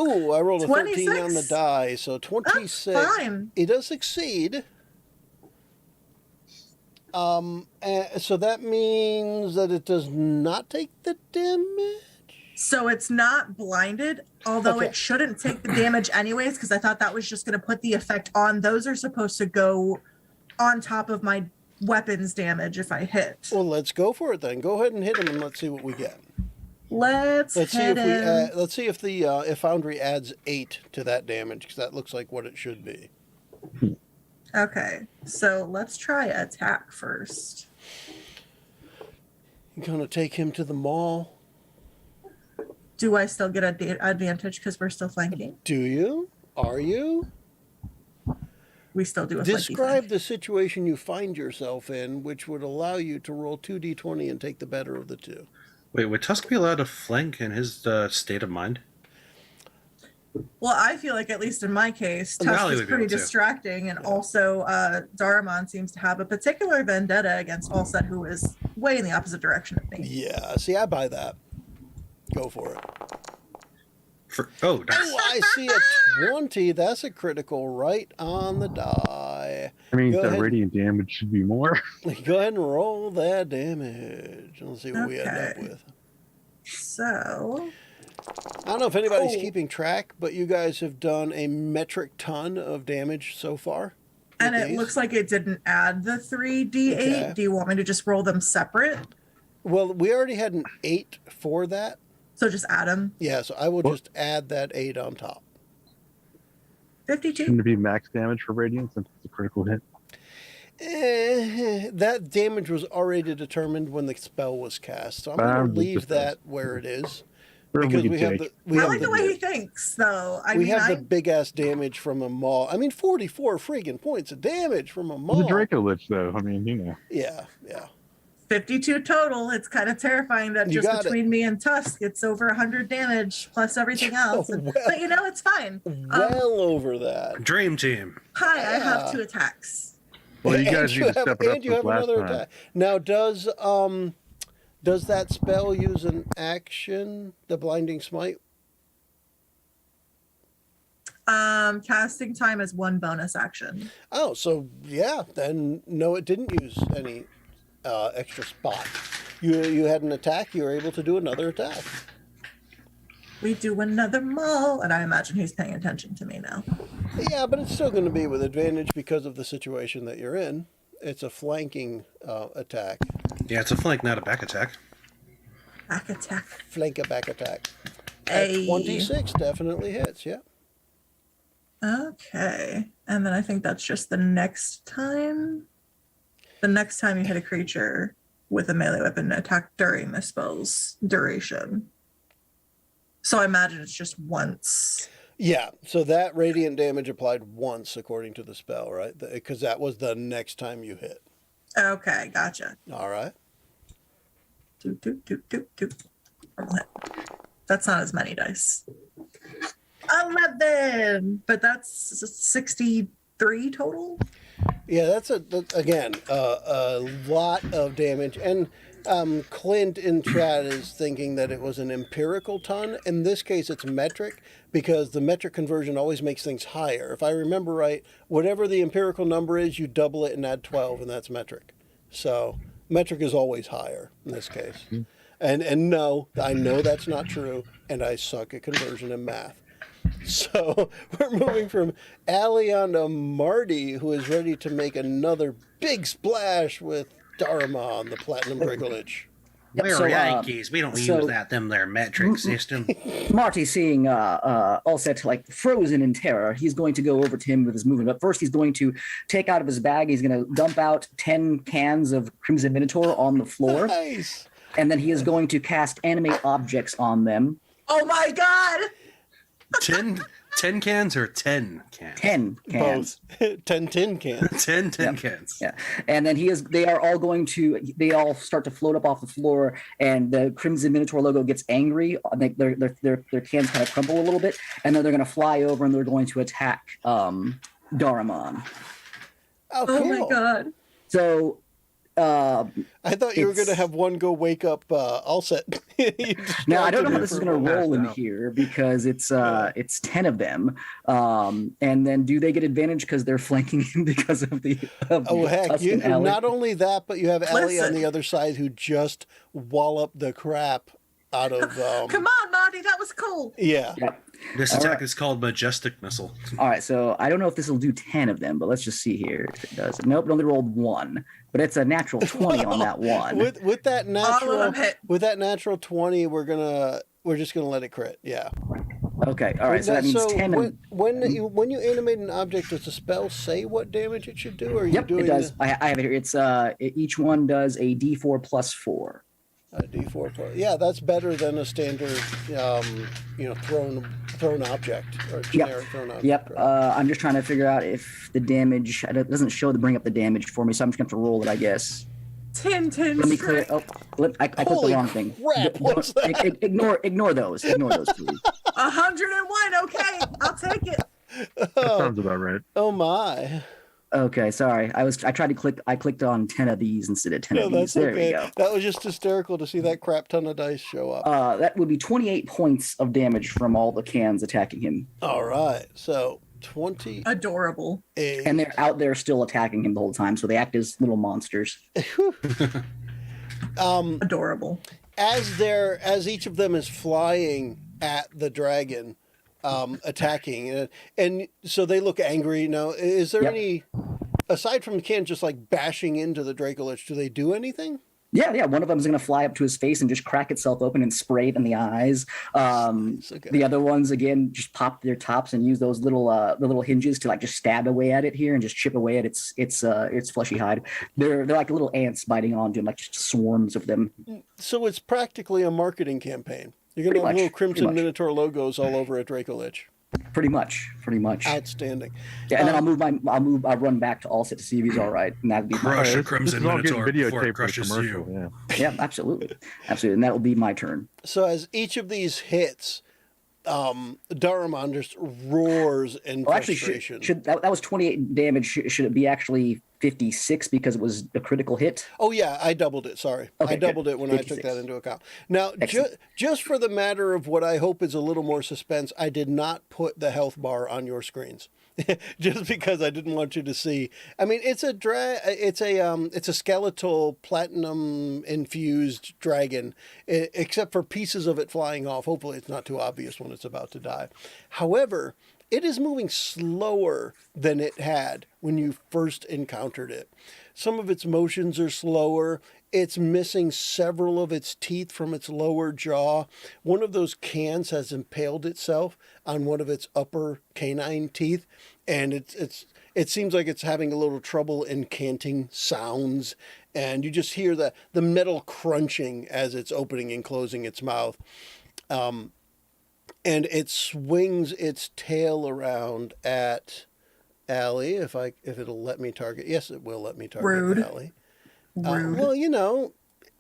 [SPEAKER 1] Ooh, I rolled a 13 on the
[SPEAKER 4] 26?
[SPEAKER 1] die, so 26.
[SPEAKER 4] That's fine.
[SPEAKER 1] It does succeed. So that means that it does not take the damage.
[SPEAKER 4] So it's not blinded, although
[SPEAKER 1] Okay.
[SPEAKER 4] it shouldn't take the damage anyways, because I thought that was just going to put the effect on. Those are supposed to go on top of my weapons damage if I hit.
[SPEAKER 1] Well, let's go for it then. Go ahead and hit him, and let's see what we get.
[SPEAKER 4] Let's
[SPEAKER 1] Let's see
[SPEAKER 4] hit
[SPEAKER 1] if we
[SPEAKER 4] him.
[SPEAKER 1] let's see if the if Foundry adds 8 to that damage, because that looks like what it should be.
[SPEAKER 4] Okay, so let's try attack first.
[SPEAKER 1] You're gonna take him to the mall.
[SPEAKER 4] Do I still get advantage because we're still flanking?
[SPEAKER 1] Do you? Are you?
[SPEAKER 4] We still do a flanky
[SPEAKER 1] Describe
[SPEAKER 4] flank.
[SPEAKER 1] the situation you find yourself in, which would allow you to roll 2d20 and take the better of the two.
[SPEAKER 2] Wait, would Tusk be allowed to flank in his state of mind?
[SPEAKER 4] Well, I feel like at least in my case,
[SPEAKER 2] Well,
[SPEAKER 4] Tusk
[SPEAKER 2] Raleigh
[SPEAKER 4] is
[SPEAKER 2] would be
[SPEAKER 4] pretty
[SPEAKER 2] able to.
[SPEAKER 4] distracting, and also Daramon seems to have a particular vendetta against Alset, who is way in the opposite direction of me.
[SPEAKER 1] Yeah, see, I buy that. Go for it.
[SPEAKER 2] Oh, nice.
[SPEAKER 1] Oh, I see a 20. That's a critical right on the die.
[SPEAKER 3] I mean,
[SPEAKER 1] Go
[SPEAKER 3] that
[SPEAKER 1] ahead.
[SPEAKER 3] radiant damage should be more.
[SPEAKER 1] Go ahead and roll that damage. Let's see what we end up
[SPEAKER 4] Okay.
[SPEAKER 1] with.
[SPEAKER 4] So,
[SPEAKER 1] I don't know if anybody's
[SPEAKER 4] Oh.
[SPEAKER 1] keeping track, but you guys have done a metric ton of damage so far.
[SPEAKER 4] and
[SPEAKER 1] with
[SPEAKER 4] it
[SPEAKER 1] these.
[SPEAKER 4] looks like it didn't add the 3d8.
[SPEAKER 1] Okay.
[SPEAKER 4] Do you want me to just roll them separate?
[SPEAKER 1] Well, we already had an 8 for that.
[SPEAKER 4] So just add them.
[SPEAKER 1] Yeah, so I will
[SPEAKER 3] What?
[SPEAKER 1] just add that 8 on top.
[SPEAKER 4] 52.
[SPEAKER 3] Shouldn't it be max damage for radiant since it's a critical hit?
[SPEAKER 1] That damage was already determined when the spell was cast, so I'm going
[SPEAKER 3] I'm
[SPEAKER 1] to leave
[SPEAKER 3] just-
[SPEAKER 1] that where it is.
[SPEAKER 3] Whatever
[SPEAKER 1] Because
[SPEAKER 3] we
[SPEAKER 1] we
[SPEAKER 3] can
[SPEAKER 1] have
[SPEAKER 3] take.
[SPEAKER 1] the
[SPEAKER 4] I like the way he thinks, though. I
[SPEAKER 1] we
[SPEAKER 4] mean,
[SPEAKER 1] have
[SPEAKER 4] I
[SPEAKER 1] the big ass damage from a maul. I mean, 44 freaking points of damage from a
[SPEAKER 3] It's
[SPEAKER 1] maul.
[SPEAKER 3] a Draco Lich, though. I mean, you know.
[SPEAKER 1] Yeah, yeah.
[SPEAKER 4] 52 total. It's kind of terrifying that
[SPEAKER 1] You
[SPEAKER 4] just
[SPEAKER 1] got it.
[SPEAKER 4] between me and Tusk, it's over 100 damage plus everything else.
[SPEAKER 1] Oh, well.
[SPEAKER 4] But you know, it's fine.
[SPEAKER 1] Well over that.
[SPEAKER 2] Dream team.
[SPEAKER 4] Hi, I have
[SPEAKER 1] Yeah.
[SPEAKER 4] 2 attacks.
[SPEAKER 3] Well, you
[SPEAKER 1] And
[SPEAKER 3] guys need to step it up
[SPEAKER 1] and you
[SPEAKER 3] since
[SPEAKER 1] have
[SPEAKER 3] last
[SPEAKER 1] another
[SPEAKER 3] time.
[SPEAKER 1] attack. Now, does that spell use an action? The blinding smite?
[SPEAKER 4] Casting time is 1 bonus action.
[SPEAKER 1] Oh, so yeah, then no, it didn't use any extra spot. You had an attack. You were able to do another attack.
[SPEAKER 4] We do another maul, and I imagine he's paying attention to me now.
[SPEAKER 1] Yeah, but it's still going to be with advantage because of the situation that you're in. It's a flanking attack.
[SPEAKER 2] Yeah, it's a flank, not a back attack.
[SPEAKER 4] Back attack.
[SPEAKER 1] Flank a back attack.
[SPEAKER 4] Hey.
[SPEAKER 1] 26 definitely hits, yeah.
[SPEAKER 4] Okay. And then I think that's just the next time. The next time you hit a creature with a melee weapon attack during the spell's duration. So I imagine it's just once.
[SPEAKER 1] Yeah, so that radiant damage applied once according to the spell, right? Because that was the next time you hit.
[SPEAKER 4] Okay, gotcha.
[SPEAKER 1] All right.
[SPEAKER 4] Doot, doot, doot, doot, doot. That's not as many dice. 11! But that's 63 total?
[SPEAKER 1] Yeah, that's again a lot of damage, and Clint in chat is thinking that it was an empirical ton. In this case, it's metric because the metric conversion always makes things higher. If I remember right, whatever the empirical number is, you double it and add 12, and that's metric. So metric is always higher in this case. And no, I know that's not true, and I suck at conversion and math. So we're moving from Allie on to Marty, who is ready to make another big splash with Dharma, the Platinum Privilege.
[SPEAKER 5] Yep,
[SPEAKER 2] We're
[SPEAKER 5] so,
[SPEAKER 2] Yankees. We don't
[SPEAKER 5] so-
[SPEAKER 2] use that them there metric system.
[SPEAKER 5] Marty, seeing Ulset like frozen in terror, he's going to go over to him with his movement. But first, he's going to take out of his bag. He's going to dump out 10 cans of Crimson Minotaur on the floor,
[SPEAKER 1] Nice.
[SPEAKER 5] and then he is going to cast animate objects on them.
[SPEAKER 4] Oh my god!
[SPEAKER 2] 10 cans or 10 cans?
[SPEAKER 5] 10 cans.
[SPEAKER 1] Both. 10 tin cans.
[SPEAKER 2] 10
[SPEAKER 5] Yeah.
[SPEAKER 2] cans.
[SPEAKER 5] Yeah, and then they are all going to, they all start to float up off the floor, and the Crimson Minotaur logo gets angry. Their cans kind of crumble a little bit, and then they're going to fly over and they're going to attack Daramon.
[SPEAKER 1] Oh, cool.
[SPEAKER 4] Oh my god.
[SPEAKER 5] So,
[SPEAKER 1] I thought you were going to have one go wake up Allset.
[SPEAKER 5] now I don't know how this is going to
[SPEAKER 3] Pass
[SPEAKER 5] roll in
[SPEAKER 3] out.
[SPEAKER 5] here because it's 10 of them, and then do they get advantage because they're flanking him because of the
[SPEAKER 1] Oh, heck.
[SPEAKER 5] Tuscan Alley?
[SPEAKER 1] Not only that, but you have Allie on
[SPEAKER 4] Listen.
[SPEAKER 1] the other side who just walloped the crap out of.
[SPEAKER 4] Come on, Marty, that was cool.
[SPEAKER 1] Yeah.
[SPEAKER 5] Yeah.
[SPEAKER 2] This
[SPEAKER 5] All
[SPEAKER 2] attack
[SPEAKER 5] right.
[SPEAKER 2] is called Majestic Missile.
[SPEAKER 5] All right, so I don't know if this will do 10 of them, but let's just see here if it does. Nope, it only rolled 1, but it's a natural 20 on that one.
[SPEAKER 1] With that
[SPEAKER 4] All
[SPEAKER 1] natural
[SPEAKER 4] of them hit.
[SPEAKER 1] with that natural 20, we're just gonna let it crit. Yeah.
[SPEAKER 5] Okay, all right, so that means 10.
[SPEAKER 1] When you animate an object, does the spell say what damage it should do? Or are you
[SPEAKER 5] Yep,
[SPEAKER 1] doing
[SPEAKER 5] it does. I have it here. It's each one does a D4 plus 4.
[SPEAKER 1] a D4 plus? Yeah, that's better than a standard, thrown object or generic thrown object.
[SPEAKER 5] Yep.
[SPEAKER 1] right?
[SPEAKER 5] I'm just trying to figure out if the damage it doesn't show to bring up the damage for me, so I'm just going to have to roll it, I guess.
[SPEAKER 4] Tin
[SPEAKER 5] Let me clear. Oh, I clicked the
[SPEAKER 1] Holy
[SPEAKER 5] wrong thing.
[SPEAKER 1] crap, what's that?
[SPEAKER 5] Ignore those. Ignore those, please.
[SPEAKER 4] 101. Okay, I'll take it.
[SPEAKER 3] That sounds about right.
[SPEAKER 1] Oh my.
[SPEAKER 5] Okay, sorry. I clicked on 10 of these instead of 10
[SPEAKER 1] No,
[SPEAKER 5] of these.
[SPEAKER 1] that's
[SPEAKER 5] There
[SPEAKER 1] okay.
[SPEAKER 5] we go.
[SPEAKER 1] That was just hysterical to see that crap ton of dice show up.
[SPEAKER 5] That would be 28 points of damage from all the cans attacking him.
[SPEAKER 1] All right. So 28.
[SPEAKER 4] Adorable.
[SPEAKER 5] And they're out there still attacking him the whole time, so they act as little monsters.
[SPEAKER 4] Adorable.
[SPEAKER 1] As each of them is flying at the dragon, attacking, and so they look angry. Now, is there
[SPEAKER 5] Yep.
[SPEAKER 1] any, aside from Ken just like bashing into the Dracolich, do they do anything?
[SPEAKER 5] Yeah. One of them is going to fly up to his face and just crack itself open and spray it in the eyes.
[SPEAKER 1] Okay.
[SPEAKER 5] The other ones, again, just pop their tops and use those the little hinges to like just stab away at it here and just chip away at its fleshy hide. They're like little ants biting onto him, like just swarms of them.
[SPEAKER 1] So it's practically a marketing campaign. You're going
[SPEAKER 5] Pretty
[SPEAKER 1] to have
[SPEAKER 5] much,
[SPEAKER 1] little
[SPEAKER 5] pretty
[SPEAKER 1] Crimson
[SPEAKER 5] much.
[SPEAKER 1] Minotaur logos all over a Dracolich.
[SPEAKER 5] Pretty much.
[SPEAKER 1] Outstanding.
[SPEAKER 5] Yeah, and then I'll run back to Allset to see if he's all right, and that'd be
[SPEAKER 6] Crush a
[SPEAKER 3] This
[SPEAKER 6] Crimson
[SPEAKER 3] is all getting
[SPEAKER 6] Minotaur before it
[SPEAKER 3] videotaped for the
[SPEAKER 6] crushes
[SPEAKER 3] commercial.
[SPEAKER 6] you.
[SPEAKER 3] Yeah.
[SPEAKER 5] yeah, absolutely, and that will be my turn.
[SPEAKER 1] So as each of these hits, Daramon just roars in
[SPEAKER 5] Well, actually,
[SPEAKER 1] frustration.
[SPEAKER 5] should that was 28 damage? Should it be actually 56 because it was a critical hit?
[SPEAKER 1] Oh yeah, I doubled it. Sorry,
[SPEAKER 5] Okay,
[SPEAKER 1] I doubled
[SPEAKER 5] good.
[SPEAKER 1] it when I took
[SPEAKER 5] 56.
[SPEAKER 1] that into account. Now,
[SPEAKER 5] Excellent.
[SPEAKER 1] just for the matter of what I hope is a little more suspense, I did not put the health bar on your screens, just because I didn't want you to see. I mean, it's a skeletal platinum infused dragon, except for pieces of it flying off. Hopefully, it's not too obvious when it's about to die. However, it is moving slower than it had when you first encountered it. Some of its motions are slower. It's missing several of its teeth from its lower jaw. One of those cans has impaled itself on one of its upper canine teeth, and it seems like it's having a little trouble incanting sounds, and you just hear the metal crunching as it's opening and closing its mouth. And it swings its tail around at Allie. If it'll let me target, yes, it will let me target
[SPEAKER 4] Rude.
[SPEAKER 1] Allie.
[SPEAKER 4] Rude.
[SPEAKER 1] Well,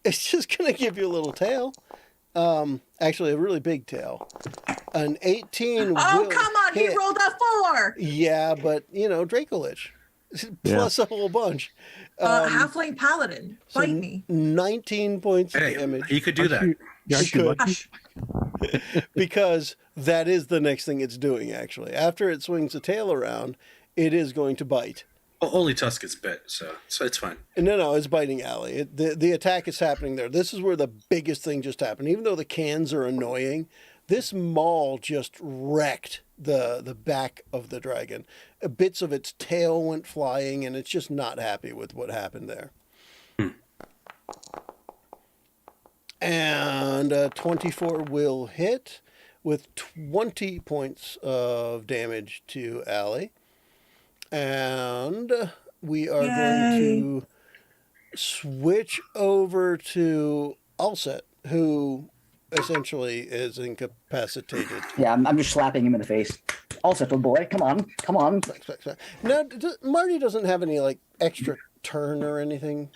[SPEAKER 1] it's just gonna give you a little tail. Actually, a really big tail. An 18.
[SPEAKER 4] Oh,
[SPEAKER 1] will
[SPEAKER 4] come on.
[SPEAKER 1] hit.
[SPEAKER 4] He rolled a 4.
[SPEAKER 1] Yeah, but Dracolich, plus a whole bunch.
[SPEAKER 4] Halfling paladin.
[SPEAKER 1] So
[SPEAKER 4] Bite me.
[SPEAKER 1] 19 points of
[SPEAKER 2] Hey,
[SPEAKER 1] damage.
[SPEAKER 2] you could do that.
[SPEAKER 3] Aren't you lucky?
[SPEAKER 4] Hush.
[SPEAKER 1] Because that is the next thing it's doing, actually. After it swings the tail around, it is going to bite.
[SPEAKER 2] Only Tusk gets bit, so it's fine.
[SPEAKER 1] No, it's biting Allie. The attack is happening there. This is where the biggest thing just happened. Even though the cans are annoying, this maul just wrecked the back of the dragon. Bits of its tail went flying, and it's just not happy with what happened there. And 24 will hit with 20 points of damage to Allie. And we are going to switch over to Allset, who essentially is incapacitated.
[SPEAKER 5] Yeah, I'm just slapping him in the face. All set, old boy. Come on, come on.
[SPEAKER 1] Now, Marty doesn't have any like extra turn or anything.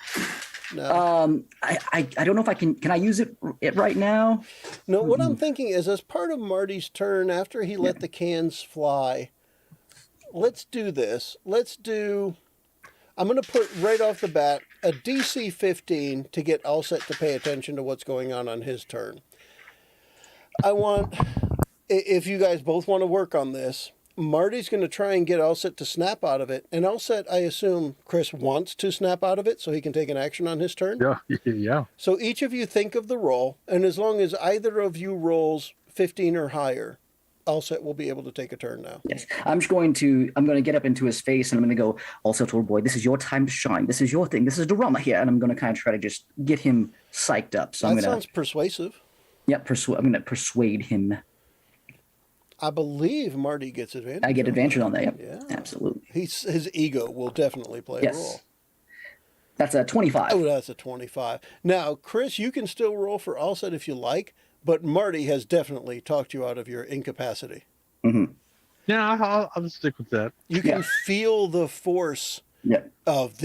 [SPEAKER 1] No.
[SPEAKER 5] I don't know if I can I use it right now?
[SPEAKER 1] No, what I'm thinking is as part of Marty's turn, after he let the cans fly, let's do this. I'm going to put right off the bat a DC 15 to get all set to pay attention to what's going on his turn. I want, if you guys both want to work on this, Marty's going to try and get all set to snap out of it. And all set, I assume Chris wants to snap out of it so he can take an action on his turn.
[SPEAKER 3] Yeah.
[SPEAKER 1] So each of you think of the roll, and as long as either of you rolls 15 or higher, all set will be able to take a turn now.
[SPEAKER 5] Yes. I'm going to get up into his face and I'm going to go, also, old boy, this is your time to shine. This is your thing. This is drama here. And I'm going to kind of try to just get him psyched up. So
[SPEAKER 1] That sounds persuasive.
[SPEAKER 5] I'm going to persuade him.
[SPEAKER 1] I believe Marty gets advantage.
[SPEAKER 5] I get advantage on that. Yep.
[SPEAKER 1] Yeah.
[SPEAKER 5] Absolutely.
[SPEAKER 1] His ego will definitely play a role.
[SPEAKER 5] That's a 25.
[SPEAKER 1] Oh, that's a 25. Now, Chris, you can still roll for all set if you like, but Marty has definitely talked you out of your incapacity.
[SPEAKER 5] Mm-hmm.
[SPEAKER 3] Yeah, I'll just stick with that.
[SPEAKER 1] You can feel the force of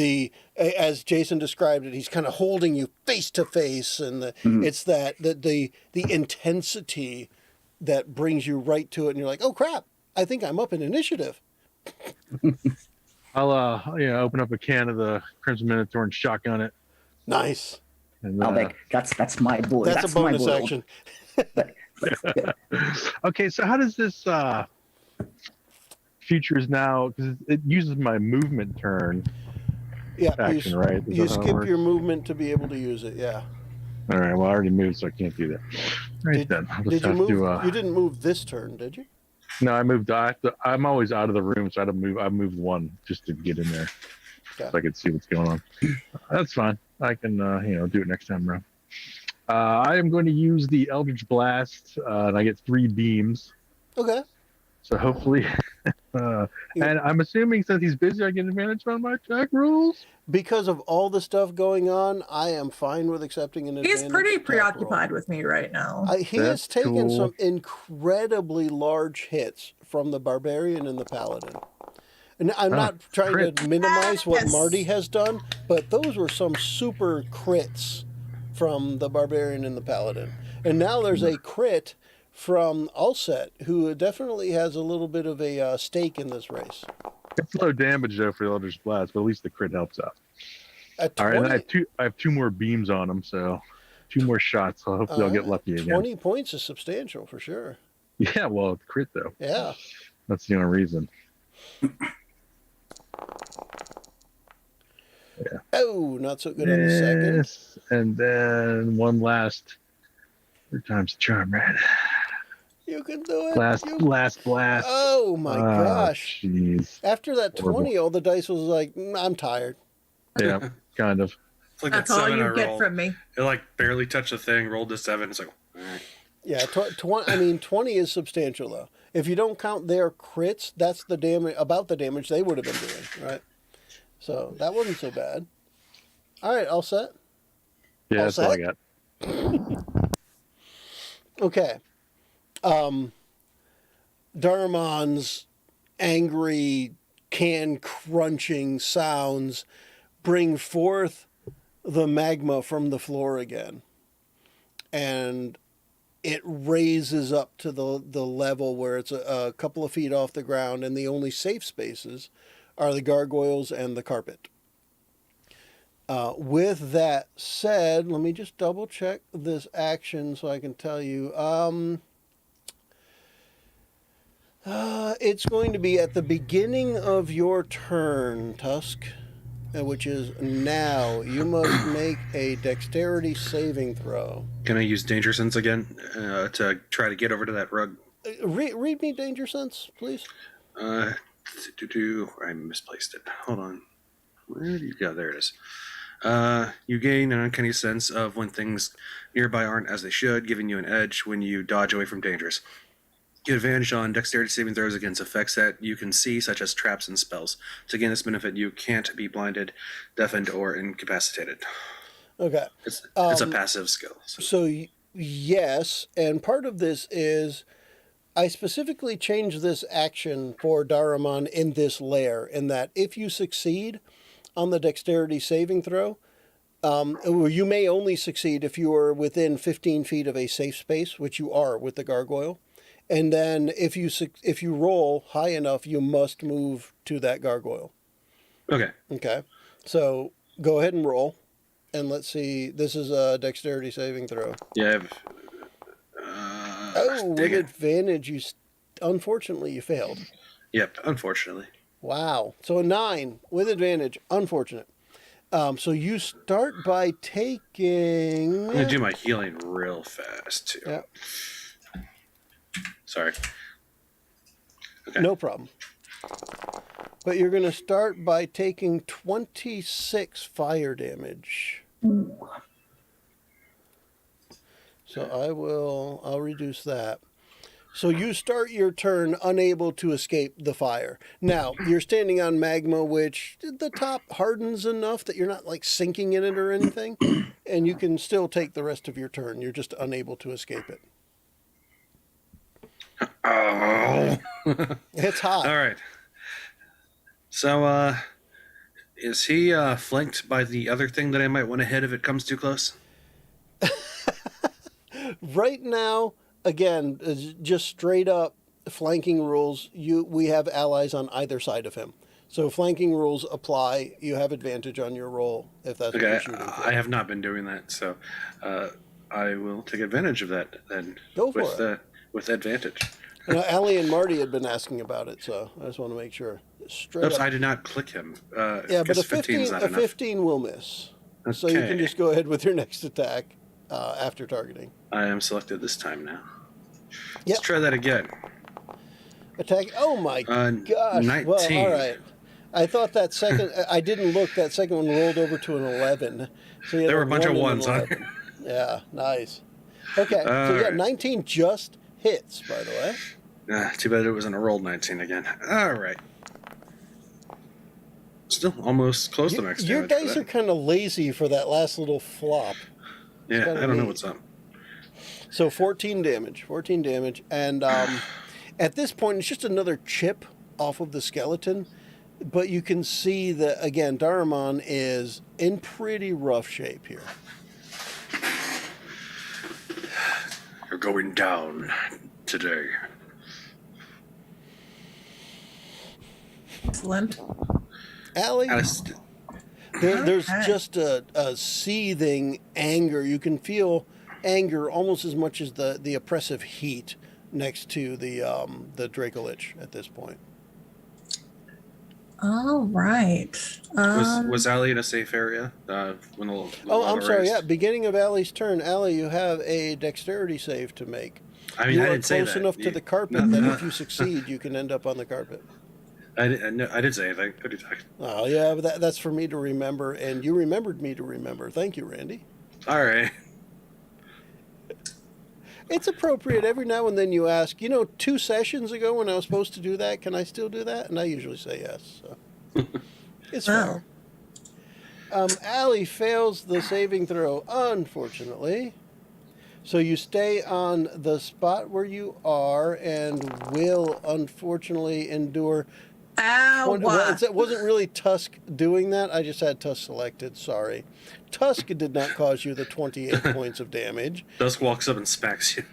[SPEAKER 1] as Jason described it, he's kind of holding you face to face, and it's the intensity that brings you right to it, and you're like, oh crap, I think I'm up in initiative.
[SPEAKER 3] I'll open up a can of the Crimson Minotaur and shotgun it.
[SPEAKER 1] Nice.
[SPEAKER 3] And,
[SPEAKER 5] I'll make that's my boy.
[SPEAKER 1] That's a bonus action.
[SPEAKER 3] Okay, so how does this features now, because it uses my movement turn action, right?
[SPEAKER 1] You skip your movement to be able to use it, yeah.
[SPEAKER 3] All right, well, I already moved, so I can't do that. Right then.
[SPEAKER 1] Did you move? You didn't move this turn, did you?
[SPEAKER 3] No, I moved. I'm always out of the room, so I moved one just to get in there, so I could see what's going on. That's fine. I can, do it next time around. I am going to use the Eldritch Blast, and I get 3 beams.
[SPEAKER 1] Okay.
[SPEAKER 3] So hopefully, and I'm assuming since he's busy, I get advantage on my attack rolls.
[SPEAKER 1] Because of all the stuff going on, I am fine with accepting an advantage.
[SPEAKER 4] He's pretty preoccupied with me right now.
[SPEAKER 1] He has taken some incredibly large hits from the Barbarian and the Paladin. And I'm not trying to minimize what Marty has done, but those were some super crits from the Barbarian and the Paladin. And now there's a crit from Ulset, who definitely has a little bit of a stake in this race.
[SPEAKER 3] It's low damage though for the Eldritch Blast, but at least the crit helps out.
[SPEAKER 1] At 20,
[SPEAKER 3] all right, and I have 2 more beams on him, so 2 more shots. So hopefully I'll get lucky again.
[SPEAKER 1] 20 points is substantial for sure.
[SPEAKER 3] Yeah, well, it's crit though.
[SPEAKER 1] Yeah.
[SPEAKER 3] That's the only reason. Yeah.
[SPEAKER 1] Oh, not so good on the second.
[SPEAKER 3] And then one last 3 times the charm, right?
[SPEAKER 1] You can do it.
[SPEAKER 3] Last blast.
[SPEAKER 1] Oh my gosh.
[SPEAKER 3] Jeez.
[SPEAKER 1] After that 20,
[SPEAKER 3] Horrible.
[SPEAKER 1] all the dice was like, I'm tired.
[SPEAKER 3] Yeah, kind of.
[SPEAKER 2] It's like
[SPEAKER 4] That's
[SPEAKER 2] that
[SPEAKER 4] all
[SPEAKER 2] 7
[SPEAKER 4] you
[SPEAKER 2] I
[SPEAKER 4] get
[SPEAKER 2] rolled.
[SPEAKER 4] from me.
[SPEAKER 2] It like barely touched the thing, rolled to 7. It's like,
[SPEAKER 1] Yeah, 20 is substantial though. If you don't count their crits, that's the damage, about the damage they would have been doing, right? So that wasn't so bad. All right, all set?
[SPEAKER 3] Yeah,
[SPEAKER 1] All
[SPEAKER 3] that's
[SPEAKER 1] set?
[SPEAKER 3] all I got.
[SPEAKER 1] Okay. Darmon's angry can crunching sounds bring forth the magma from the floor again. And it raises up to the level where it's a couple of feet off the ground, and the only safe spaces are the gargoyles and the carpet. With that said, let me just double check this action so I can tell you. It's going to be at the beginning of your turn, Tusk, which is now. You must make a dexterity saving throw.
[SPEAKER 2] can I use Danger Sense again to try to get over to that rug?
[SPEAKER 1] Read me Danger Sense, please.
[SPEAKER 2] I misplaced it. Hold on. Where do you go? There it is. You gain an uncanny sense of when things nearby aren't as they should, giving you an edge when you dodge away from dangers. Get advantage on dexterity saving throws against effects that you can see, such as traps and spells. To gain this benefit, you can't be blinded, deafened, or incapacitated.
[SPEAKER 1] Okay.
[SPEAKER 2] It's a passive skill.
[SPEAKER 1] So yes, and part of this is I specifically changed this action for Daramon in this lair, in that if you succeed on the dexterity saving throw, or you may only succeed if you are within 15 feet of a safe space, which you are with the gargoyle. And then if you roll high enough, you must move to that gargoyle.
[SPEAKER 2] Okay.
[SPEAKER 1] Okay. So go ahead and roll. And let's see. This is a dexterity saving throw.
[SPEAKER 2] Yeah.
[SPEAKER 1] With
[SPEAKER 2] dang it.
[SPEAKER 1] advantage, unfortunately, you failed.
[SPEAKER 2] Yep, unfortunately.
[SPEAKER 1] Wow. So a 9 with advantage. Unfortunate. So you start by taking.
[SPEAKER 2] I'm going to do my healing real fast, too.
[SPEAKER 1] Yeah.
[SPEAKER 2] Sorry. Okay.
[SPEAKER 1] No problem. But you're going to start by taking 26 fire damage. So I'll reduce that. So you start your turn unable to escape the fire. Now, you're standing on magma, which the top hardens enough that you're not like sinking in it or anything, and you can still take the rest of your turn. You're just unable to escape it.
[SPEAKER 2] Oh.
[SPEAKER 1] It's hot.
[SPEAKER 2] All right. So, is he flanked by the other thing that I might want to hit if it comes too close?
[SPEAKER 1] Right now, again, just straight up flanking rules. We have allies on either side of him, so flanking rules apply. You have advantage on your roll if that's what
[SPEAKER 2] Okay,
[SPEAKER 1] you're shooting for.
[SPEAKER 2] I have not been doing that, so I will take advantage of that then.
[SPEAKER 1] Go for it.
[SPEAKER 2] With advantage.
[SPEAKER 1] Allie and Marty had been asking about it, so I just want to make sure. Straight
[SPEAKER 2] Oops,
[SPEAKER 1] up.
[SPEAKER 2] I did not click him.
[SPEAKER 1] Yeah, but a
[SPEAKER 2] 15 is not enough.
[SPEAKER 1] 15 will miss. So you can just go ahead with your next attack after targeting.
[SPEAKER 2] I am selected this time now.
[SPEAKER 1] Yep.
[SPEAKER 2] Let's try that again.
[SPEAKER 1] Attack. Oh my gosh.
[SPEAKER 2] 19.
[SPEAKER 1] Well, all right. I thought that second, I didn't look, that second one rolled over to an 11. So
[SPEAKER 2] There were a bunch of ones on it.
[SPEAKER 1] Yeah, nice. Okay, so yeah, 19 just hits, by the way.
[SPEAKER 2] Too bad it wasn't a rolled 19 again. All right. Still almost close to max damage.
[SPEAKER 1] Your dice are kind of lazy for that last little flop.
[SPEAKER 2] Yeah, I don't know what's up.
[SPEAKER 1] So 14 damage. And at this point, it's just another chip off of the skeleton. But you can see that, again, Daramon is in pretty rough shape here.
[SPEAKER 6] You're going down today.
[SPEAKER 4] Excellent.
[SPEAKER 1] Allie, there's
[SPEAKER 4] Okay.
[SPEAKER 1] just a seething anger. You can feel anger almost as much as the oppressive heat next to the Dracolich at this point.
[SPEAKER 4] All right.
[SPEAKER 2] Was Allie in a safe area when the
[SPEAKER 1] Oh,
[SPEAKER 2] lava
[SPEAKER 1] I'm sorry.
[SPEAKER 2] raised?
[SPEAKER 1] Yeah, beginning of Allie's turn. Allie, you have a dexterity save to make.
[SPEAKER 2] I mean,
[SPEAKER 1] You
[SPEAKER 2] I
[SPEAKER 1] are
[SPEAKER 2] didn't say
[SPEAKER 1] close
[SPEAKER 2] that.
[SPEAKER 1] enough to the carpet that if you succeed, you can end up on the carpet.
[SPEAKER 2] I didn't say anything. What are you talking?
[SPEAKER 1] Oh, yeah, but that's for me to remember, and you remembered me to remember. Thank you, Randy.
[SPEAKER 2] All right.
[SPEAKER 1] It's appropriate every now and then you ask, 2 sessions ago when I was supposed to do that, can I still do that? And I usually say yes. So. It's fair. Allie fails the saving throw, unfortunately. So you stay on the spot where you are and will, unfortunately, endure...
[SPEAKER 4] Ow.
[SPEAKER 1] It wasn't really Tusk doing that. I just had Tusk selected. Sorry. Tusk did not cause you the 28 points of damage.
[SPEAKER 2] Dusk walks up and smacks you.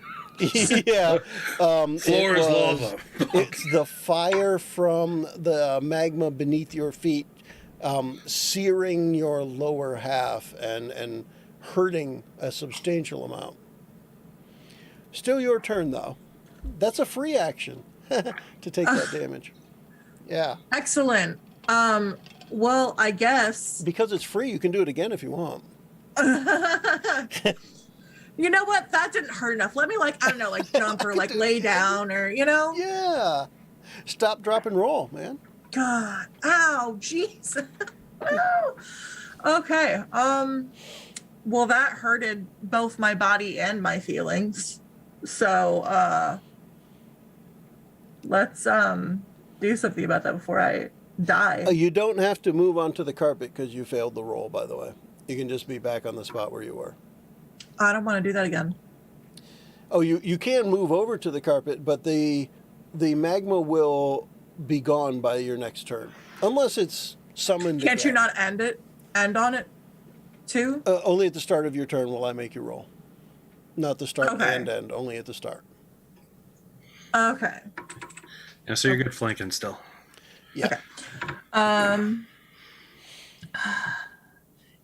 [SPEAKER 1] Yeah.
[SPEAKER 6] Floor is lava.
[SPEAKER 1] It's the fire from the magma beneath your feet searing your lower half and hurting a substantial amount. Still your turn, though. That's a free action to take that damage. Yeah.
[SPEAKER 4] Excellent. Well, I guess.
[SPEAKER 1] Because it's free, you can do it again if you want.
[SPEAKER 4] You know what? That didn't hurt enough. Let me jump or lay down or.
[SPEAKER 1] Yeah. Stop, drop, and roll, man.
[SPEAKER 4] God. Ow. Jeez. Okay. Well, that hurted both my body and my feelings. So, let's do something about that before I die.
[SPEAKER 1] You don't have to move onto the carpet because you failed the roll, by the way. You can just be back on the spot where you were.
[SPEAKER 4] I don't want to do that again.
[SPEAKER 1] Oh, you can move over to the carpet, but the magma will be gone by your next turn, unless it's summoned.
[SPEAKER 4] Can't you
[SPEAKER 1] again.
[SPEAKER 4] not end on it too?
[SPEAKER 1] Only at the start of your turn will I make you roll. Not the start
[SPEAKER 4] Okay.
[SPEAKER 1] and end, only at the start.
[SPEAKER 4] Okay.
[SPEAKER 2] Yeah, so you're good flanking still.
[SPEAKER 1] Yeah.
[SPEAKER 4] Um.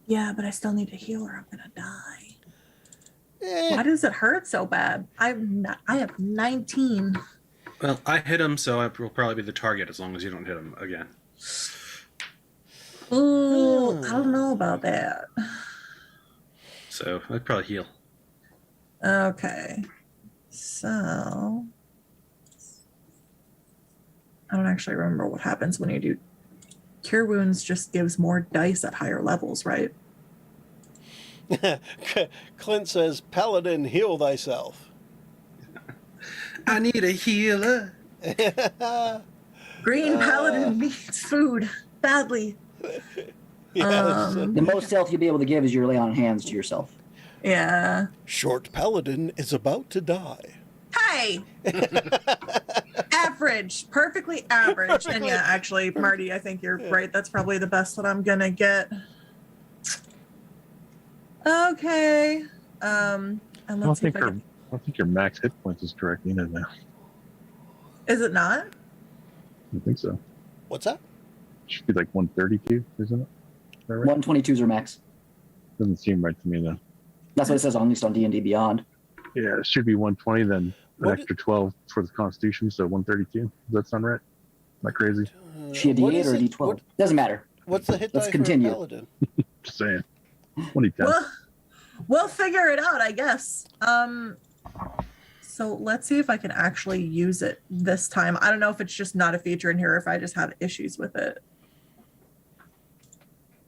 [SPEAKER 4] Yeah, but I still need to heal or I'm gonna die.
[SPEAKER 1] Eh,
[SPEAKER 4] Why does it hurt so bad? I have 19.
[SPEAKER 2] Well, I hit him, so I will probably be the target as long as you don't hit him again.
[SPEAKER 4] Ooh, I don't know about that.
[SPEAKER 2] So I'd probably heal.
[SPEAKER 4] Okay. So I don't actually remember what happens when you do Cure Wounds. Just gives more dice at higher levels, right?
[SPEAKER 1] Clint says, "Paladin, heal thyself."
[SPEAKER 2] I need a healer.
[SPEAKER 4] Green Paladin needs food badly.
[SPEAKER 1] Yes.
[SPEAKER 5] The most health you'll be able to give is your lay on hands to yourself.
[SPEAKER 4] Yeah.
[SPEAKER 1] Short Paladin is about to die.
[SPEAKER 4] Hey! Average. Perfectly average. And yeah, actually, Marty, I think you're right. That's probably the best that I'm gonna get. Okay. And
[SPEAKER 3] I don't
[SPEAKER 4] let's see if
[SPEAKER 3] think
[SPEAKER 4] I
[SPEAKER 3] I
[SPEAKER 4] can...
[SPEAKER 3] don't think your max hit points is correct either now.
[SPEAKER 4] Is it not?
[SPEAKER 3] I think so.
[SPEAKER 1] What's that?
[SPEAKER 3] It should be like 132, isn't it? Is that right?
[SPEAKER 5] 122s are max.
[SPEAKER 3] Doesn't seem right to me though.
[SPEAKER 5] That's what it says on, at least on D&D Beyond.
[SPEAKER 3] Yeah, it should be 120, then an
[SPEAKER 1] What
[SPEAKER 3] extra 12 for the Constitution, so 132. Does that sound right? Am I crazy?
[SPEAKER 5] Is she a
[SPEAKER 1] What
[SPEAKER 5] D8
[SPEAKER 1] is
[SPEAKER 5] or a
[SPEAKER 1] it?
[SPEAKER 5] D12? Doesn't matter.
[SPEAKER 1] What's the hit
[SPEAKER 5] Let's
[SPEAKER 1] die
[SPEAKER 5] continue.
[SPEAKER 1] for a Paladin?
[SPEAKER 3] Just saying. 2010.
[SPEAKER 4] We'll figure it out, I guess. So let's see if I can actually use it this time. I don't know if it's just not a feature in here or if I just have issues with it.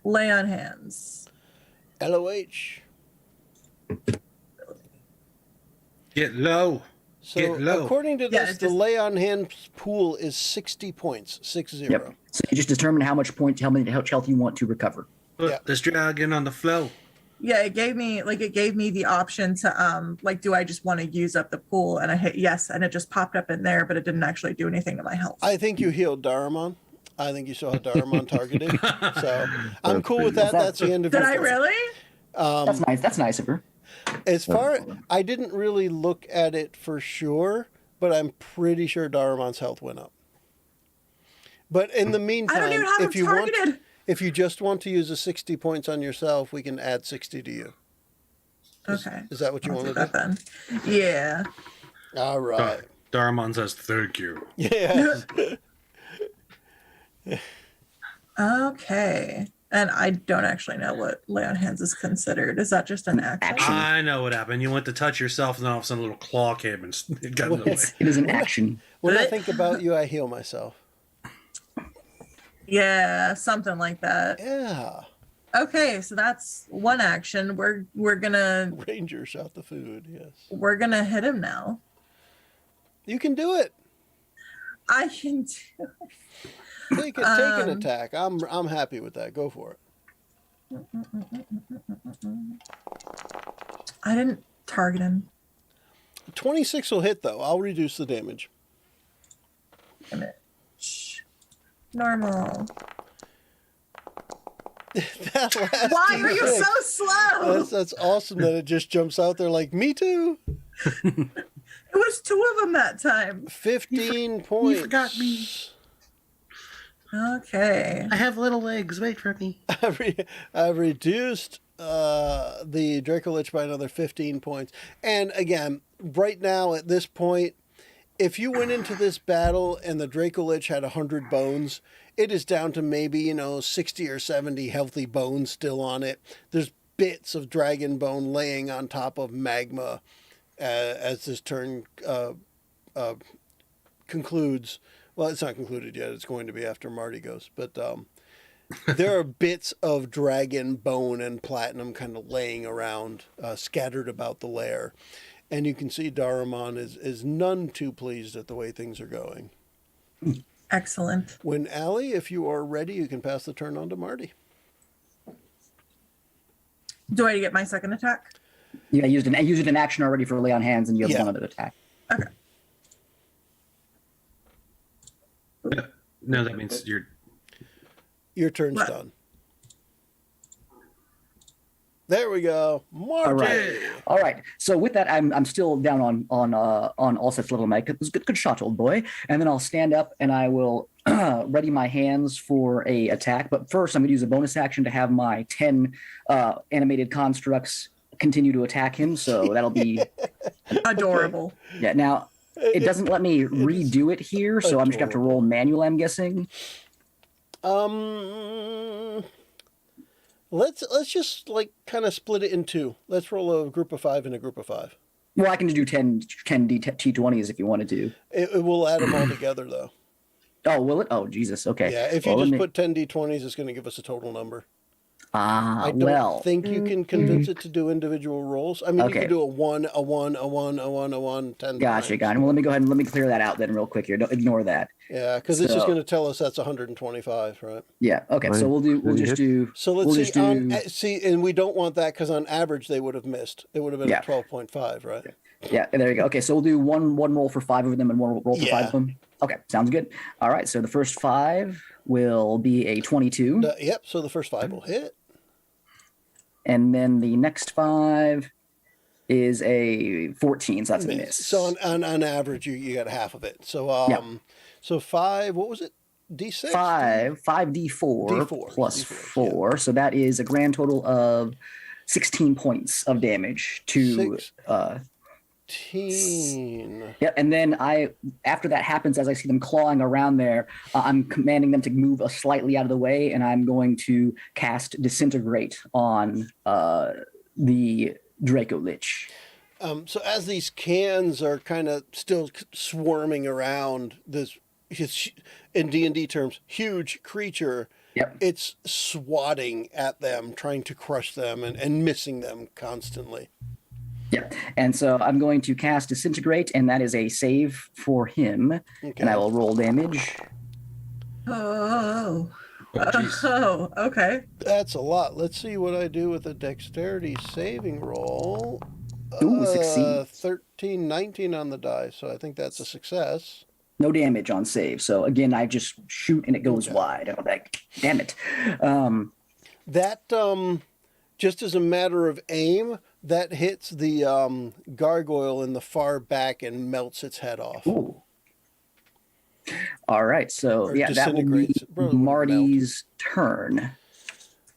[SPEAKER 4] Lay on hands.
[SPEAKER 1] LOH.
[SPEAKER 2] Get low.
[SPEAKER 1] So
[SPEAKER 2] Get low.
[SPEAKER 1] according to
[SPEAKER 4] Yeah,
[SPEAKER 1] this,
[SPEAKER 4] it
[SPEAKER 1] the
[SPEAKER 4] just-
[SPEAKER 1] lay on hands pool is 60 points, 60.
[SPEAKER 5] Yep. So you just determine how much health you want to recover.
[SPEAKER 2] Put
[SPEAKER 1] Yeah.
[SPEAKER 2] this dragon on the flow.
[SPEAKER 4] Yeah, it gave me the option to do I just want to use up the pool, and I hit yes, and it just popped up in there, but it didn't actually do anything to my health.
[SPEAKER 1] I think you healed Daramon. I think you saw Daramon targeted. So I'm
[SPEAKER 3] That's
[SPEAKER 1] cool with
[SPEAKER 3] pretty
[SPEAKER 1] that.
[SPEAKER 5] good.
[SPEAKER 1] That's the end of
[SPEAKER 4] Did
[SPEAKER 1] your
[SPEAKER 4] I
[SPEAKER 1] turn.
[SPEAKER 4] really?
[SPEAKER 5] That's nice. That's nice of her.
[SPEAKER 1] As far I didn't really look at it for sure, but I'm pretty sure Daramon's health went up. But in the meantime,
[SPEAKER 4] I don't even have him
[SPEAKER 1] if you
[SPEAKER 4] targeted.
[SPEAKER 1] want, if you just want to use the 60 points on yourself, we can add 60 to you.
[SPEAKER 4] Okay.
[SPEAKER 1] Is that what you
[SPEAKER 4] I'll
[SPEAKER 1] want
[SPEAKER 4] do
[SPEAKER 1] to
[SPEAKER 4] that
[SPEAKER 1] do?
[SPEAKER 4] then. Yeah.
[SPEAKER 1] All right.
[SPEAKER 2] Daramon says, thank you.
[SPEAKER 1] Yeah.
[SPEAKER 4] Okay. And I don't actually know what lay on hands is considered. Is that just an action?
[SPEAKER 5] Action.
[SPEAKER 2] I know what happened. You went to touch yourself, and then all of a sudden a little claw came and it got in the way.
[SPEAKER 5] It is an action.
[SPEAKER 1] When I think about you, I heal myself.
[SPEAKER 4] Yeah, something like that.
[SPEAKER 1] Yeah.
[SPEAKER 4] Okay, so that's one action. We're gonna
[SPEAKER 1] Ranger shot the food. Yes.
[SPEAKER 4] hit him now.
[SPEAKER 1] You can do it.
[SPEAKER 4] I can do.
[SPEAKER 1] Take an attack. I'm happy with that. Go for it.
[SPEAKER 4] I didn't target him.
[SPEAKER 1] 26 will hit though. I'll reduce the damage.
[SPEAKER 4] Damage. Normal.
[SPEAKER 1] That last
[SPEAKER 4] Why are you
[SPEAKER 1] D6,
[SPEAKER 4] so slow?
[SPEAKER 1] That's awesome that it just jumps out there like me too.
[SPEAKER 4] It was 2 of them that time.
[SPEAKER 1] 15 points.
[SPEAKER 2] You forgot me.
[SPEAKER 4] Okay.
[SPEAKER 2] I have little legs. Wait for me.
[SPEAKER 1] I've reduced the Dracolich by another 15 points. And again, right now at this point, if you went into this battle and the Dracolich had 100 bones, it is down to maybe, 60 or 70 healthy bones still on it. There's bits of dragon bone laying on top of magma as this turn concludes. Well, it's not concluded yet. It's going to be after Marty goes. But there are bits of dragon bone and platinum kind of laying around, scattered about the lair. And you can see Daramon is none too pleased at the way things are going.
[SPEAKER 4] Excellent.
[SPEAKER 1] When Allie, if you are ready, you can pass the turn on to Marty.
[SPEAKER 4] Do I get my second attack?
[SPEAKER 5] Yeah, I used an action already for lay on hands, and you have
[SPEAKER 1] Yeah.
[SPEAKER 5] one other attack.
[SPEAKER 2] No, that means
[SPEAKER 1] Your turn's
[SPEAKER 4] What?
[SPEAKER 1] done. There we go. Marty.
[SPEAKER 5] All right. So with that, I'm still down on Alset's level. Mike, it was good shot, old boy. And then I'll stand up and I will ready my hands for a attack. But first, I'm going to use a bonus action to have my 10 animated constructs continue to attack him. So that'll be
[SPEAKER 4] Adorable.
[SPEAKER 5] yeah. Now it doesn't let me redo it here, so I'm just going to have to roll manual. I'm guessing.
[SPEAKER 1] Let's just like kind of split it in two. Let's roll a group of 5 and a group of 5.
[SPEAKER 5] Well, I can do 10 T20s if you wanted to.
[SPEAKER 1] It will add them all together though.
[SPEAKER 5] Oh, will it? Oh, Jesus. Okay.
[SPEAKER 1] Yeah, if you
[SPEAKER 5] Well,
[SPEAKER 1] just
[SPEAKER 5] let me-
[SPEAKER 1] put 10 d20s, it's going to give us a total number.
[SPEAKER 5] Ah,
[SPEAKER 1] I don't
[SPEAKER 5] well.
[SPEAKER 1] think you can convince it to do individual rolls. I mean, you
[SPEAKER 5] Okay.
[SPEAKER 1] can do a 1, a 1, a 1, a 1, a 1, 10
[SPEAKER 5] Gotcha,
[SPEAKER 1] times.
[SPEAKER 5] gotcha. Well, let me go ahead and let me clear that out then real quick here. Don't ignore that.
[SPEAKER 1] Yeah, because this is
[SPEAKER 5] So-
[SPEAKER 1] going to tell us that's 125, right?
[SPEAKER 5] Yeah. Okay.
[SPEAKER 3] Right.
[SPEAKER 5] So we'll
[SPEAKER 3] Did you
[SPEAKER 5] just
[SPEAKER 3] hit?
[SPEAKER 5] do.
[SPEAKER 1] So let's
[SPEAKER 5] we'll
[SPEAKER 1] see.
[SPEAKER 5] just do.
[SPEAKER 1] See, and we don't want that because on average they would have missed. It would have been
[SPEAKER 5] Yeah.
[SPEAKER 1] a 12.5, right?
[SPEAKER 5] Yeah. There you go. Okay. So we'll do one roll for 5 of them and one roll for 5
[SPEAKER 1] Yeah.
[SPEAKER 5] of them. Okay. Sounds good. All right. So the first 5 will be a 22,
[SPEAKER 1] Yep. So the first 5 will hit.
[SPEAKER 5] and then the next 5 is a 14. So that's a miss.
[SPEAKER 1] So on average, you got half of it. So
[SPEAKER 5] Yeah.
[SPEAKER 1] so 5. What was it? D6.
[SPEAKER 5] 5d4
[SPEAKER 1] D4,
[SPEAKER 5] plus
[SPEAKER 1] D4,
[SPEAKER 5] 4. So that is a grand total of 16 points of damage to
[SPEAKER 1] 16.
[SPEAKER 5] yeah, and then after that happens, as I see them clawing around there, I'm commanding them to move slightly out of the way, and I'm going to cast Disintegrate on the Draco Lich.
[SPEAKER 1] So as these cans are kind of still swarming around this, in D&D terms, huge creature,
[SPEAKER 5] Yep.
[SPEAKER 1] it's swatting at them, trying to crush them and missing them constantly.
[SPEAKER 5] Yeah, and so I'm going to cast Disintegrate, and that is a save for him,
[SPEAKER 1] Okay.
[SPEAKER 5] and I will roll damage.
[SPEAKER 4] Oh.
[SPEAKER 2] Oh, jeez.
[SPEAKER 4] Oh, okay.
[SPEAKER 1] That's a lot. Let's see what I do with a dexterity saving roll.
[SPEAKER 5] Ooh, succeed.
[SPEAKER 1] 13, 19 on the die, so I think that's a success.
[SPEAKER 5] No damage on save. So again, I just shoot and it goes wide. I'm like, damn it.
[SPEAKER 1] That, just as a matter of aim, that hits the gargoyle in the far back and melts its head off.
[SPEAKER 5] Ooh. All right. So
[SPEAKER 1] Or
[SPEAKER 5] yeah, that will be
[SPEAKER 1] disintegrates. Probably wouldn't
[SPEAKER 5] Marty's turn.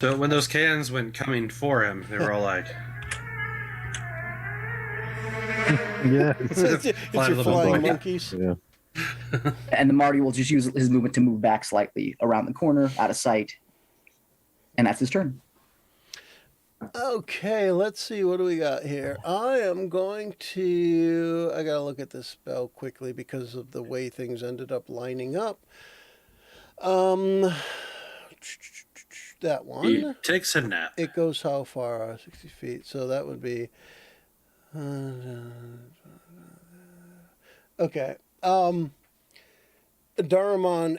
[SPEAKER 2] So when those cans went coming for him, they were all like,
[SPEAKER 3] Yeah.
[SPEAKER 1] It's your
[SPEAKER 2] Flying little
[SPEAKER 1] flying
[SPEAKER 2] boy.
[SPEAKER 1] monkeys.
[SPEAKER 3] Yeah.
[SPEAKER 5] And the Marty will just use his movement to move back slightly around the corner, out of sight. And that's his turn.
[SPEAKER 1] Okay, let's see. What do we got here? I am going to... I got to look at this spell quickly because of the way things ended up lining up. That one.
[SPEAKER 2] he takes a nap.
[SPEAKER 1] It goes how far? 60 feet. So that would be... okay. Daramon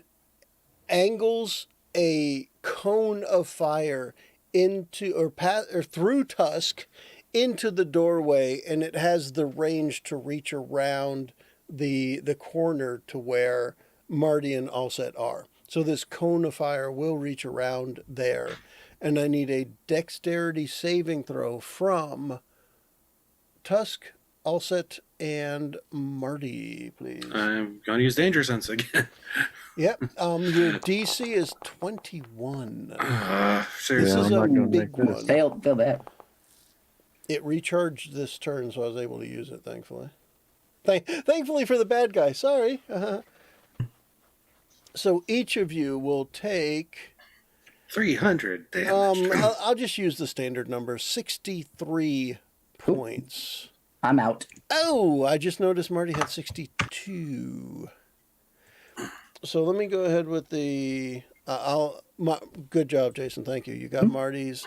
[SPEAKER 1] angles a cone of fire into or through Tusk into the doorway, and it has the range to reach around the corner to where Marty and Alset are. So this cone of fire will reach around there, and I need a dexterity saving throw from Tusk, Alset, and Marty, please.
[SPEAKER 2] I'm going to use Danger Sense again.
[SPEAKER 1] Yep. Your DC is 21.
[SPEAKER 3] Yeah,
[SPEAKER 1] This
[SPEAKER 2] Seriously.
[SPEAKER 1] is
[SPEAKER 3] I'm
[SPEAKER 1] a
[SPEAKER 3] not gonna
[SPEAKER 1] big
[SPEAKER 3] make this.
[SPEAKER 1] one.
[SPEAKER 5] Fail that.
[SPEAKER 1] It recharged this turn, so I was able to use it, thankfully. Thankfully for the bad guy. Sorry. So each of you will take...
[SPEAKER 2] 300 damage.
[SPEAKER 1] I'll just use the standard number, 63 points.
[SPEAKER 5] I'm out.
[SPEAKER 1] Oh, I just noticed Marty had 62. So let me go ahead with the... good job, Jason. Thank you. You got Marty's.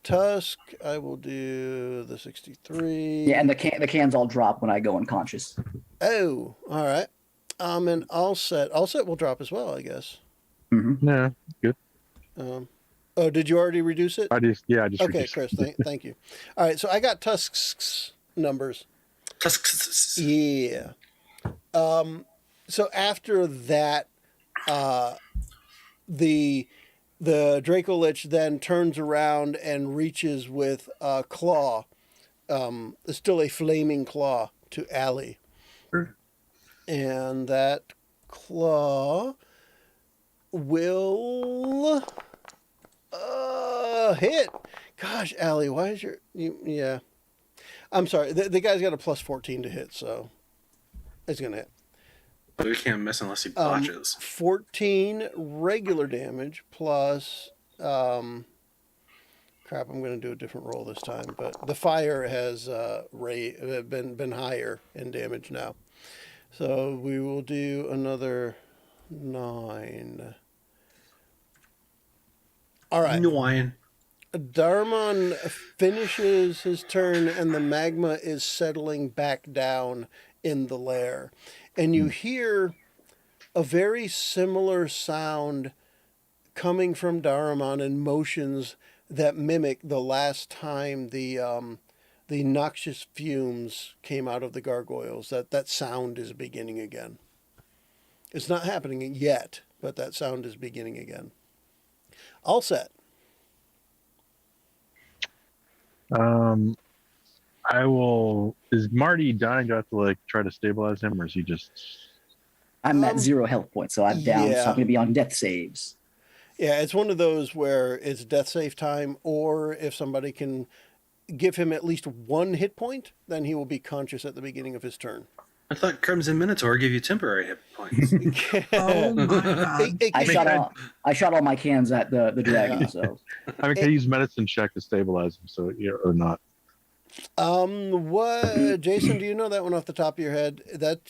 [SPEAKER 1] Tusk, I will do the 63.
[SPEAKER 5] Yeah, and the cans all drop when I go unconscious.
[SPEAKER 1] Oh, all right. And All set will drop as well, I guess.
[SPEAKER 3] Yeah. Good.
[SPEAKER 1] Oh, did you already reduce it?
[SPEAKER 3] I just
[SPEAKER 1] Okay,
[SPEAKER 3] reduced
[SPEAKER 1] Chris,
[SPEAKER 3] it.
[SPEAKER 1] thank you. All right, so I got Tusk's numbers.
[SPEAKER 6] Tusks.
[SPEAKER 1] Yeah. So after that, the Dracolich then turns around and reaches with a claw, still a flaming claw, to Allie. And that claw will hit. Gosh, Allie, why is yeah. I'm sorry. The guy's got a plus 14 to hit, so it's going to hit.
[SPEAKER 2] We can't miss unless he botches.
[SPEAKER 1] 14 regular damage plus crap, I'm going to do a different roll this time, but the fire has been higher in damage now. So we will do another 9. All right.
[SPEAKER 2] 9.
[SPEAKER 1] Darmon finishes his turn and the magma is settling back down in the lair. And you hear a very similar sound coming from Daramon in motions that mimic the last time the noxious fumes came out of the gargoyles. That sound is beginning again. It's not happening yet, but that sound is beginning again. All set.
[SPEAKER 3] I will. Is Marty dying? Do I have to like try to stabilize him, or is he just?
[SPEAKER 5] I'm at 0 health points, so I'm down.
[SPEAKER 1] yeah.
[SPEAKER 5] So I'm going to be on death saves.
[SPEAKER 1] Yeah, it's one of those where it's death save time, or if somebody can give him at least 1 hit point, then he will be conscious at the beginning of his turn.
[SPEAKER 2] I thought Crimson Minotaur gave you temporary hit points.
[SPEAKER 4] Oh my god.
[SPEAKER 5] I shot all my cans at the dragon. So
[SPEAKER 3] I mean, can I use medicine check to stabilize him? So or not?
[SPEAKER 1] What, Jason? Do you know that one off the top of your head? That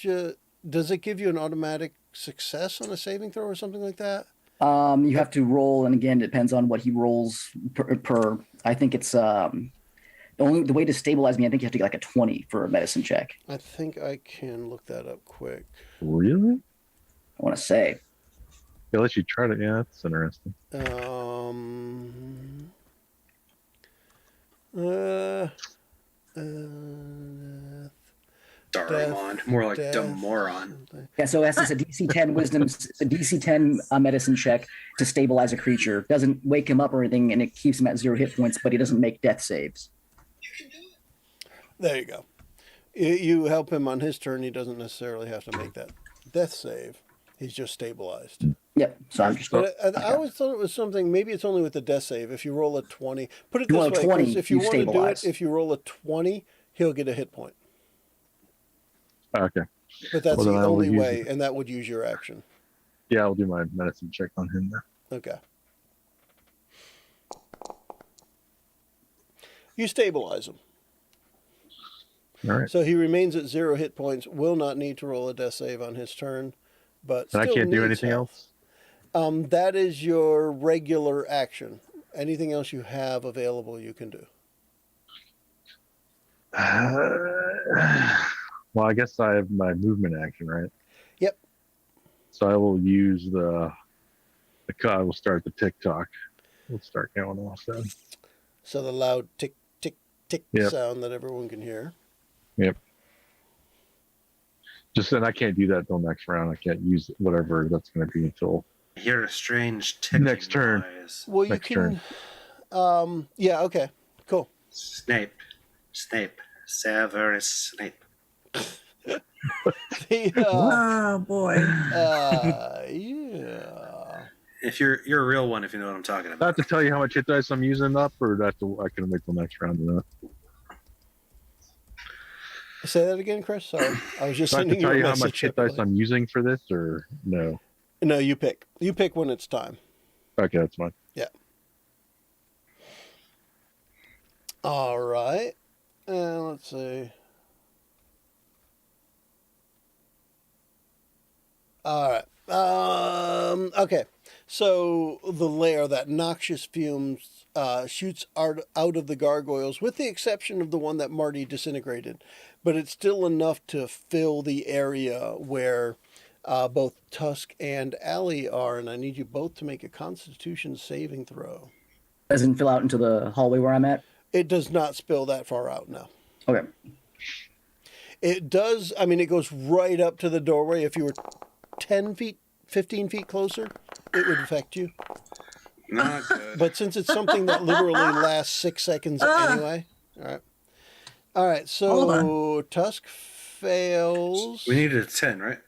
[SPEAKER 1] does it give you an automatic success on a saving throw or something like that?
[SPEAKER 5] you have to roll, and again, it depends on what he rolls per. I think it's the way to stabilize me. I think you have to get like a 20 for a medicine check.
[SPEAKER 1] I think I can look that up quick.
[SPEAKER 3] Really?
[SPEAKER 5] I want to say.
[SPEAKER 3] Yeah, let you try to. Yeah, that's interesting.
[SPEAKER 2] Daramon, more like Damoron.
[SPEAKER 5] Yeah, so it's a DC 10 wisdom, a DC 10 medicine check to stabilize a creature. Doesn't wake him up or anything, and it keeps him at 0 hit points, but he doesn't make death saves.
[SPEAKER 1] There you go. You help him on his turn. He doesn't necessarily have to make that death save. He's just stabilized.
[SPEAKER 5] Yep. So I'm just.
[SPEAKER 1] But I always thought it was something. Maybe it's only with the death save. If you roll a 20, put it
[SPEAKER 5] You
[SPEAKER 1] this
[SPEAKER 5] roll a
[SPEAKER 1] way:
[SPEAKER 5] 20,
[SPEAKER 1] Chris, if you
[SPEAKER 5] you
[SPEAKER 1] want to do it,
[SPEAKER 5] stabilize.
[SPEAKER 1] if you roll a 20, he'll get a hit point.
[SPEAKER 3] Okay.
[SPEAKER 1] But that's
[SPEAKER 3] Well,
[SPEAKER 1] the
[SPEAKER 3] then I will
[SPEAKER 1] only
[SPEAKER 3] use
[SPEAKER 1] way,
[SPEAKER 3] it.
[SPEAKER 1] and that would use your action.
[SPEAKER 3] Yeah, I'll do my medicine check on him there.
[SPEAKER 1] Okay. You stabilize him.
[SPEAKER 3] All right.
[SPEAKER 1] So he remains at 0 hit points, will not need to roll a death save on his turn, but
[SPEAKER 3] And I
[SPEAKER 1] still
[SPEAKER 3] can't do
[SPEAKER 1] needs
[SPEAKER 3] anything
[SPEAKER 1] health.
[SPEAKER 3] else.
[SPEAKER 1] That is your regular action. Anything else you have available, you can do.
[SPEAKER 3] Well, I guess I have my movement action, right?
[SPEAKER 1] Yep.
[SPEAKER 3] So I will use I will start the TikTok. We'll start going off then.
[SPEAKER 1] So the loud tick, tick, tick
[SPEAKER 3] Yep.
[SPEAKER 1] sound that everyone can hear.
[SPEAKER 3] Yep. Just then, I can't do that till next round. I can't use whatever that's going to be until
[SPEAKER 2] I hear a strange ticking
[SPEAKER 3] Next turn.
[SPEAKER 2] noise.
[SPEAKER 1] Well, you
[SPEAKER 3] Next
[SPEAKER 1] can. Yeah. Okay. Cool.
[SPEAKER 2] Snape, Severus Snape.
[SPEAKER 4] Oh boy.
[SPEAKER 1] Yeah.
[SPEAKER 2] If you're a real one, if you know what I'm talking
[SPEAKER 3] I have
[SPEAKER 2] about.
[SPEAKER 3] to tell you how much hit dice I'm using up, or do I can wait till next round or not?
[SPEAKER 1] Say that again, Chris. Sorry, I was just
[SPEAKER 3] Do I have to
[SPEAKER 1] sending you
[SPEAKER 3] tell
[SPEAKER 1] a
[SPEAKER 3] you how
[SPEAKER 1] message.
[SPEAKER 3] much hit dice I'm using for this, or no?
[SPEAKER 1] No, you pick. You pick when it's time.
[SPEAKER 3] Okay, that's fine.
[SPEAKER 1] Yeah. All right. And let's see. All right. Okay. So the lair, that noxious fumes, shoots out of the gargoyles, with the exception of the one that Marty disintegrated. But it's still enough to fill the area where both Tusk and Allie are. And I need you both to make a Constitution saving throw.
[SPEAKER 5] Doesn't fill out into the hallway where I'm at.
[SPEAKER 1] It does not spill that far out, no.
[SPEAKER 5] Okay.
[SPEAKER 1] It does, I mean, it goes right up to the doorway. If you were 10 feet, 15 feet closer, it would affect you.
[SPEAKER 2] Not good.
[SPEAKER 1] But since it's something that literally lasts 6 seconds anyway. All right. All right, so Tusk fails.
[SPEAKER 2] We needed a 10, right?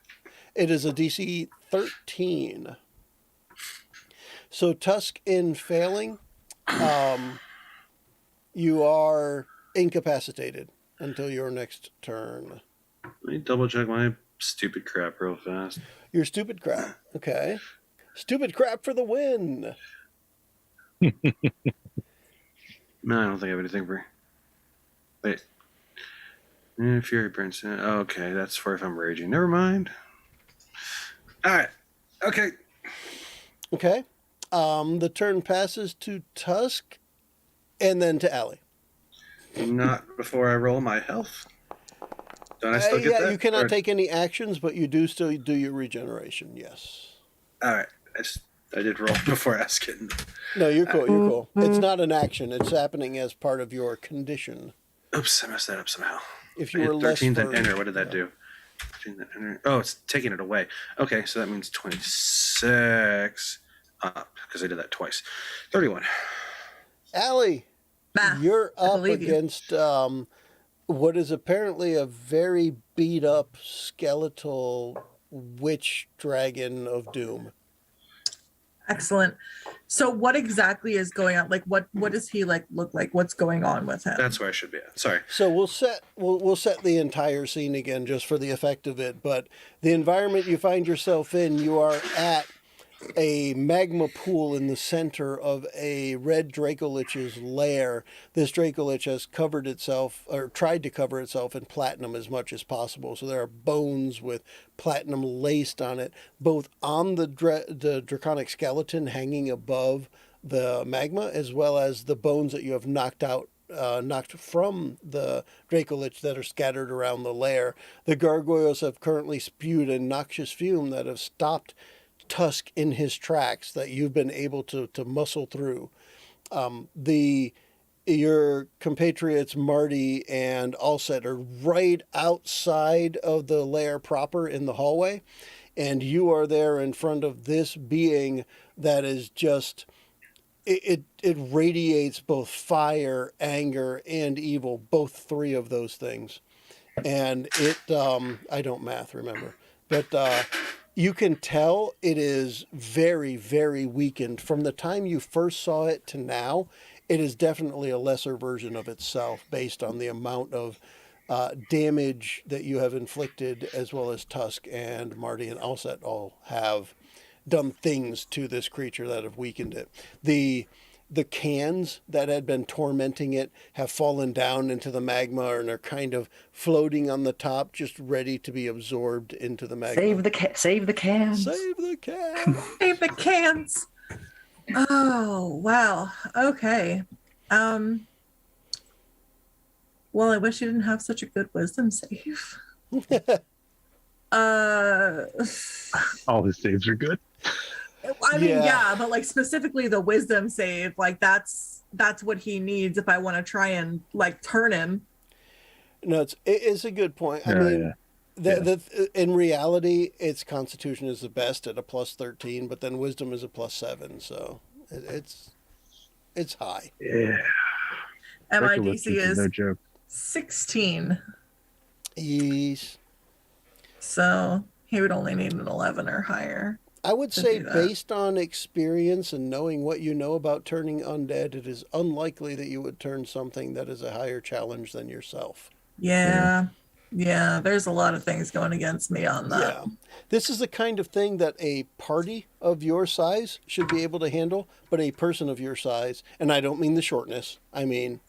[SPEAKER 1] It is a DC 13. So Tusk, in failing, you are incapacitated until your next turn.
[SPEAKER 2] Let me double check my stupid crap real fast.
[SPEAKER 1] Your stupid crap. Okay. Stupid crap for the win.
[SPEAKER 2] No, I don't think I have anything for. Wait. Fury Prince. Okay, that's for if I'm raging. Never mind. Alright. Okay.
[SPEAKER 1] Okay. The turn passes to Tusk and then to Allie.
[SPEAKER 2] Not before I roll my health. Don't I still get that?
[SPEAKER 1] You cannot
[SPEAKER 2] Or-
[SPEAKER 1] take any actions, but you do still do your regeneration, yes.
[SPEAKER 2] Alright. I did roll before asking.
[SPEAKER 1] No, you're cool. You're cool. It's not an action. It's happening as part of your condition.
[SPEAKER 2] Oops, I messed that up somehow.
[SPEAKER 1] If
[SPEAKER 2] I
[SPEAKER 1] you
[SPEAKER 2] hit
[SPEAKER 1] were less
[SPEAKER 2] 13 then
[SPEAKER 1] furry,
[SPEAKER 2] enter. What did that do? 13 then enter. Oh, it's taking it away. Okay, so that means 26 up because I did that twice. 31.
[SPEAKER 1] Allie,
[SPEAKER 4] Math.
[SPEAKER 1] you're
[SPEAKER 4] I
[SPEAKER 1] up
[SPEAKER 4] believe you.
[SPEAKER 1] against what is apparently a very beat up skeletal witch dragon of doom.
[SPEAKER 4] Excellent. So what exactly is going on? Like what does he like look like? What's going on with him?
[SPEAKER 2] That's where I should be at. Sorry.
[SPEAKER 1] So we'll set the entire scene again just for the effect of it. But the environment you find yourself in, you are at a magma pool in the center of a red Dracolich's lair. This Dracolich has covered itself, or tried to cover itself in platinum as much as possible. So there are bones with platinum laced on it, both on the draconic skeleton hanging above the magma, as well as the bones that you have knocked from the Dracolich that are scattered around the lair. The gargoyles have currently spewed a noxious fume that have stopped Tusk in his tracks that you've been able to muscle through. Your compatriots Marty and Alset are right outside of the lair proper in the hallway, and you are there in front of this being that is just it radiates both fire, anger, and evil, both three of those things. And it I don't math, remember, but you can tell it is very, very weakened. From the time you first saw it to now, it is definitely a lesser version of itself based on the amount of damage that you have inflicted, as well as Tusk and Marty and Alset all have done things to this creature that have weakened it. The cans that had been tormenting it have fallen down into the magma and are kind of floating on the top, just ready to be absorbed into the magma.
[SPEAKER 5] Save the cans.
[SPEAKER 1] Save the can.
[SPEAKER 4] Save the cans. Oh, wow. Okay. Well, I wish you didn't have such a good wisdom save.
[SPEAKER 3] All his saves are good.
[SPEAKER 4] I mean,
[SPEAKER 1] Yeah.
[SPEAKER 4] yeah, but like specifically the wisdom save, like that's what he needs if I want to try and like turn him.
[SPEAKER 1] No, it's a good point. I
[SPEAKER 3] Yeah,
[SPEAKER 1] mean,
[SPEAKER 3] yeah.
[SPEAKER 1] in reality, its Constitution is the best at a +13, but then Wisdom is a +7, so it's high.
[SPEAKER 3] Yeah.
[SPEAKER 4] And my
[SPEAKER 3] Dracolich's
[SPEAKER 4] DC is
[SPEAKER 3] no joke.
[SPEAKER 4] 16,
[SPEAKER 1] Yes.
[SPEAKER 4] so he would only need an 11 or higher.
[SPEAKER 1] I would
[SPEAKER 4] To
[SPEAKER 1] say,
[SPEAKER 4] do that.
[SPEAKER 1] based on experience and knowing what you know about turning undead, it is unlikely that you would turn something that is a higher challenge than yourself.
[SPEAKER 4] Yeah. Yeah, there's a lot of things going against me on that.
[SPEAKER 1] Yeah. This is the kind of thing that a party of your size should be able to handle, but a person of your size, and I don't mean the shortness, I mean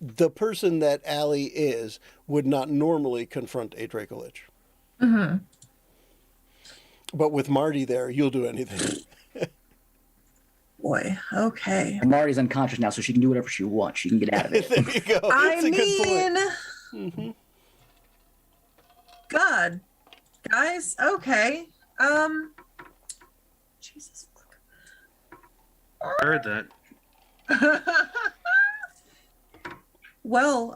[SPEAKER 1] the person that Allie is, would not normally confront a Dracolich.
[SPEAKER 4] Mm-hmm.
[SPEAKER 1] But with Marty there, you'll do anything.
[SPEAKER 4] Boy, okay.
[SPEAKER 5] And Marty's unconscious now, so she can do whatever she wants. She can get out of it.
[SPEAKER 1] There you go.
[SPEAKER 4] I
[SPEAKER 1] That's a good point.
[SPEAKER 4] mean,
[SPEAKER 1] Mm-hmm.
[SPEAKER 4] God, guys, okay. Jesus.
[SPEAKER 2] Heard that.
[SPEAKER 4] Well,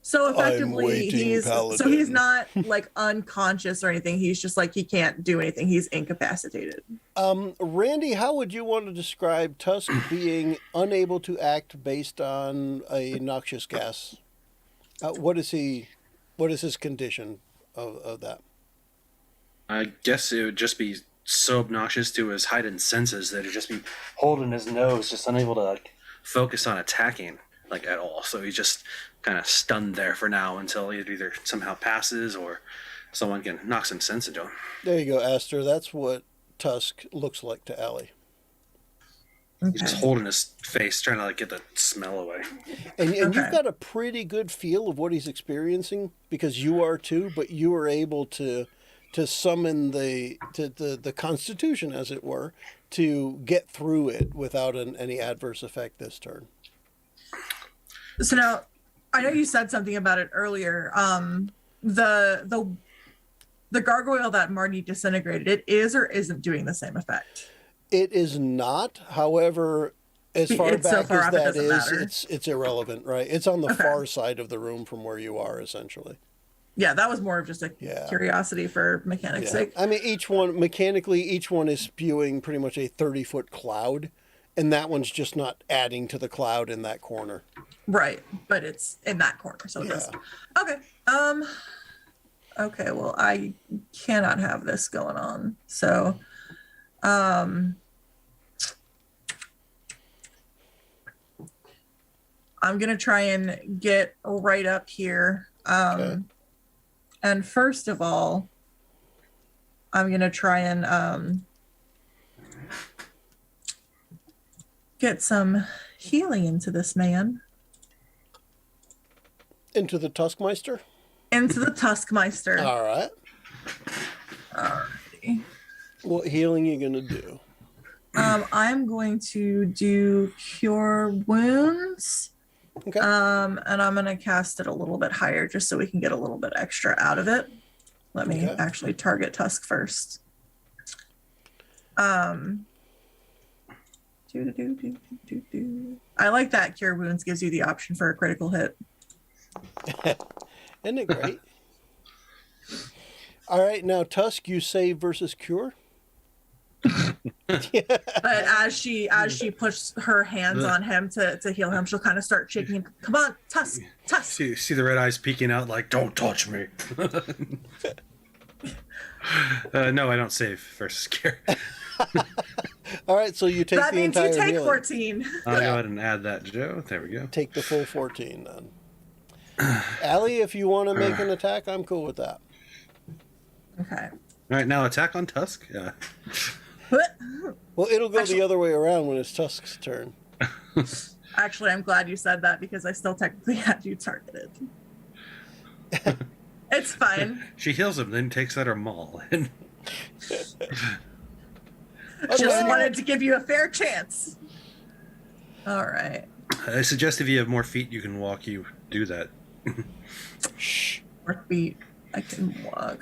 [SPEAKER 4] so effectively
[SPEAKER 1] waiting,
[SPEAKER 4] he's
[SPEAKER 1] Paladin.
[SPEAKER 4] not like unconscious or anything. He's just like he can't do anything. He's incapacitated.
[SPEAKER 1] Randy, how would you want to describe Tusk being unable to act based on a noxious gas? What is his condition of that?
[SPEAKER 2] I guess it would just be so obnoxious to his heightened senses that he'd just be holding his nose, just unable to like focus on attacking like at all. So he's just kind of stunned there for now until it either somehow passes or someone can knock some sense into him.
[SPEAKER 1] There you go, Aster. That's what Tusk looks like to Allie.
[SPEAKER 2] He's just holding his face, trying to like get the smell away.
[SPEAKER 1] And
[SPEAKER 4] Okay.
[SPEAKER 1] you've got a pretty good feel of what he's experiencing because you are too, but you are able to summon the Constitution, as it were, to get through it without any adverse effect this turn.
[SPEAKER 4] So now, I know you said something about it earlier. The gargoyle that Marty disintegrated, it is or isn't doing the same effect.
[SPEAKER 1] It is not, however, as far
[SPEAKER 4] It's so
[SPEAKER 1] back
[SPEAKER 4] far
[SPEAKER 1] as
[SPEAKER 4] up it
[SPEAKER 1] that
[SPEAKER 4] doesn't
[SPEAKER 1] is,
[SPEAKER 4] matter.
[SPEAKER 1] it's irrelevant, right? It's on the
[SPEAKER 4] Okay.
[SPEAKER 1] far side of the room from where you are, essentially.
[SPEAKER 4] Yeah, that was more of just a
[SPEAKER 1] Yeah.
[SPEAKER 4] curiosity for mechanics' sake.
[SPEAKER 1] I mean, each one is spewing pretty much a 30-foot cloud, and that one's just not adding to the cloud in that corner.
[SPEAKER 4] Right, but it's in that corner, so it does. Okay. Okay, well, I cannot have this going on. So, I'm gonna try and get right up here.
[SPEAKER 1] Okay.
[SPEAKER 4] And first of all, I'm gonna try and get some healing into this man.
[SPEAKER 1] Into the Tuskmeister?
[SPEAKER 4] Into the Tuskmeister.
[SPEAKER 1] All right.
[SPEAKER 4] Alrighty.
[SPEAKER 1] What healing you gonna do?
[SPEAKER 4] I'm going to do Cure Wounds.
[SPEAKER 1] Okay.
[SPEAKER 4] And I'm going to cast it a little bit higher just so we can get a little bit extra out of it. Let me
[SPEAKER 1] Okay.
[SPEAKER 4] actually target Tusk first. I like that Cure Wounds gives you the option for a critical hit.
[SPEAKER 1] Isn't it great? All right, now Tusk, you save versus cure.
[SPEAKER 4] But as she puts her hands on him to heal him, she'll kind of start shaking him. Come on, Tusk.
[SPEAKER 2] See the red eyes peeking out like, don't touch me. No, I don't save versus care.
[SPEAKER 1] All right, so you take
[SPEAKER 4] That
[SPEAKER 1] the
[SPEAKER 4] means you
[SPEAKER 1] entire
[SPEAKER 4] take
[SPEAKER 1] healing.
[SPEAKER 4] 14.
[SPEAKER 2] I'll go ahead and add that, Joe. There we go.
[SPEAKER 1] Take the full 14 then. Allie, if you want to make an attack, I'm cool with that.
[SPEAKER 4] Okay.
[SPEAKER 2] All right, now attack on Tusk.
[SPEAKER 1] Well, it'll go
[SPEAKER 4] Actually-
[SPEAKER 1] the other way around when it's Tusk's turn.
[SPEAKER 4] Actually, I'm glad you said that because I still technically had you targeted. It's fine.
[SPEAKER 2] She heals him, then takes out her maul. And
[SPEAKER 4] Just wanted to give you a fair chance. All right.
[SPEAKER 2] I suggest if you have more feet you can walk, you do that.
[SPEAKER 1] Shh.
[SPEAKER 4] 4 feet. I can walk.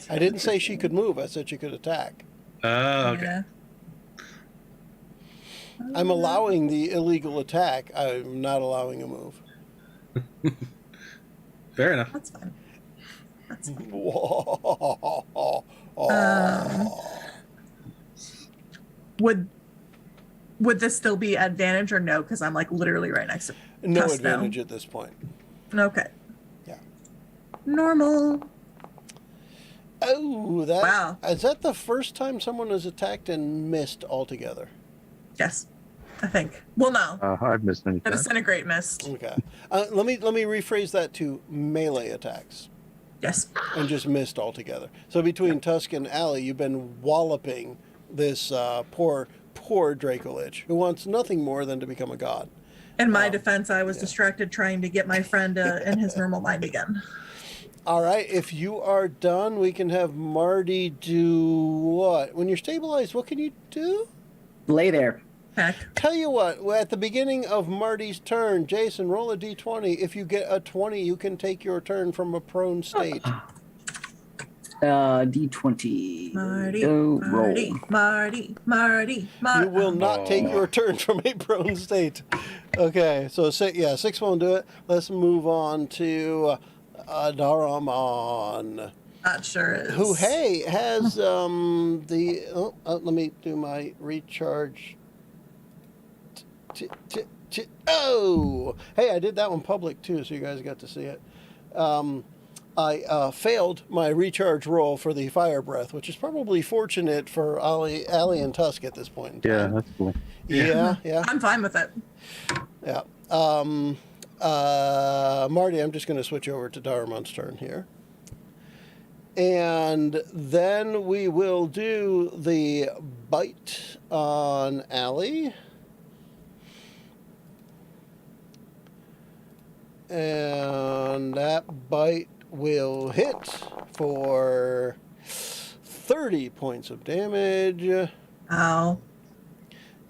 [SPEAKER 1] I didn't say she could move. I said she could attack.
[SPEAKER 2] Oh, okay.
[SPEAKER 4] Yeah.
[SPEAKER 1] I'm allowing the illegal attack. I'm not allowing a move.
[SPEAKER 2] Fair enough.
[SPEAKER 4] That's fine. That's fine.
[SPEAKER 1] Whoa.
[SPEAKER 4] Would this still be advantage or no? Because I'm like literally right next to
[SPEAKER 1] No
[SPEAKER 4] Tusk now.
[SPEAKER 1] advantage at this point.
[SPEAKER 4] Okay.
[SPEAKER 1] Yeah.
[SPEAKER 4] Normal.
[SPEAKER 1] Oh, that
[SPEAKER 4] Wow.
[SPEAKER 1] is that the first time someone has attacked and missed altogether?
[SPEAKER 4] Yes. I think. Well, no.
[SPEAKER 3] I've missed many
[SPEAKER 4] The
[SPEAKER 3] times.
[SPEAKER 4] disintegrate missed.
[SPEAKER 1] Okay. Let me rephrase that to melee attacks
[SPEAKER 4] Yes.
[SPEAKER 1] and just missed altogether. So between Tusk and Allie, you've been walloping this poor Draco Lich, who wants nothing more than to become a god.
[SPEAKER 4] In my defense, I was distracted trying to get my friend in his normal mind again.
[SPEAKER 1] All right, if you are done, we can have Marty do what? When you're stabilized, what can you do?
[SPEAKER 5] Lay there.
[SPEAKER 4] Heck.
[SPEAKER 1] Tell you what, at the beginning of Marty's turn, Jason, roll a d20. If you get a 20, you can take your turn from a prone state.
[SPEAKER 5] D20.
[SPEAKER 4] Marty,
[SPEAKER 5] Go
[SPEAKER 4] Marty,
[SPEAKER 5] roll.
[SPEAKER 4] Marty, Marty, Marty.
[SPEAKER 1] You will not take your turn from a prone state. Okay, so 6 won't do it. Let's move on to Daramon,
[SPEAKER 4] That sure is.
[SPEAKER 1] who, hey, has let me do my recharge. Oh, hey, I did that one public too, so you guys got to see it. I failed my recharge roll for the fire breath, which is probably fortunate for Allie and Tusk at this point in time.
[SPEAKER 3] Yeah, that's cool.
[SPEAKER 1] Yeah.
[SPEAKER 4] I'm fine with it.
[SPEAKER 1] Yeah. Marty, I'm just going to switch over to Daramon's turn here. And then we will do the bite on Allie. And that bite will hit for 30 points of damage.
[SPEAKER 4] Ow.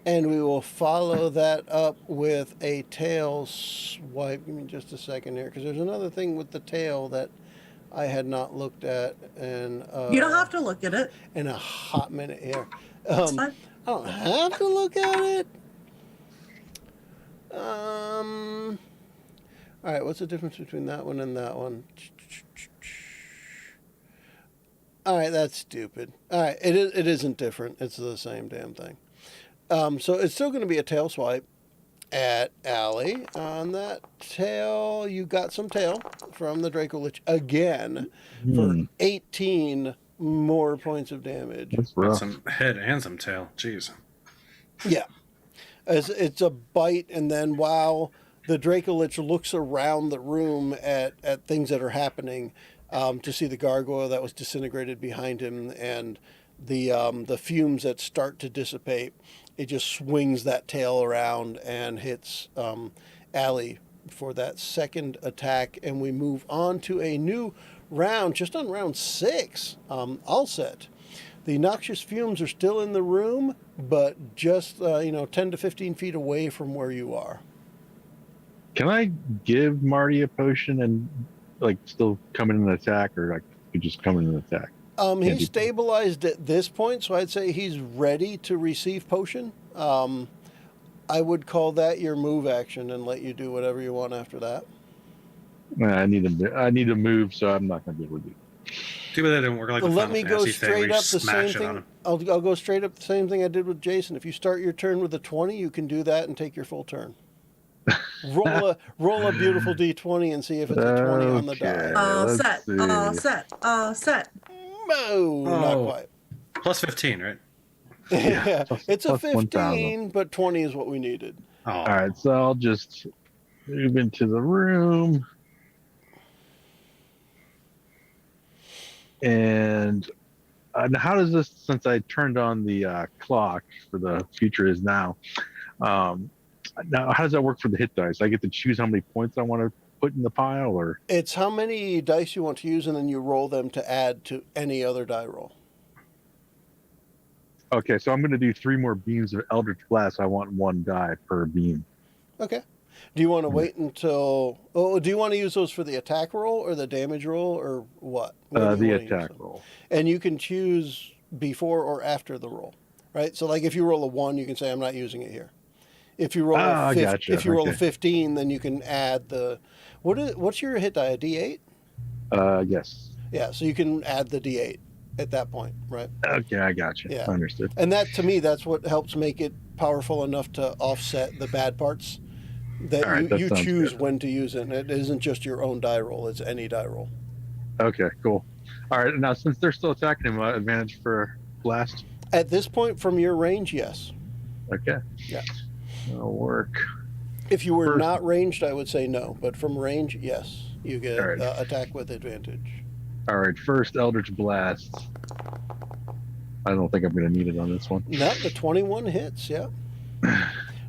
[SPEAKER 1] And we will follow that up with a tail swipe. Give me just a second here, because there's another thing with the tail that I had not looked at. And
[SPEAKER 4] You don't have to look at it.
[SPEAKER 1] in a hot minute here.
[SPEAKER 4] It's fine.
[SPEAKER 1] I don't have to look at it. All right, what's the difference between that one and that one? All right, that's stupid. All right, it isn't different. It's the same damn thing. So it's still going to be a tail swipe at Allie. On that tail, you got some tail from the Draco Lich again for 18 more points of damage.
[SPEAKER 3] That's
[SPEAKER 2] Got
[SPEAKER 3] rough.
[SPEAKER 2] some head and some tail. Jeez.
[SPEAKER 1] Yeah. It's a bite, and then while the Draco Lich looks around the room at things that are happening, to see the gargoyle that was disintegrated behind him and the fumes that start to dissipate, it just swings that tail around and hits Allie for that second attack, and we move on to a new round, just on round 6. All set. The noxious fumes are still in the room, but just 10 to 15 feet away from where you are.
[SPEAKER 3] Can I give Marty a potion and still come in an attack, or could just come in an attack?
[SPEAKER 1] He's stabilized at this point, so I'd say he's ready to receive potion. I would call that your move action and let you do whatever you want after that.
[SPEAKER 3] I need to move, so I'm not going to be able to do it.
[SPEAKER 2] Too bad that didn't work like the
[SPEAKER 1] Let
[SPEAKER 2] Final
[SPEAKER 1] me go
[SPEAKER 2] Fantasy thing where
[SPEAKER 1] straight
[SPEAKER 2] you
[SPEAKER 1] up the same
[SPEAKER 2] smash it on
[SPEAKER 1] thing.
[SPEAKER 2] him.
[SPEAKER 1] I'll go straight up the same thing I did with Jason. If you start your turn with a 20, you can do that and take your full turn. roll a beautiful d20 and see if it's a 20 on the die.
[SPEAKER 3] Okay.
[SPEAKER 4] All
[SPEAKER 3] let's
[SPEAKER 4] set.
[SPEAKER 3] see.
[SPEAKER 4] All set. All set.
[SPEAKER 1] No, not quite.
[SPEAKER 2] Plus 15, right?
[SPEAKER 1] Yeah, it's a
[SPEAKER 3] plus 1,000.
[SPEAKER 1] 15, but 20 is what we needed.
[SPEAKER 2] Oh,
[SPEAKER 3] All right, so I'll just move into the room. And how does this, since I turned on the clock for the future is now, now how does that work for the hit dice? I get to choose how many points I want to put in the pile, or?
[SPEAKER 1] It's how many dice you want to use, and then you roll them to add to any other die roll.
[SPEAKER 3] Okay, so I'm going to do 3 more beams of Eldritch Blast. I want 1 die per beam.
[SPEAKER 1] Okay. Do you want to wait until... Oh, do you want to use those for the attack roll or the damage roll or what? What do you
[SPEAKER 3] The
[SPEAKER 1] want to use
[SPEAKER 3] attack
[SPEAKER 1] them?
[SPEAKER 3] roll.
[SPEAKER 1] And you can choose before or after the roll, right? So like if you roll a 1, you can say, I'm not using it here. If you roll
[SPEAKER 3] gotcha.
[SPEAKER 1] if you roll a
[SPEAKER 3] Okay.
[SPEAKER 1] 15, then you can add the... What's your hit die, a D8?
[SPEAKER 3] Yes.
[SPEAKER 1] Yeah, so you can add the D8 at that point, right?
[SPEAKER 3] Okay, I got you.
[SPEAKER 1] Yeah.
[SPEAKER 3] Understood.
[SPEAKER 1] And that, to me, that's what helps make it powerful enough to offset the bad parts. That
[SPEAKER 3] All right, that
[SPEAKER 1] you
[SPEAKER 3] sounds
[SPEAKER 1] choose
[SPEAKER 3] good.
[SPEAKER 1] when to use it. And it isn't just your own die roll; it's any die roll.
[SPEAKER 3] Okay, cool. All right, now since they're still attacking him, advantage for blast.
[SPEAKER 1] At this point, from your range, yes.
[SPEAKER 3] Okay.
[SPEAKER 1] Yeah.
[SPEAKER 3] That'll work.
[SPEAKER 1] If you were
[SPEAKER 3] First-
[SPEAKER 1] not ranged, I would say no. But from range, yes, you get
[SPEAKER 3] All right.
[SPEAKER 1] attack with advantage.
[SPEAKER 3] All right, first Eldritch Blast. I don't think I'm going to need it on this one.
[SPEAKER 1] No, the 21 hits. Yeah.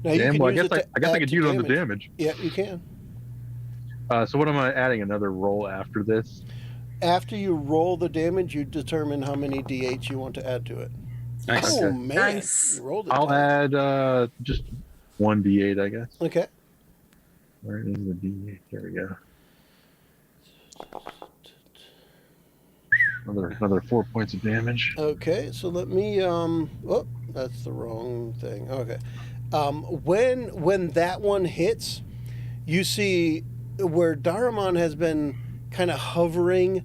[SPEAKER 1] Now you
[SPEAKER 3] Damn,
[SPEAKER 1] can
[SPEAKER 3] well,
[SPEAKER 1] use it to
[SPEAKER 3] I guess I
[SPEAKER 1] add
[SPEAKER 3] could
[SPEAKER 1] to
[SPEAKER 3] use it on the damage.
[SPEAKER 1] Yeah, you can.
[SPEAKER 3] So what am I adding? Another roll after this?
[SPEAKER 1] After you roll the damage, you determine how many d8s you want to add to it.
[SPEAKER 2] nice.
[SPEAKER 1] Oh
[SPEAKER 3] Okay.
[SPEAKER 1] man,
[SPEAKER 4] Nice.
[SPEAKER 1] you rolled it.
[SPEAKER 3] I'll
[SPEAKER 1] tight.
[SPEAKER 3] add just 1d8, I guess.
[SPEAKER 1] Okay.
[SPEAKER 3] Where is the d8? There we go. Another 4 points of damage.
[SPEAKER 1] Okay, so let me oh, that's the wrong thing. Okay. When that one hits, you see where Daramon has been kind of hovering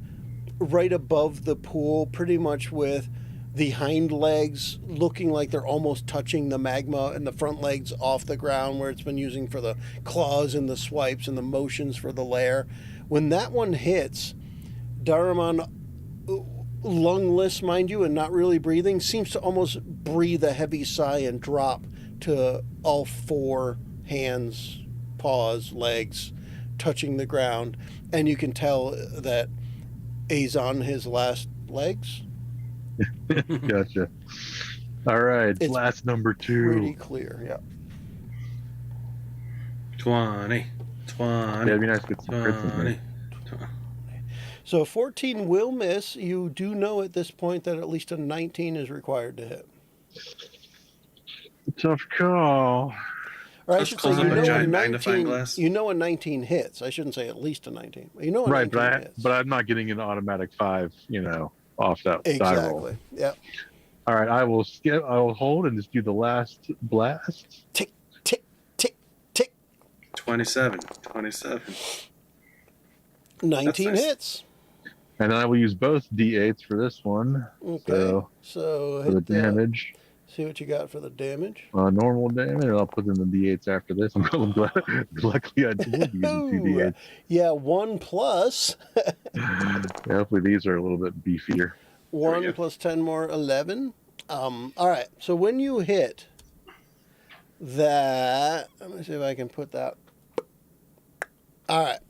[SPEAKER 1] right above the pool, pretty much with the hind legs looking like they're almost touching the magma and the front legs off the ground where it's been using for the claws and the swipes and the motions for the lair. When that one hits, Daramon, lungless, mind you, and not really breathing, seems to almost breathe a heavy sigh and drop to all four hands, paws, legs touching the ground. And you can tell that he's on his last legs.
[SPEAKER 3] Gotcha. All right,
[SPEAKER 1] It's
[SPEAKER 3] blast number
[SPEAKER 1] Pretty
[SPEAKER 3] 2.
[SPEAKER 1] clear, yeah.
[SPEAKER 2] 20.
[SPEAKER 3] Yeah, it'd be nice to get some crits in
[SPEAKER 2] 20.
[SPEAKER 3] there.
[SPEAKER 1] So 14 will miss. You do know at this point that at least a 19 is required to hit.
[SPEAKER 3] Tough call.
[SPEAKER 1] Or I
[SPEAKER 2] Let's
[SPEAKER 1] should say,
[SPEAKER 2] close
[SPEAKER 1] you
[SPEAKER 2] up a
[SPEAKER 1] know a
[SPEAKER 2] giant magnifying
[SPEAKER 1] 19.
[SPEAKER 2] glass.
[SPEAKER 1] You know a 19 hits. I shouldn't say at least a 19. You know a
[SPEAKER 3] Right,
[SPEAKER 1] 19 hits.
[SPEAKER 3] but I'm not getting an automatic 5, off that die roll.
[SPEAKER 1] Exactly. Yeah.
[SPEAKER 3] All right, I will hold and just do the last blast.
[SPEAKER 1] Tick, tick, tick, tick.
[SPEAKER 2] 27.
[SPEAKER 1] 19
[SPEAKER 2] nice.
[SPEAKER 1] hits.
[SPEAKER 3] And then I will use both D8s for this one.
[SPEAKER 1] Okay. So
[SPEAKER 3] For the
[SPEAKER 1] hit that.
[SPEAKER 3] damage,
[SPEAKER 1] See what you got for the damage.
[SPEAKER 3] normal damage, and I'll put in the D8s after this. I'm glad. Luckily, I did use the 2 D8s.
[SPEAKER 1] Yeah, 1 plus.
[SPEAKER 3] Yeah, hopefully, these are a little bit beefier.
[SPEAKER 1] 1 plus 10 more, 11. All right. So when you hit that, let me see if I can put that. All right.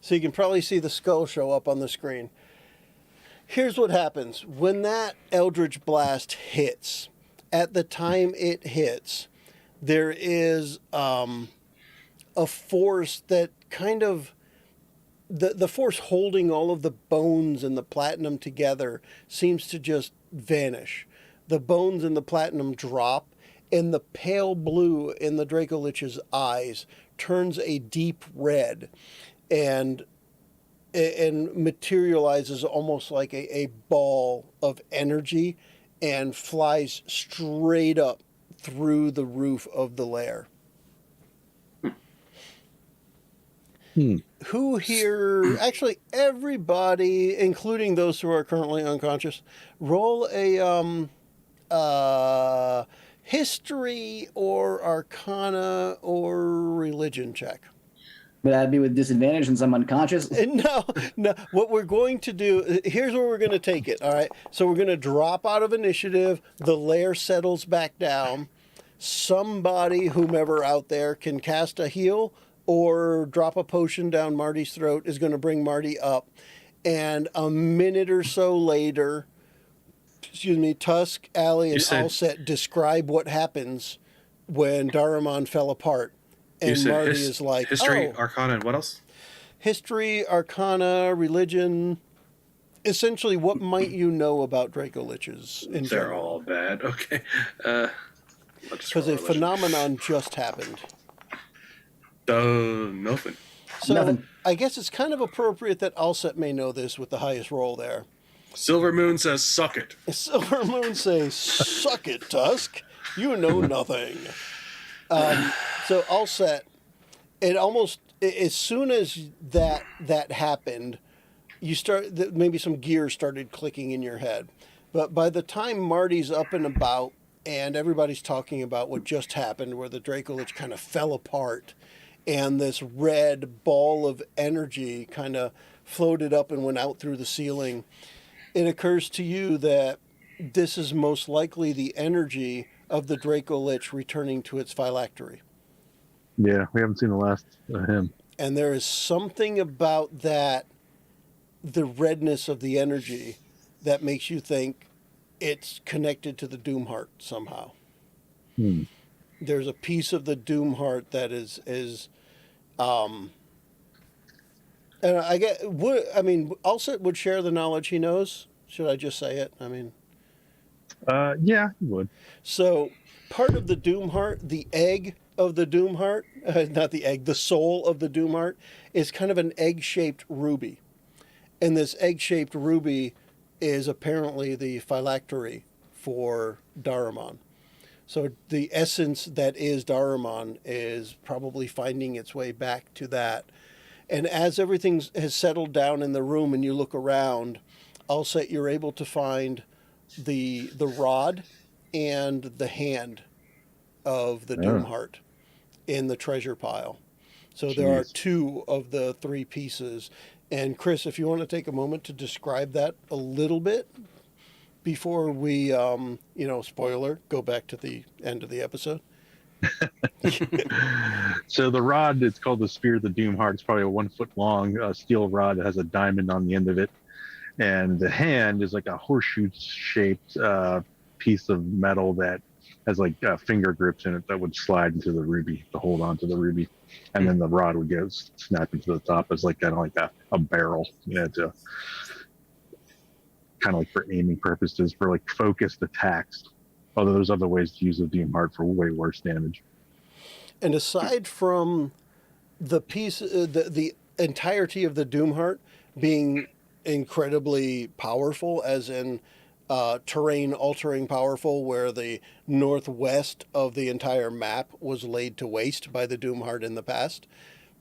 [SPEAKER 1] So you can probably see the skull show up on the screen. Here's what happens. When that Eldritch Blast hits, at the time it hits, there is a force that kind of, the force holding all of the bones and the platinum together seems to just vanish. The bones and the platinum drop, and the pale blue in the Dracolich's eyes turns a deep red and materializes almost like a ball of energy and flies straight up through the roof of the lair. Who here, actually everybody, including those who are currently unconscious, roll a history or arcana or religion check.
[SPEAKER 5] Would that be with disadvantage since I'm unconscious?
[SPEAKER 1] No. What we're going to do, here's where we're going to take it, all right? So we're going to drop out of initiative. The lair settles back down. Somebody, whomever out there, can cast a heal or drop a potion down Marty's throat is going to bring Marty up. And a minute or so later, Tusk, Allie, and Alset describe what happens when Daramon fell apart. And Marty is like,
[SPEAKER 2] history, arcana, and what else?
[SPEAKER 1] History, arcana, religion. Essentially, what might you know about Dracoliches in
[SPEAKER 2] They're
[SPEAKER 1] general?
[SPEAKER 2] all bad. Okay.
[SPEAKER 1] Because a phenomenon just happened.
[SPEAKER 2] Nothing.
[SPEAKER 1] So
[SPEAKER 5] Nothing.
[SPEAKER 1] I guess it's kind of appropriate that Alset may know this with the highest roll there.
[SPEAKER 2] Silver Moon says, suck it.
[SPEAKER 1] Silver Moon says, suck it, Tusk. You know nothing. So Alset, it almost, as soon as that happened, you start, maybe some gears started clicking in your head. But by the time Marty's up and about and everybody's talking about what just happened, where the Dracolich kind of fell apart and this red ball of energy kind of floated up and went out through the ceiling, it occurs to you that this is most likely the energy of the Dracolich returning to its phylactery.
[SPEAKER 3] Yeah, we haven't seen the last of him.
[SPEAKER 1] And there is something about that, the redness of the energy, that makes you think it's connected to the Doomheart somehow. There's a piece of the Doomheart that is and Alset would share the knowledge he knows. Should I just say it?
[SPEAKER 3] Yeah, he would.
[SPEAKER 1] So part of the Doomheart, the egg of the Doomheart, not the egg, the soul of the Doomheart is kind of an egg-shaped ruby. And this egg-shaped ruby is apparently the phylactery for Daramon. So the essence that is Daramon is probably finding its way back to that. And as everything has settled down in the room and you look around, I'll say you're able to find the rod and the hand of the Doomheart in the treasure pile. So there are
[SPEAKER 3] Jeez.
[SPEAKER 1] 2 of the 3 pieces. And Chris, if you want to take a moment to describe that a little bit before we, spoiler, go back to the end of the episode.
[SPEAKER 3] So the rod, it's called the Spear of the Doomheart. It's probably a 1 foot long steel rod that has a diamond on the end of it. And the hand is like a horseshoe shaped piece of metal that has like finger grips in it that would slide into the ruby to hold on to the ruby. And then the rod would get snapped into the top as like kind of like a barrel, to kind of like for aiming purposes, for like focused attacks. Although there's other ways to use the Doomheart for way worse damage.
[SPEAKER 1] And aside from the piece, the entirety of the Doomheart being incredibly powerful, as in terrain altering powerful, where the northwest of the entire map was laid to waste by the Doomheart in the past.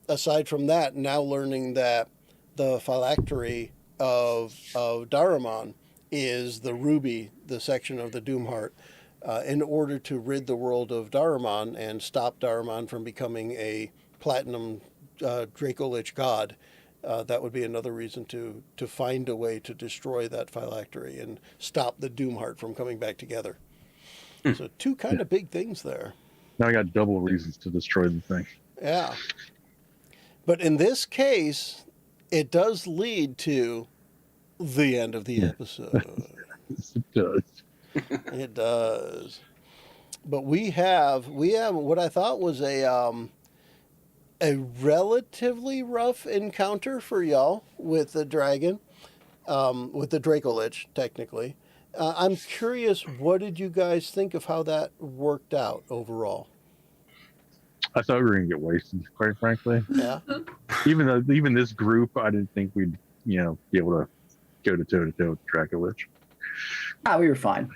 [SPEAKER 1] Aside from that, now learning that the phylactery of Daramon is the ruby, the section of the Doomheart, in order to rid the world of Daramon and stop Daramon from becoming a platinum Dracolich god. That would be another reason to find a way to destroy that phylactery and stop the Doomheart from coming back together. So 2 kind of big things there.
[SPEAKER 3] Now I got double reasons to destroy the thing.
[SPEAKER 1] Yeah. But in this case, it does lead to the end of the episode.
[SPEAKER 3] It does.
[SPEAKER 1] It does. But we have what I thought was a relatively rough encounter for y'all with the dragon, with the Dracolich, technically. I'm curious, what did you guys think of how that worked out overall?
[SPEAKER 3] I thought we were gonna get wasted, quite frankly.
[SPEAKER 1] Yeah.
[SPEAKER 3] Even this group, I didn't think we'd be able to go to toe to toe with Dracolich.
[SPEAKER 5] We were fine.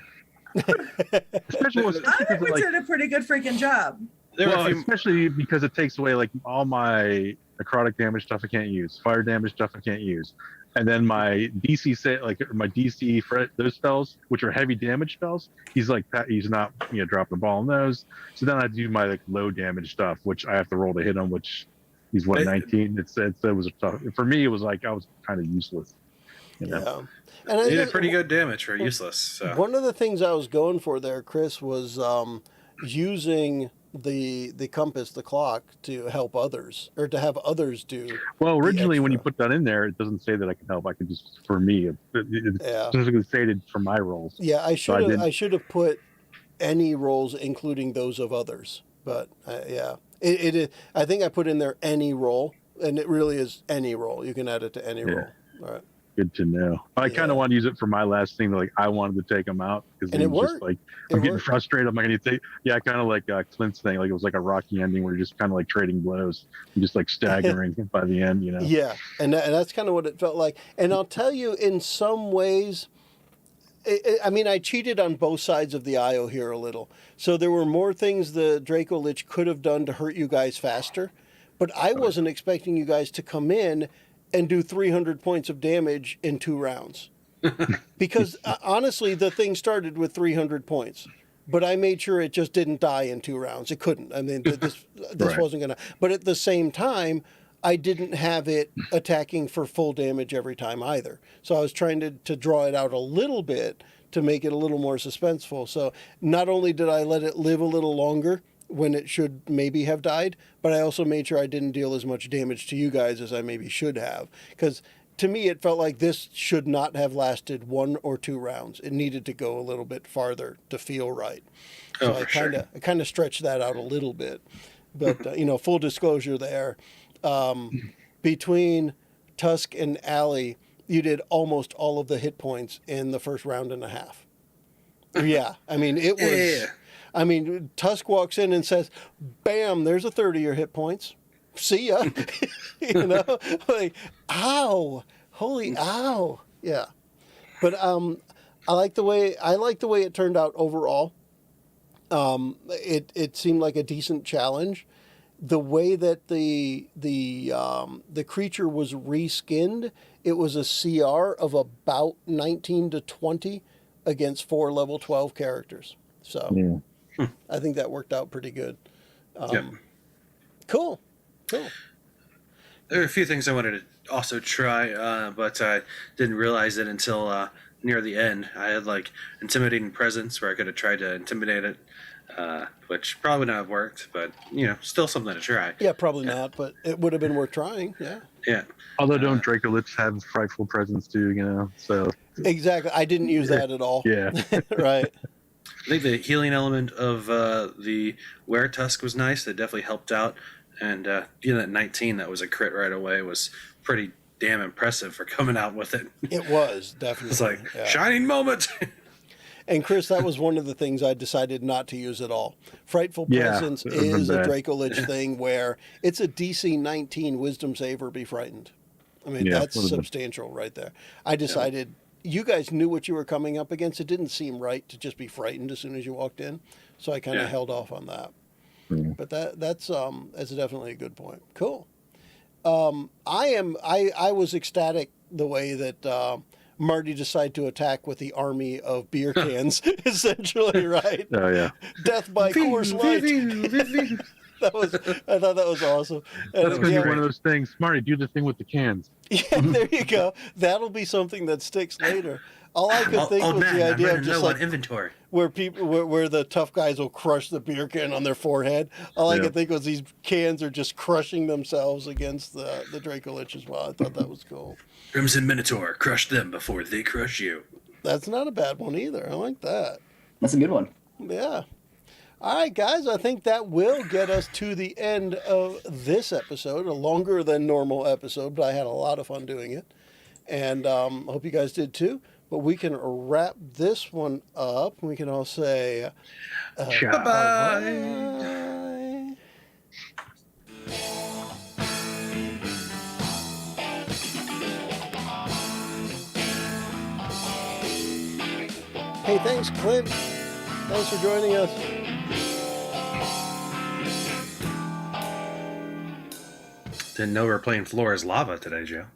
[SPEAKER 3] Especially
[SPEAKER 4] I think we did a pretty good freaking job.
[SPEAKER 3] especially because it takes away like all my necrotic damage stuff I can't use, fire damage stuff I can't use, and then my DC my DC for those spells, which are heavy damage spells. He's not dropping the ball on those. So then I do my like low damage stuff, which I have to roll to hit him, which he's 19. It was tough for me. It was like I was kind of useless.
[SPEAKER 1] Yeah. And
[SPEAKER 2] They did pretty good damage for useless. So.
[SPEAKER 1] One of the things I was going for there, Chris, was using the compass, the clock, to help others, or to have others do.
[SPEAKER 3] Well, originally when you put that in there, it doesn't say that I can help. I can just, for me, it's specifically stated for my roles.
[SPEAKER 1] Yeah, I should have put any roles, including those of others. But yeah, I think I put in there any role, and it really is any role. You can add it to any role. All right.
[SPEAKER 3] Good to know. I kind of want to use it for my last thing. Like I wanted to take him out because it was just like I'm getting frustrated. I'm not going to take. Yeah, kind of like Clint's thing. Like it was like a Rocky ending where you're just kind of like trading blows and just like staggering by the end.
[SPEAKER 1] Yeah, and that's kind of what it felt like. And I'll tell you, in some ways, I mean, I cheated on both sides of the aisle here a little. So there were more things the Dracolich could have done to hurt you guys faster, but I wasn't expecting you guys to come in and do 300 points of damage in 2 rounds. Because honestly, the thing started with 300 points, but I made sure it just didn't die in 2 rounds. It couldn't. I mean, this
[SPEAKER 3] Right.
[SPEAKER 1] wasn't going to. But at the same time, I didn't have it attacking for full damage every time either. So I was trying to draw it out a little bit to make it a little more suspenseful. So not only did I let it live a little longer when it should maybe have died, but I also made sure I didn't deal as much damage to you guys as I maybe should have. Because to me, it felt like this should not have lasted 1 or 2 rounds. It needed to go a little bit farther to feel right. So I kind of stretched that out a little bit. But, full disclosure there, between Tusk and Allie, you did almost all of the hit points in the first round and a half. Yeah, I mean, it was...
[SPEAKER 2] Yeah.
[SPEAKER 1] I mean, Tusk walks in and says, bam, there's a third of your hit points. See ya. Like, ow. Holy ow. Yeah. But I like the way it turned out overall. It seemed like a decent challenge. The way that the creature was reskinned, it was a CR of about 19 to 20 against 4 level 12 characters. So
[SPEAKER 3] Yeah.
[SPEAKER 1] I think that worked out pretty good.
[SPEAKER 2] Yep.
[SPEAKER 1] Cool.
[SPEAKER 2] There are a few things I wanted to also try, but I didn't realize it until near the end. I had like intimidating presence where I could have tried to intimidate it, which probably wouldn't have worked, but still something to try.
[SPEAKER 1] Yeah, probably not, but it would have been worth trying. Yeah.
[SPEAKER 2] Yeah.
[SPEAKER 3] Although don't Dracolich have frightful presence too, so
[SPEAKER 1] Exactly. I didn't use that at all.
[SPEAKER 3] yeah.
[SPEAKER 1] Right.
[SPEAKER 2] I think the healing element of the Were Tusk was nice. That definitely helped out. And that 19 that was a crit right away was pretty damn impressive for coming out with it.
[SPEAKER 1] It was definitely.
[SPEAKER 2] It's like
[SPEAKER 1] yeah.
[SPEAKER 2] shining moment.
[SPEAKER 1] And Chris, that was one of the things I decided not to use at all. Frightful
[SPEAKER 3] Yeah,
[SPEAKER 1] Presence
[SPEAKER 3] it would've been
[SPEAKER 1] is a
[SPEAKER 3] bad.
[SPEAKER 1] Dracolich thing where it's a DC 19 Wisdom save or be frightened. I mean,
[SPEAKER 3] Yeah,
[SPEAKER 1] that's
[SPEAKER 3] would've been-
[SPEAKER 1] substantial right there. I decided you guys knew what you were coming up against. It didn't seem right to just be frightened as soon as you walked in, so I kind of
[SPEAKER 2] Yeah.
[SPEAKER 1] held off on that.
[SPEAKER 3] Yeah.
[SPEAKER 1] But that's definitely a good point. Cool. I was ecstatic the way that Marty decided to attack with the army of beer cans, essentially, right?
[SPEAKER 3] Oh yeah.
[SPEAKER 1] Death by Coors Light. I thought that was awesome. And
[SPEAKER 3] That's gonna
[SPEAKER 1] yeah,
[SPEAKER 3] be one of those things. Marty, do the thing with the cans.
[SPEAKER 1] yeah, there you go. That'll be something that sticks later. All I could think
[SPEAKER 2] Old
[SPEAKER 1] was
[SPEAKER 2] man,
[SPEAKER 1] the
[SPEAKER 2] I'm
[SPEAKER 1] idea of
[SPEAKER 2] running
[SPEAKER 1] just
[SPEAKER 2] low
[SPEAKER 1] like
[SPEAKER 2] on inventory.
[SPEAKER 1] where where the tough guys will crush the beer can on their forehead. All I
[SPEAKER 3] Yeah.
[SPEAKER 1] could think was these cans are just crushing themselves against the Dracolich as well. I thought that was cool.
[SPEAKER 6] Crimson Minotaur, crush them before they crush you.
[SPEAKER 1] That's not a bad one either. I like that.
[SPEAKER 5] That's a good one.
[SPEAKER 1] Yeah. All right, guys. I think that will get us to the end of this episode. A longer than normal episode, but I had a lot of fun doing it, and hope you guys did too. But we can wrap this one up. We can all say
[SPEAKER 3] Ciao.
[SPEAKER 1] bye. Hey, thanks, Clint. Thanks for joining us.
[SPEAKER 2] Didn't know we were playing Floor is Lava today, Joe.